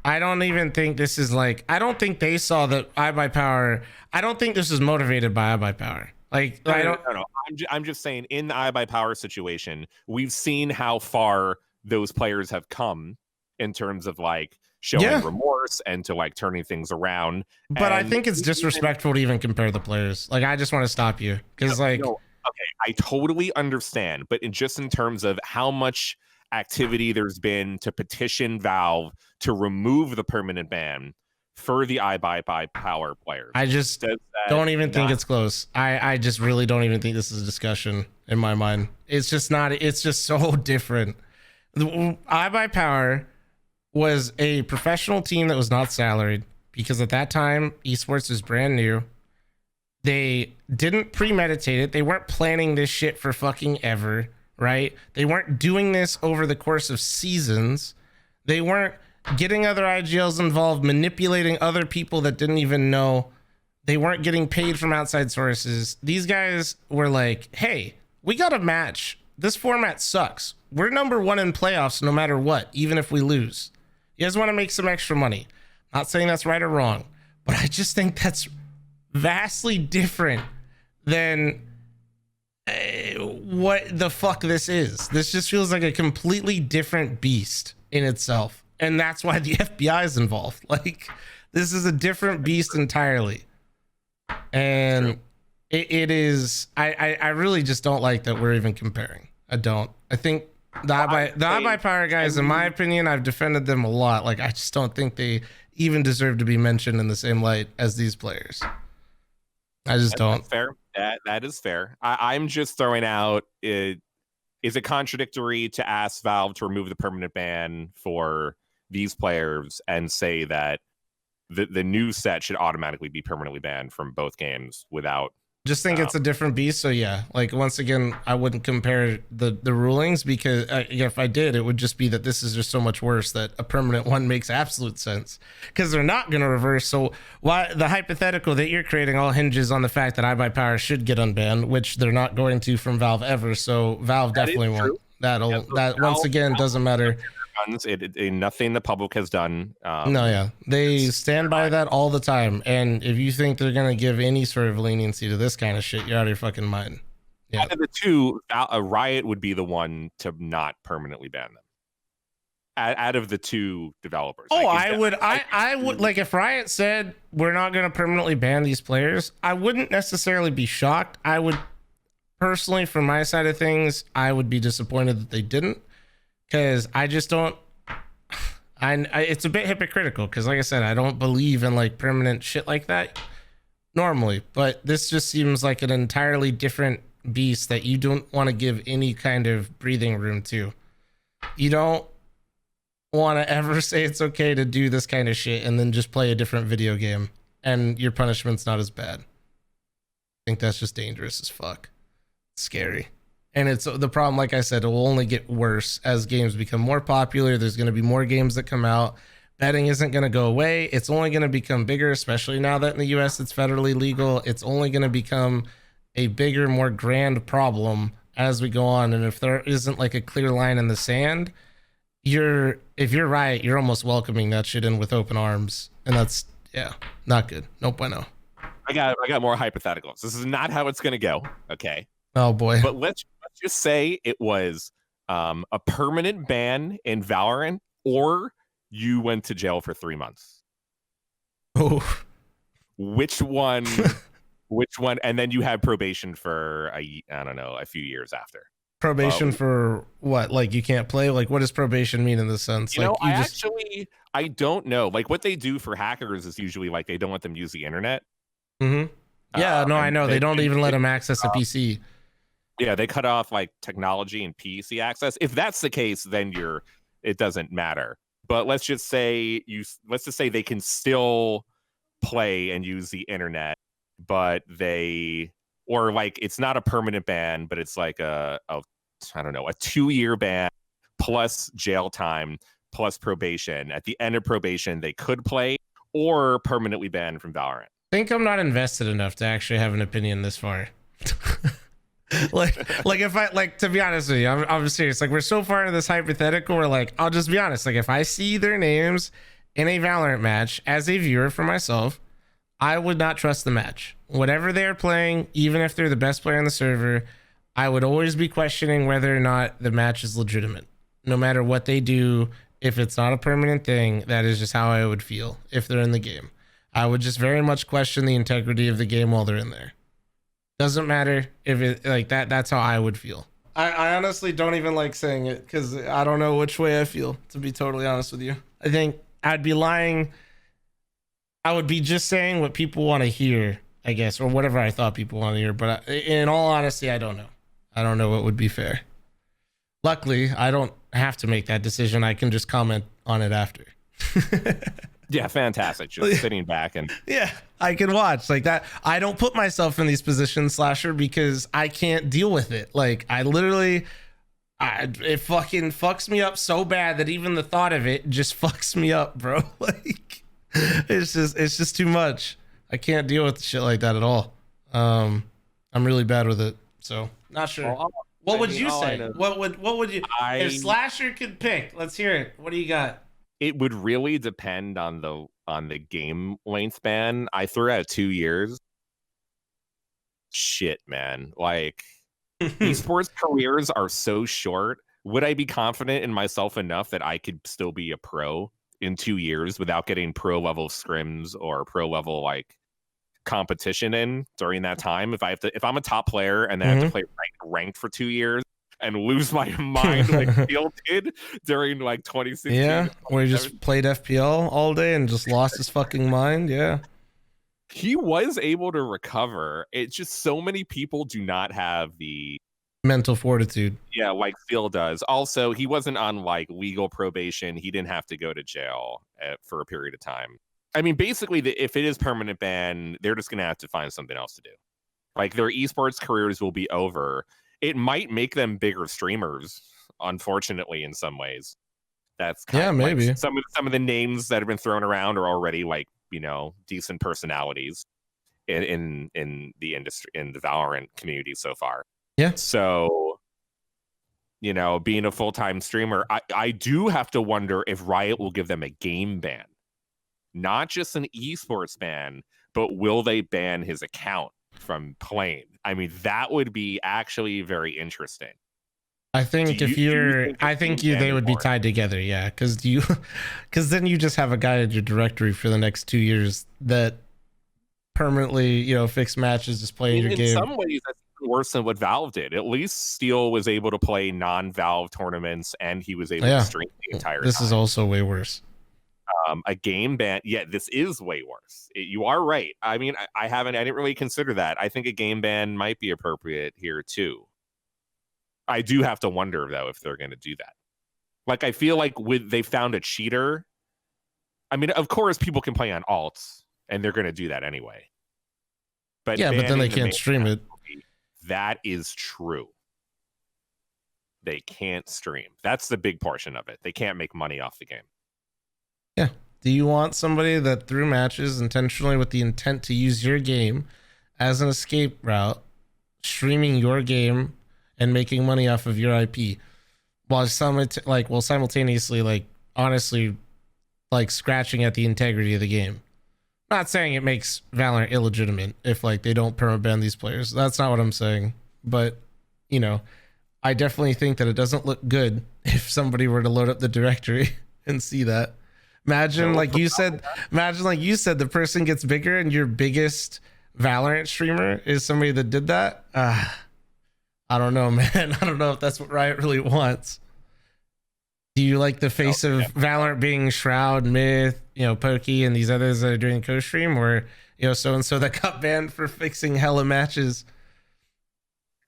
Speaker 1: I don't even think this is like, I don't think they saw that iBuyPower. I don't think this is motivated by iBuyPower. Like,
Speaker 2: no,
Speaker 1: I don't
Speaker 2: know. I'm just saying, in the iBuyPower situation, we've seen how far those players have come in terms of like showing remorse and to like turning things around.
Speaker 1: But I think it's disrespectful to even compare the players. Like, I just want to stop you because okay,
Speaker 2: I totally understand, but in terms of how much activity there's been to petition Valve to remove the permanent ban for the iBuyPower players,
Speaker 1: I just don't even think it's close. I just really don't even think this is a discussion in my mind. It's just not. It's just so different. The iBuyPower was a professional team that was not salaried because at that time esports was brand new. They didn't premeditate it. They weren't planning this shit for fucking ever, right? They weren't doing this over the course of seasons. They weren't getting other IGLs involved, manipulating other people that didn't even know. They weren't getting paid from outside sources. These guys were like, hey, we got a match. This format sucks. We're number one in playoffs no matter what, even if we lose. You guys want to make some extra money. Not saying that's right or wrong, but I just think that's vastly different than what the fuck this is. This just feels like a completely different beast in itself. And that's why the FBI is involved. Like, this is a different beast entirely. And it is, I really just don't like that we're even comparing. I don't. I think the iBuyPower guys, in my opinion, I've defended them a lot. Like, I just don't think they even deserve to be mentioned in the same light as these players. I just don't.
Speaker 2: That's fair. That is fair. I'm just throwing out, is it contradictory to ask Valve to remove the permanent ban for these players and say that the new set should automatically be permanently banned from both games without?
Speaker 1: Just think it's a different beast. So yeah, like, once again, I wouldn't compare the rulings because if I did, it would just be that this is just so much worse that a permanent one makes absolute sense because they're not going to reverse. So why the hypothetical that you're creating all hinges on the fact that iBuyPower should get unbanned, which they're not going to from Valve ever. So Valve definitely won't. That once again doesn't matter.
Speaker 2: Nothing the public has done.
Speaker 1: They stand by that all the time. And if you think they're gonna give any sort of leniency to this kind of shit, you're out of your fucking mind. Yeah.
Speaker 2: Out of the two, a Riot would be the one to not permanently ban them. Out of the two developers.
Speaker 1: I would like, if Riot said we're not gonna permanently ban these players, I wouldn't necessarily be shocked. I would personally, from my side of things, I would be disappointed that they didn't. Because I just don't, it's a bit hypocritical because, like I said, I don't believe in like permanent shit like that normally, but this just seems like an entirely different beast that you don't want to give any kind of breathing room to. You don't want to ever say it's okay to do this kind of shit and then just play a different video game and your punishment's not as bad. I think that's just dangerous as fuck. It's scary. And it's the problem, like I said, it will only get worse as games become more popular. There's going to be more games that come out. Betting isn't going to go away. It's only going to become bigger, especially now that in the US it's federally legal. It's only going to become a bigger, more grand problem as we go on. And if there isn't like a clear line in the sand, if you're right, you're almost welcoming that shit in with open arms. And that's, not good. No bueno.
Speaker 2: I got more hypotheticals. This is not how it's going to go. Okay.
Speaker 1: Oh boy.
Speaker 2: But let's just say it was a permanent ban in Valorant, or you went to jail for 3 months.
Speaker 1: Oh,
Speaker 2: Which one? Which one? And then you had probation for I don't know, a few years after.
Speaker 1: probation for what? Like you can't play? Like what does probation mean in this sense?
Speaker 2: You
Speaker 1: Like
Speaker 2: know,
Speaker 1: you just
Speaker 2: I don't know. Like what they do for hackers is usually like they don't let them use the internet.
Speaker 1: Yeah, no, I know. They don't even let them access a PC.
Speaker 2: Yeah, they cut off like technology and PC access. If that's the case, then it doesn't matter. But let's just say they can still play and use the internet, but or like it's not a permanent ban, but it's like a I don't know, a 2-year ban plus jail time plus probation. At the end of probation, they could play or permanently banned from Valorant.
Speaker 1: I think I'm not invested enough to actually have an opinion this far. like if I like, to be honest with you, I'm serious. Like we're so far into this hypothetical where like I'll just be honest. Like if I see their names in a Valorant match as a viewer for myself, I would not trust the match. Whatever they're playing, even if they're the best player on the server, I would always be questioning whether or not the match is legitimate. No matter what they do, if it's not a permanent thing, that is just how I would feel if they're in the game. I would just very much question the integrity of the game while they're in there. Doesn't matter if it like that. That's how I would feel. I honestly don't even like saying it because I don't know which way I feel, to be totally honest with you. I think I'd be lying. I would be just saying what people want to hear, I guess, or whatever I thought people want to hear. But in all honesty, I don't know. I don't know what would be fair. Luckily, I don't have to make that decision. I can just comment on it after.
Speaker 2: Yeah, fantastic. Just sitting back and
Speaker 1: yeah, I can watch like that. I don't put myself in these positions, Slasher, because I can't deal with it. Like I literally, it fucking fucks me up so bad that even the thought of it just fucks me up, bro. Like it's just too much. I can't deal with shit like that at all. I'm really bad with it. So not sure.
Speaker 2: Well,
Speaker 1: what would you say? What would you? If Slasher could pick, let's hear it. What do you got?
Speaker 2: It would really depend on the game length ban. I threw out 2 years. Shit, man. Like esports careers are so short. Would I be confident in myself enough that I could still be a pro in 2 years without getting pro level scrims or pro level like competition in during that time? If I'm a top player and then I have to play ranked for 2 years and lose my mind like Field did during like 2016.
Speaker 1: Yeah, where he just played FPL all day and just lost his fucking mind. Yeah.
Speaker 2: He was able to recover. It's just so many people do not have the
Speaker 1: mental fortitude.
Speaker 2: Yeah, like Phil does. Also, he wasn't on like legal probation. He didn't have to go to jail for a period of time. I mean, basically, if it is permanent ban, they're just going to have to find something else to do. Like their esports careers will be over. It might make them bigger streamers, unfortunately, in some ways. That's kind of
Speaker 1: maybe
Speaker 2: like some of the names that have been thrown around are already like, you know, decent personalities in the industry, in the Valorant community so far.
Speaker 1: Yeah.
Speaker 2: So, you know, being a full-time streamer, I do have to wonder if Riot will give them a game ban, not just an esports ban, but will they ban his account from playing? I mean, that would be actually very interesting.
Speaker 1: I think they would be tied together. Yeah. Cause then you just have a guy in your directory for the next 2 years that permanently, you know, fix matches, just playing your game.
Speaker 2: In some ways, that's worse than what Valve did. At least Steel was able to play non-Valve tournaments and he was able to stream the entire time.
Speaker 1: This is also way worse.
Speaker 2: A game ban, this is way worse. You are right. I mean, I didn't really consider that. I think a game ban might be appropriate here too. I do have to wonder though if they're going to do that. Like, I feel like they found a cheater. I mean, of course, people can play on alts, and they're going to do that anyway. But
Speaker 1: yeah, but then they can't stream it.
Speaker 2: That is true. They can't stream. That's the big portion of it. They can't make money off the game.
Speaker 1: Yeah. Do you want somebody that threw matches intentionally with the intent to use your game as an escape route, streaming your game and making money off of your IP, while simultaneously, like, honestly, like, scratching at the integrity of the game? Not saying it makes Valorant illegitimate if, like, they don't permaban these players. That's not what I'm saying. But, you know, I definitely think that it doesn't look good if somebody were to load up the directory and see that. Imagine
Speaker 2: No,
Speaker 1: like you said, the person gets bigger and your biggest Valorant streamer is somebody that did that. I don't know, man. I don't know if that's what Riot really wants. Do you like the face of Valorant being Shroud, Myth, Pokey, and these others that are doing co-stream, or so and so that got banned for fixing hella matches?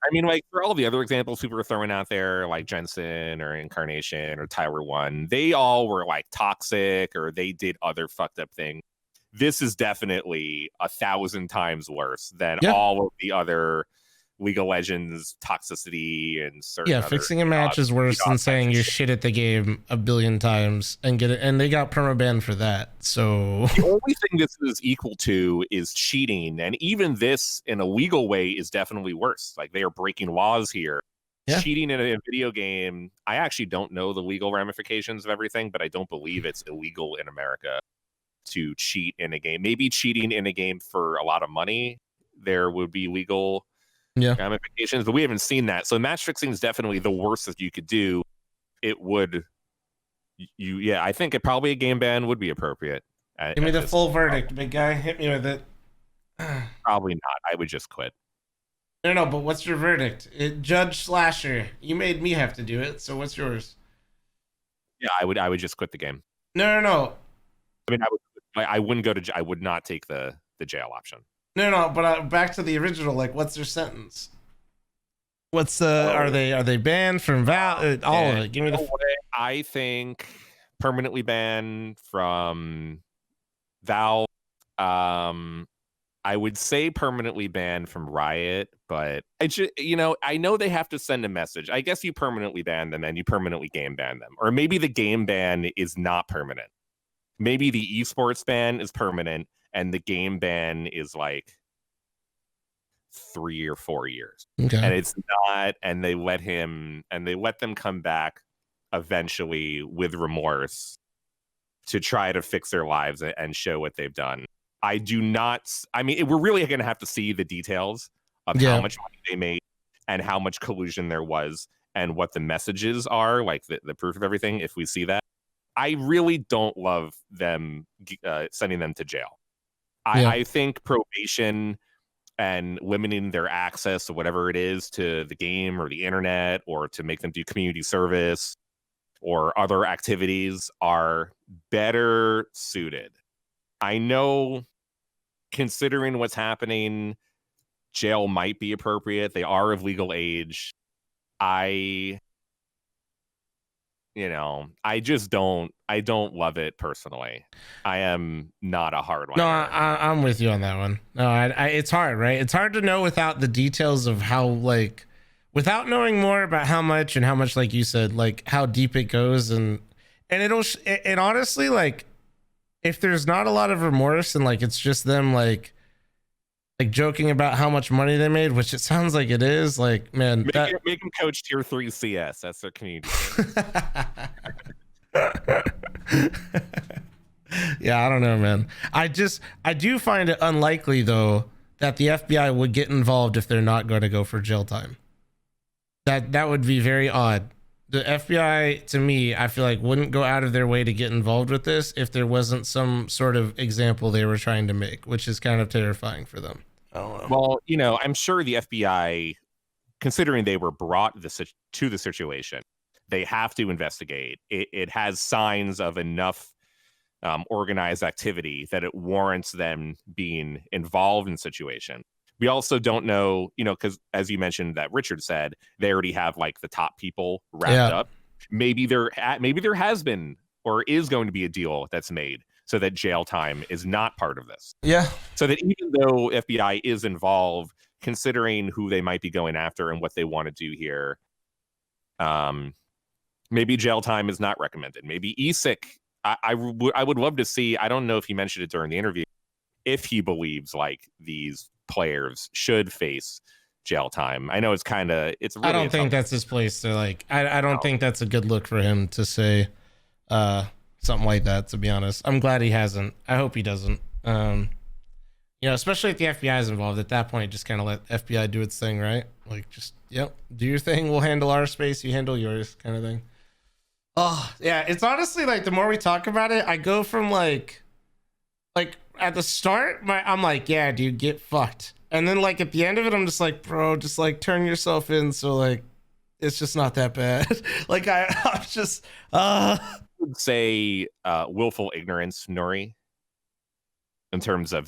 Speaker 2: I mean, like for all the other examples people were throwing out there, like Jensen or Incarnation or Tyler One, they all were like toxic or they did other fucked up things. This is definitely 1,000 times worse than all of the other League of Legends toxicity and certain other
Speaker 1: fixing a match is worse than saying you're shit at the game a billion times and get it, and they got permabanned for that. So
Speaker 2: the only thing this is equal to is cheating, and even this in a legal way is definitely worse. Like they are breaking laws here. Cheating in a video game, I actually don't know the legal ramifications of everything, but I don't believe it's illegal in America to cheat in a game. Maybe cheating in a game for a lot of money, there would be legal ramifications, but we haven't seen that. So match fixing is definitely the worst that you could do. It would, I think it probably a game ban would be appropriate.
Speaker 1: Give me the full verdict, big guy. Hit me with it.
Speaker 2: Probably not. I would just quit.
Speaker 1: No, but what's your verdict? Judge Slasher, you made me have to do it, so what's yours?
Speaker 2: Yeah, I would just quit the game.
Speaker 1: No.
Speaker 2: I mean, I wouldn't go to. I would not take the jail option.
Speaker 1: No, but back to the original. Like, what's their sentence? What's are they banned from Val? All of it. Give me the.
Speaker 2: I think permanently banned from Valve. I would say permanently banned from Riot, but I know they have to send a message. I guess you permanently ban them and you permanently game ban them, or maybe the game ban is not permanent. Maybe the esports ban is permanent and the game ban is like 3 or 4 years.
Speaker 1: Okay.
Speaker 2: And it's not, and they let them come back eventually with remorse to try to fix their lives and show what they've done. I mean, we're really going to have to see the details of how much money they made and how much collusion there was and what the messages are, like the proof of everything, if we see that. I really don't love them sending them to jail. I think probation and limiting their access to whatever it is to the game or the internet or to make them do community service or other activities are better suited. I know, considering what's happening, jail might be appropriate. They are of legal age. I don't love it personally. I am not a hardliner.
Speaker 1: No, I'm with you on that one. No, it's hard, right? It's hard to know without the details of how, like, without knowing more about how much, like you said, like how deep it goes, and and honestly, like, if there's not a lot of remorse and like it's just them like joking about how much money they made, which it sounds like it is, like, man,
Speaker 2: make them coach tier 3 CS. That's their community.
Speaker 1: Yeah, I don't know, man. I do find it unlikely though that the FBI would get involved if they're not going to go for jail time. That would be very odd. The FBI, to me, I feel like wouldn't go out of their way to get involved with this if there wasn't some sort of example they were trying to make, which is kind of terrifying for them. I don't know.
Speaker 2: Well, I'm sure the FBI, considering they were brought to the situation, they have to investigate. It has signs of enough organized activity that it warrants them being involved in the situation. We also don't know, because as you mentioned that Richard said, they already have like the top people wrapped up. Maybe there has been or is going to be a deal that's made so that jail time is not part of this.
Speaker 1: Yeah.
Speaker 2: So that even though FBI is involved, considering who they might be going after and what they want to do here, maybe jail time is not recommended. Maybe ESIC. I would love to see. I don't know if he mentioned it during the interview, if he believes like these players should face jail time. I know it's really
Speaker 1: I don't think that's his place to like. I don't think that's a good look for him to say something like that, to be honest. I'm glad he hasn't. I hope he doesn't. You know, especially if the FBI is involved. At that point, just kind of let FBI do its thing, right? Like, just, yep, do your thing. We'll handle our space. You handle yours, kind of thing. Oh, yeah. It's honestly like the more we talk about it, I go from like at the start, I'm like, yeah, dude, get fucked. And then like at the end of it, I'm just like, bro, just like turn yourself in. So like, it's just not that bad. Like I'm just,
Speaker 2: would say willful ignorance, Nori, in terms of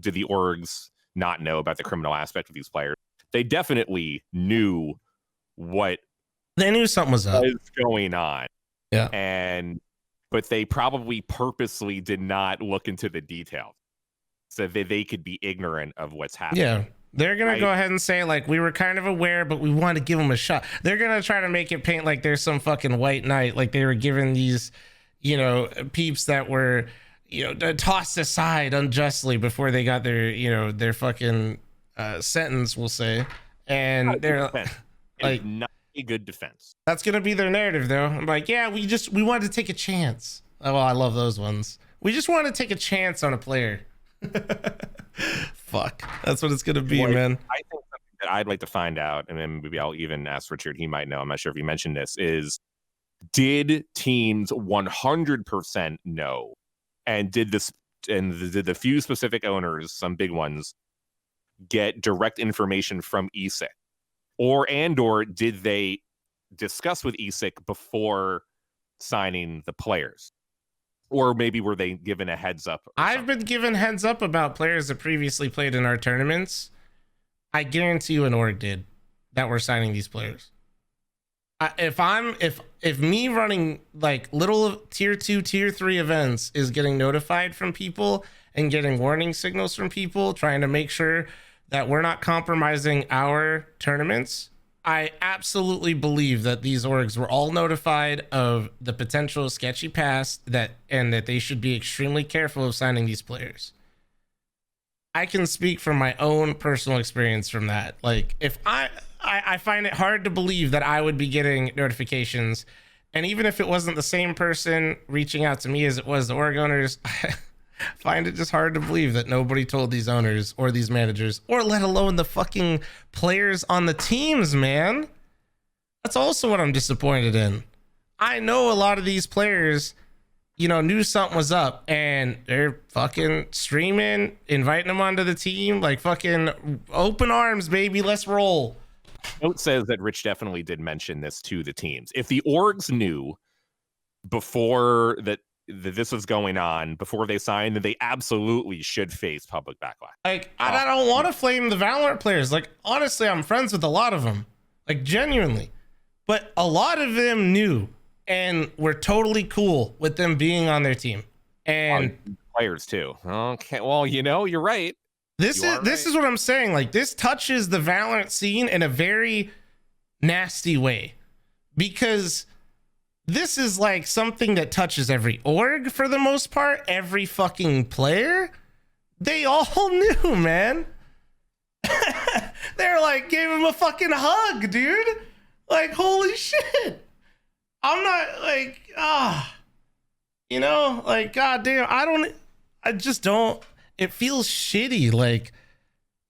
Speaker 2: did the orgs not know about the criminal aspect of these players? They definitely knew what
Speaker 1: they knew something was up,
Speaker 2: was going on.
Speaker 1: Yeah.
Speaker 2: But they probably purposely did not look into the details so that they could be ignorant of what's happening.
Speaker 1: Yeah. They're going to go ahead and say, like, we were kind of aware, but we wanted to give them a shot. They're going to try to make it paint like there's some fucking white knight, like they were giving these, you know, peeps that were, you know, tossed aside unjustly before they got their, you know, their fucking sentence, we'll say. And they're like,
Speaker 2: not a good defense.
Speaker 1: That's going to be their narrative, though. I'm like, yeah, we wanted to take a chance. Oh, well, I love those ones. We just wanted to take a chance on a player. Fuck, that's what it's gonna be, man.
Speaker 2: I think something that I'd like to find out, and then maybe I'll even ask Richard, he might know, I'm not sure if you mentioned this, is did teams 100% know, and did the few specific owners, some big ones, get direct information from ESIC, or did they discuss with ESIC before signing the players? Or maybe were they given a heads up?
Speaker 1: I've been given heads up about players that previously played in our tournaments. I guarantee you an org did that were signing these players. If me running like little tier 2, tier 3 events is getting notified from people and getting warning signals from people trying to make sure that we're not compromising our tournaments, I absolutely believe that these orgs were all notified of the potential sketchy past and that they should be extremely careful of signing these players. I can speak from my own personal experience from that. Like, if I find it hard to believe that I would be getting notifications, and even if it wasn't the same person reaching out to me as it was the org owners, I find it just hard to believe that nobody told these owners or these managers, or let alone the fucking players on the teams, man. That's also what I'm disappointed in. I know a lot of these players, you know, knew something was up and they're fucking streaming, inviting them onto the team, like fucking open arms, baby, let's roll.
Speaker 2: Note says that Rich definitely did mention this to the teams. If the orgs knew before that this was going on, before they signed, then they absolutely should face public backlash.
Speaker 1: Like, I don't want to flame the Valorant players. Like, honestly, I'm friends with a lot of them, like genuinely, but a lot of them knew and were totally cool with them being on their team. And
Speaker 2: players too. Okay, well, you know, you're right.
Speaker 1: This is what I'm saying. Like, this touches the Valorant scene in a very nasty way, because this is like something that touches every org for the most part, every fucking player. They all knew, man. They're like, gave him a fucking hug, dude. Like, holy shit. I'm not like, you know, like, goddamn, I just don't, it feels shitty, like,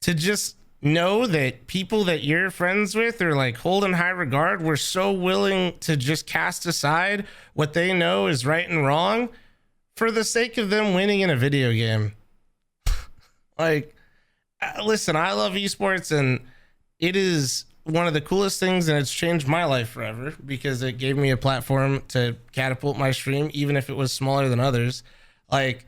Speaker 1: to just know that people that you're friends with or like hold in high regard were so willing to just cast aside what they know is right and wrong for the sake of them winning in a video game. Like, listen, I love esports and it is one of the coolest things, and it's changed my life forever because it gave me a platform to catapult my stream, even if it was smaller than others. Like,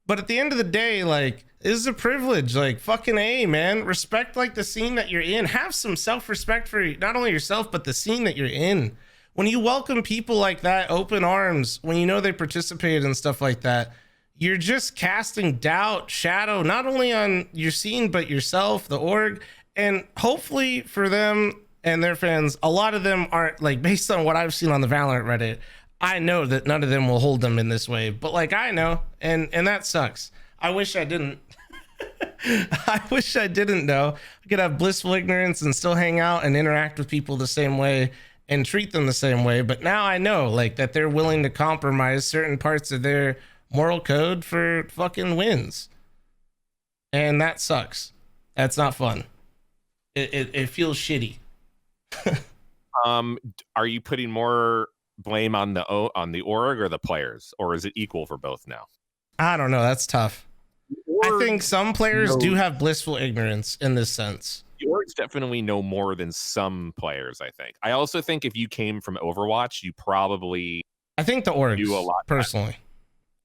Speaker 1: but at the end of the day, like, this is a privilege. Like, fucking A, man. Respect, like, the scene that you're in. Have some self-respect for not only yourself, but the scene that you're in. When you welcome people like that, open arms, when you know they participated and stuff like that, you're just casting doubt, shadow, not only on your scene, but yourself, the org. And hopefully for them and their fans, a lot of them aren't, like, based on what I've seen on the Valorant Reddit, I know that none of them will hold them in this way. But, like, I know, and that sucks. I wish I didn't. I wish I didn't know. I could have blissful ignorance and still hang out and interact with people the same way and treat them the same way. But now I know, like, that they're willing to compromise certain parts of their moral code for fucking wins. and that sucks. That's not fun. It feels shitty.
Speaker 2: Are you putting more blame on the org or the players, or is it equal for both now?
Speaker 1: I don't know. That's tough. I think some players do have blissful ignorance in this sense.
Speaker 2: The orgs definitely know more than some players, I think. I also think if you came from Overwatch, you probably
Speaker 1: I think the orgs
Speaker 2: do a lot
Speaker 1: personally.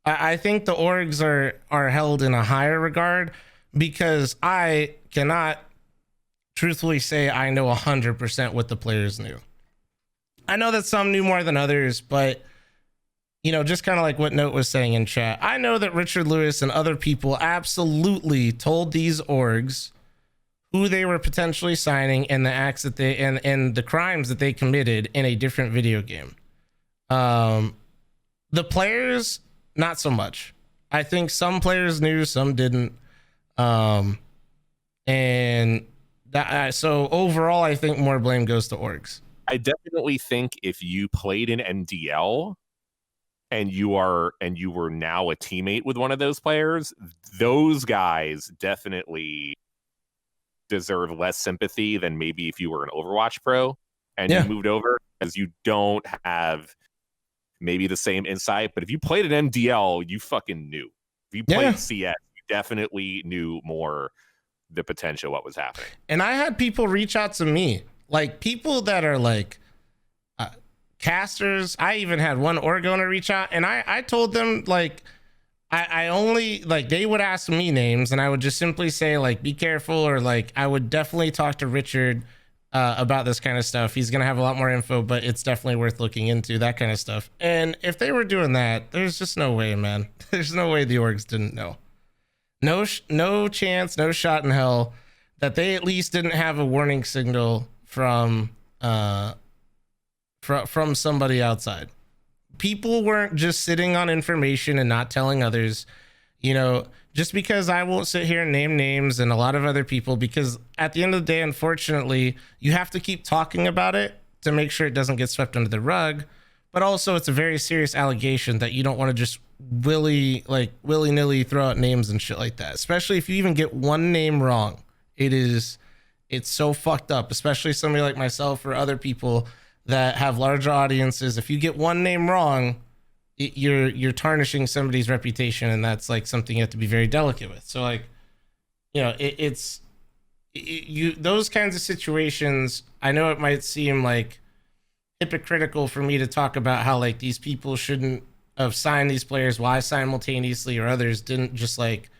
Speaker 1: I think the orgs are held in a higher regard because I cannot truthfully say I know 100% what the players knew. I know that some knew more than others, but you know, just kind of like what Note was saying in chat, I know that Richard Lewis and other people absolutely told these orgs who they were potentially signing and the acts that they and the crimes that they committed in a different video game. The players, not so much. I think some players knew, some didn't. And that, so overall, I think more blame goes to orgs.
Speaker 2: I definitely think if you played in MDL and you were now a teammate with one of those players, those guys definitely deserve less sympathy than maybe if you were an Overwatch pro and you moved over, because you don't have maybe the same insight. But if you played an MDL, you fucking knew. If you played CS, you definitely knew more the potential, what was happening.
Speaker 1: And I had people reach out to me, like people that are like casters. I even had one org owner reach out, and I told them like I only like, they would ask me names and I would just simply say like, be careful, or like I would definitely talk to Richard about this kind of stuff. He's gonna have a lot more info, but it's definitely worth looking into, that kind of stuff. And if they were doing that, there's just no way, man. There's no way the orgs didn't know. No chance, no shot in hell that they at least didn't have a warning signal from somebody outside. People weren't just sitting on information and not telling others. You know, just because I won't sit here and name names and a lot of other people, because at the end of the day, unfortunately, you have to keep talking about it to make sure it doesn't get swept under the rug. But also, it's a very serious allegation that you don't want to just willy-nilly throw out names and shit like that. Especially if you even get one name wrong. It's so fucked up, especially somebody like myself or other people that have larger audiences. If you get one name wrong, you're tarnishing somebody's reputation, and that's like something you have to be very delicate with. So like, you know, those kinds of situations, I know it might seem like hypocritical for me to talk about how like these people shouldn't have signed these players, why simultaneously or others didn't just like,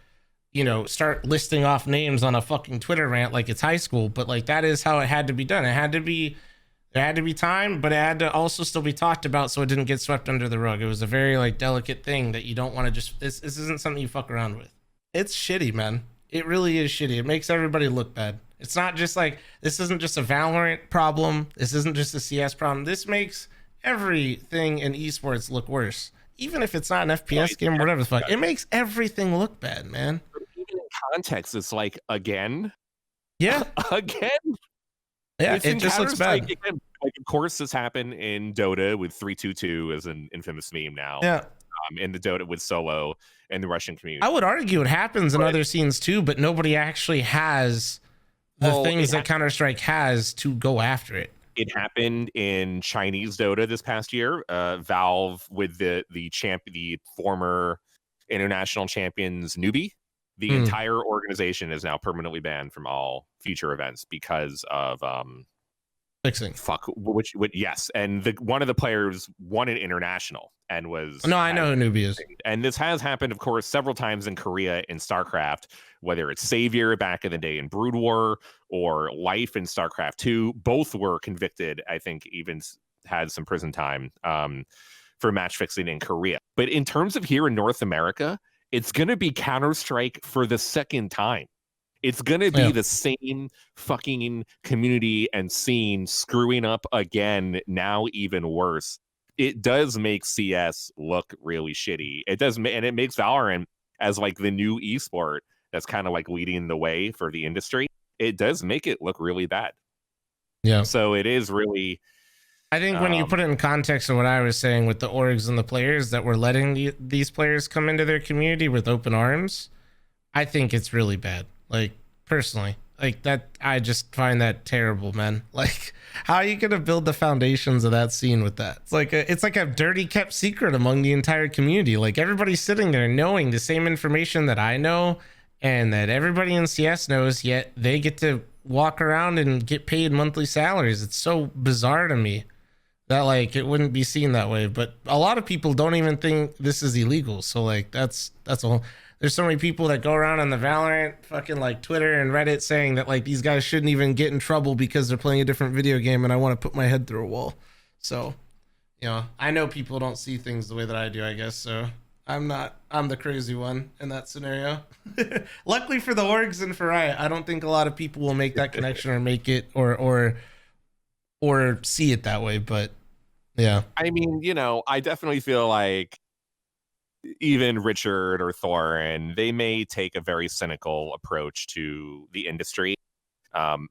Speaker 1: you know, start listing off names on a fucking Twitter rant like it's high school. But like, that is how it had to be done. There had to be time, but it had to also still be talked about so it didn't get swept under the rug. It was a very like delicate thing that you don't want to just, this isn't something you fuck around with. It's shitty, man. It really is shitty. It makes everybody look bad. It's not just like, this isn't just a Valorant problem. This isn't just a CS problem. This makes everything in esports look worse. Even if it's not an FPS game or whatever the fuck, it makes everything look bad, man.
Speaker 2: Even in context, it's like, again?
Speaker 1: Yeah.
Speaker 2: Again?
Speaker 1: Yeah, it just looks bad.
Speaker 2: Like, again, like, of course, this happened in Dota with 322 as an infamous meme now.
Speaker 1: Yeah.
Speaker 2: In the Dota with Solo and the Russian community.
Speaker 1: I would argue it happens in other scenes too, but nobody actually has the things that Counter-Strike has to go after it.
Speaker 2: It happened in Chinese Dota this past year. Valve with the former international champions newbie. The entire organization is now permanently banned from all future events because of
Speaker 1: fixing.
Speaker 2: Yes, and one of the players won an international and was.
Speaker 1: No, I know who newbie is.
Speaker 2: And this has happened, of course, several times in Korea in StarCraft, whether it's Savior back in the day in Brood War or Life in StarCraft 2. Both were convicted. I think even had some prison time for match fixing in Korea. But in terms of here in North America, it's going to be Counter-Strike for the second time. It's going to be the same fucking community and scene screwing up again, now even worse. It does make CS look really shitty. It does, and it makes Valorant as like the new esport that's kind of like leading the way for the industry. It does make it look really bad.
Speaker 1: Yeah.
Speaker 2: So it is really...
Speaker 1: I think when you put it in context of what I was saying with the orgs and the players that were letting these players come into their community with open arms, I think it's really bad. Like, personally, like that, I just find that terrible, man. Like, how are you gonna build the foundations of that scene with that? It's like a dirty kept secret among the entire community. Like, everybody's sitting there knowing the same information that I know and that everybody in CS knows, yet they get to walk around and get paid monthly salaries. It's so bizarre to me that like it wouldn't be seen that way. But a lot of people don't even think this is illegal. So like that's a whole, there's so many people that go around on the Valorant fucking like Twitter and Reddit saying that like these guys shouldn't even get in trouble because they're playing a different video game, and I want to put my head through a wall. So, you know, I know people don't see things the way that I do, I guess. So I'm the crazy one in that scenario. Luckily for the orgs and for Riot, I don't think a lot of people will make that connection or make it or see it that way. But yeah,
Speaker 2: I mean, you know, I definitely feel like even Richard or Thorin, they may take a very cynical approach to the industry,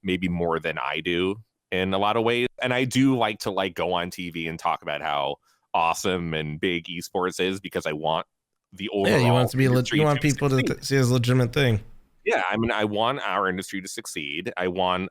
Speaker 2: maybe more than I do in a lot of ways. And I do like to like go on TV and talk about how awesome and big esports is, because I want the overall.
Speaker 1: Yeah, you want it to be you want people to see it as a legitimate thing.
Speaker 2: Yeah, I mean, I want our industry to succeed. I want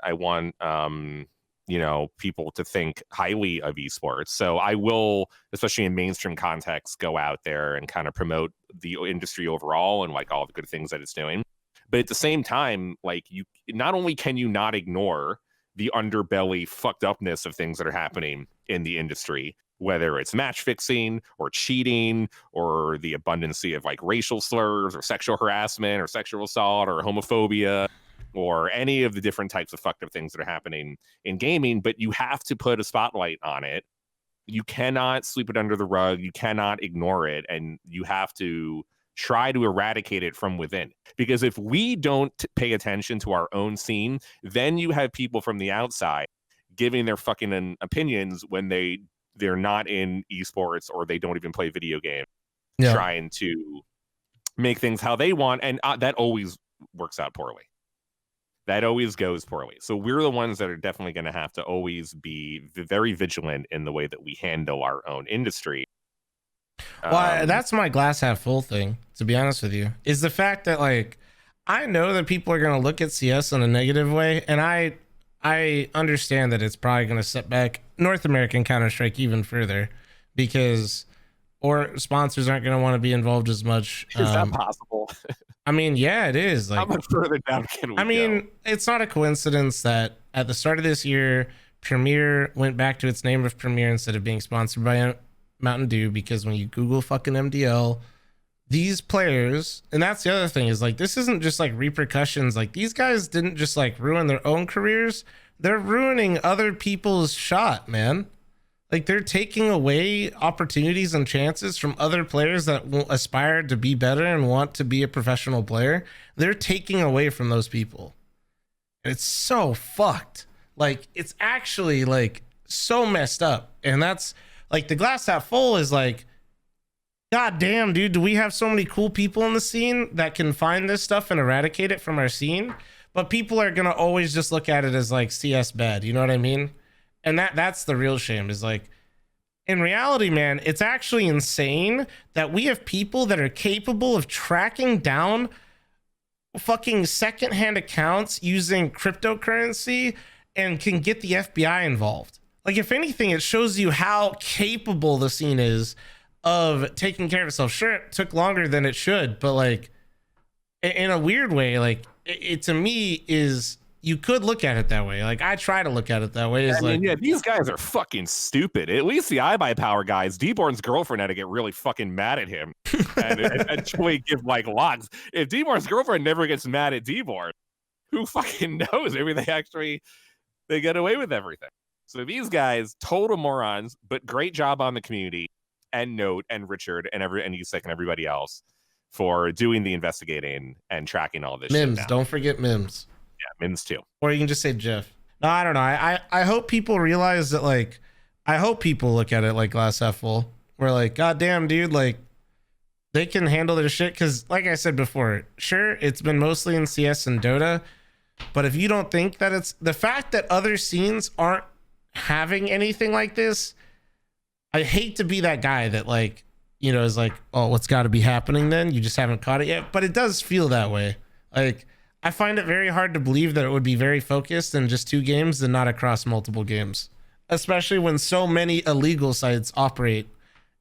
Speaker 2: you know, people to think highly of esports. So I will, especially in mainstream context, go out there and kind of promote the industry overall and like all the good things that it's doing. But at the same time, like, you not only can you not ignore the underbelly fucked upness of things that are happening in the industry, whether it's match fixing or cheating or the abundancy of like racial slurs or sexual harassment or sexual assault or homophobia or any of the different types of fucked up things that are happening in gaming, but you have to put a spotlight on it. You cannot sweep it under the rug. You cannot ignore it. And you have to try to eradicate it from within. Because if we don't pay attention to our own scene, then you have people from the outside giving their fucking opinions when they're not in esports or they don't even play video games, trying to make things how they want. And that always works out poorly. That always goes poorly. So we're the ones that are definitely going to have to always be very vigilant in the way that we handle our own industry.
Speaker 1: Well, that's my glass half full thing, to be honest with you, is the fact that like I know that people are going to look at CS in a negative way, and I understand that it's probably going to set back North American Counter-Strike even further, because or sponsors aren't going to want to be involved as much.
Speaker 2: Is that possible?
Speaker 1: I mean, yeah, it is. Like,
Speaker 2: how much further down can we
Speaker 1: go? It's not a coincidence that at the start of this year, Premier went back to its name of Premier instead of being sponsored by Mountain Dew, because when you Google fucking MDL, these players, and that's the other thing, is like, this isn't just like repercussions. Like, these guys didn't just like ruin their own careers. They're ruining other people's shot, man. Like, they're taking away opportunities and chances from other players that will aspire to be better and want to be a professional player. They're taking away from those people. And it's so fucked. Like, it's actually like so messed up. And that's like, the glass half full is like, God damn, dude, do we have so many cool people in the scene that can find this stuff and eradicate it from our scene? But people are going to always just look at it as like CS bad. You know what I mean? And that's the real shame, is like, in reality, man, it's actually insane that we have people that are capable of tracking down fucking secondhand accounts using cryptocurrency and can get the FBI involved. Like, if anything, it shows you how capable the scene is of taking care of itself. Sure, it took longer than it should, but like, in a weird way, like, it to me is, you could look at it that way. Like, I try to look at it that way.
Speaker 2: I mean, yeah, these guys are fucking stupid. At least the iBuyPower guys, Deborn's girlfriend had to get really fucking mad at him and eventually give like locks. If Deborn's girlfriend never gets mad at Deborn, who fucking knows? Maybe they get away with everything. So these guys, total morons, but great job on the community and Note and Richard and Isaac and everybody else for doing the investigating and tracking all this
Speaker 1: Mims,
Speaker 2: shit down.
Speaker 1: don't forget Mims.
Speaker 2: Yeah, Mims too.
Speaker 1: Or you can just say Jeff. No, I don't know. I hope people realize that, like, I hope people look at it like glass half full. We're like, God damn, dude, like, they can handle their shit. Because, like I said before, sure, it's been mostly in CS and Dota. But if you don't think that it's the fact that other scenes aren't having anything like this, I hate to be that guy that, like, you know, is like, oh, what's got to be happening then? You just haven't caught it yet. But it does feel that way. Like, I find it very hard to believe that it would be very focused in just 2 games and not across multiple games, especially when so many illegal sites operate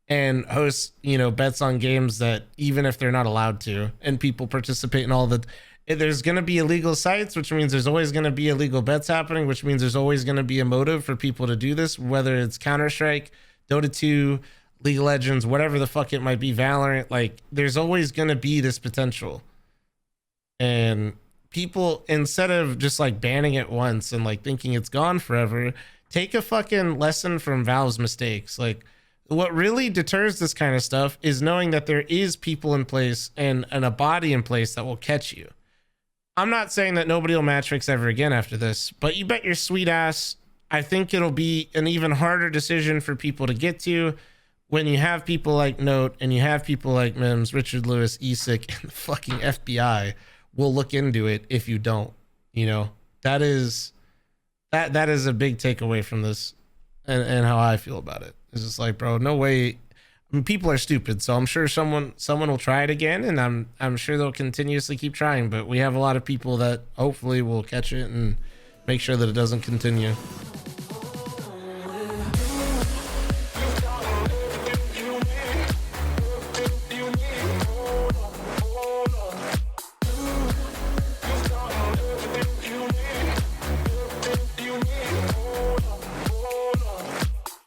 Speaker 1: and host, you know, bets on games that even if they're not allowed to, and people participate in all the, there's going to be illegal sites, which means there's always going to be illegal bets happening, which means there's always going to be a motive for people to do this, whether it's Counter-Strike, Dota 2, League of Legends, whatever the fuck it might be, Valorant. Like, there's always going to be this potential. And people, instead of just like banning it once and like thinking it's gone forever, take a fucking lesson from Valve's mistakes. Like, what really deters this kind of stuff is knowing that there is people in place and a body in place that will catch you. I'm not saying that nobody will match fix ever again after this, but you bet your sweet ass I think it'll be an even harder decision for people to get to when you have people like Note and you have people like Mims, Richard Lewis, ESIC, and the fucking FBI will look into it if you don't. You know, that is a big takeaway from this, and how I feel about it. It's just like, bro, no way. I mean, people are stupid, so I'm sure someone will try it again, and I'm sure they'll continuously keep trying. But we have a lot of people that hopefully will catch it and make sure that it doesn't continue.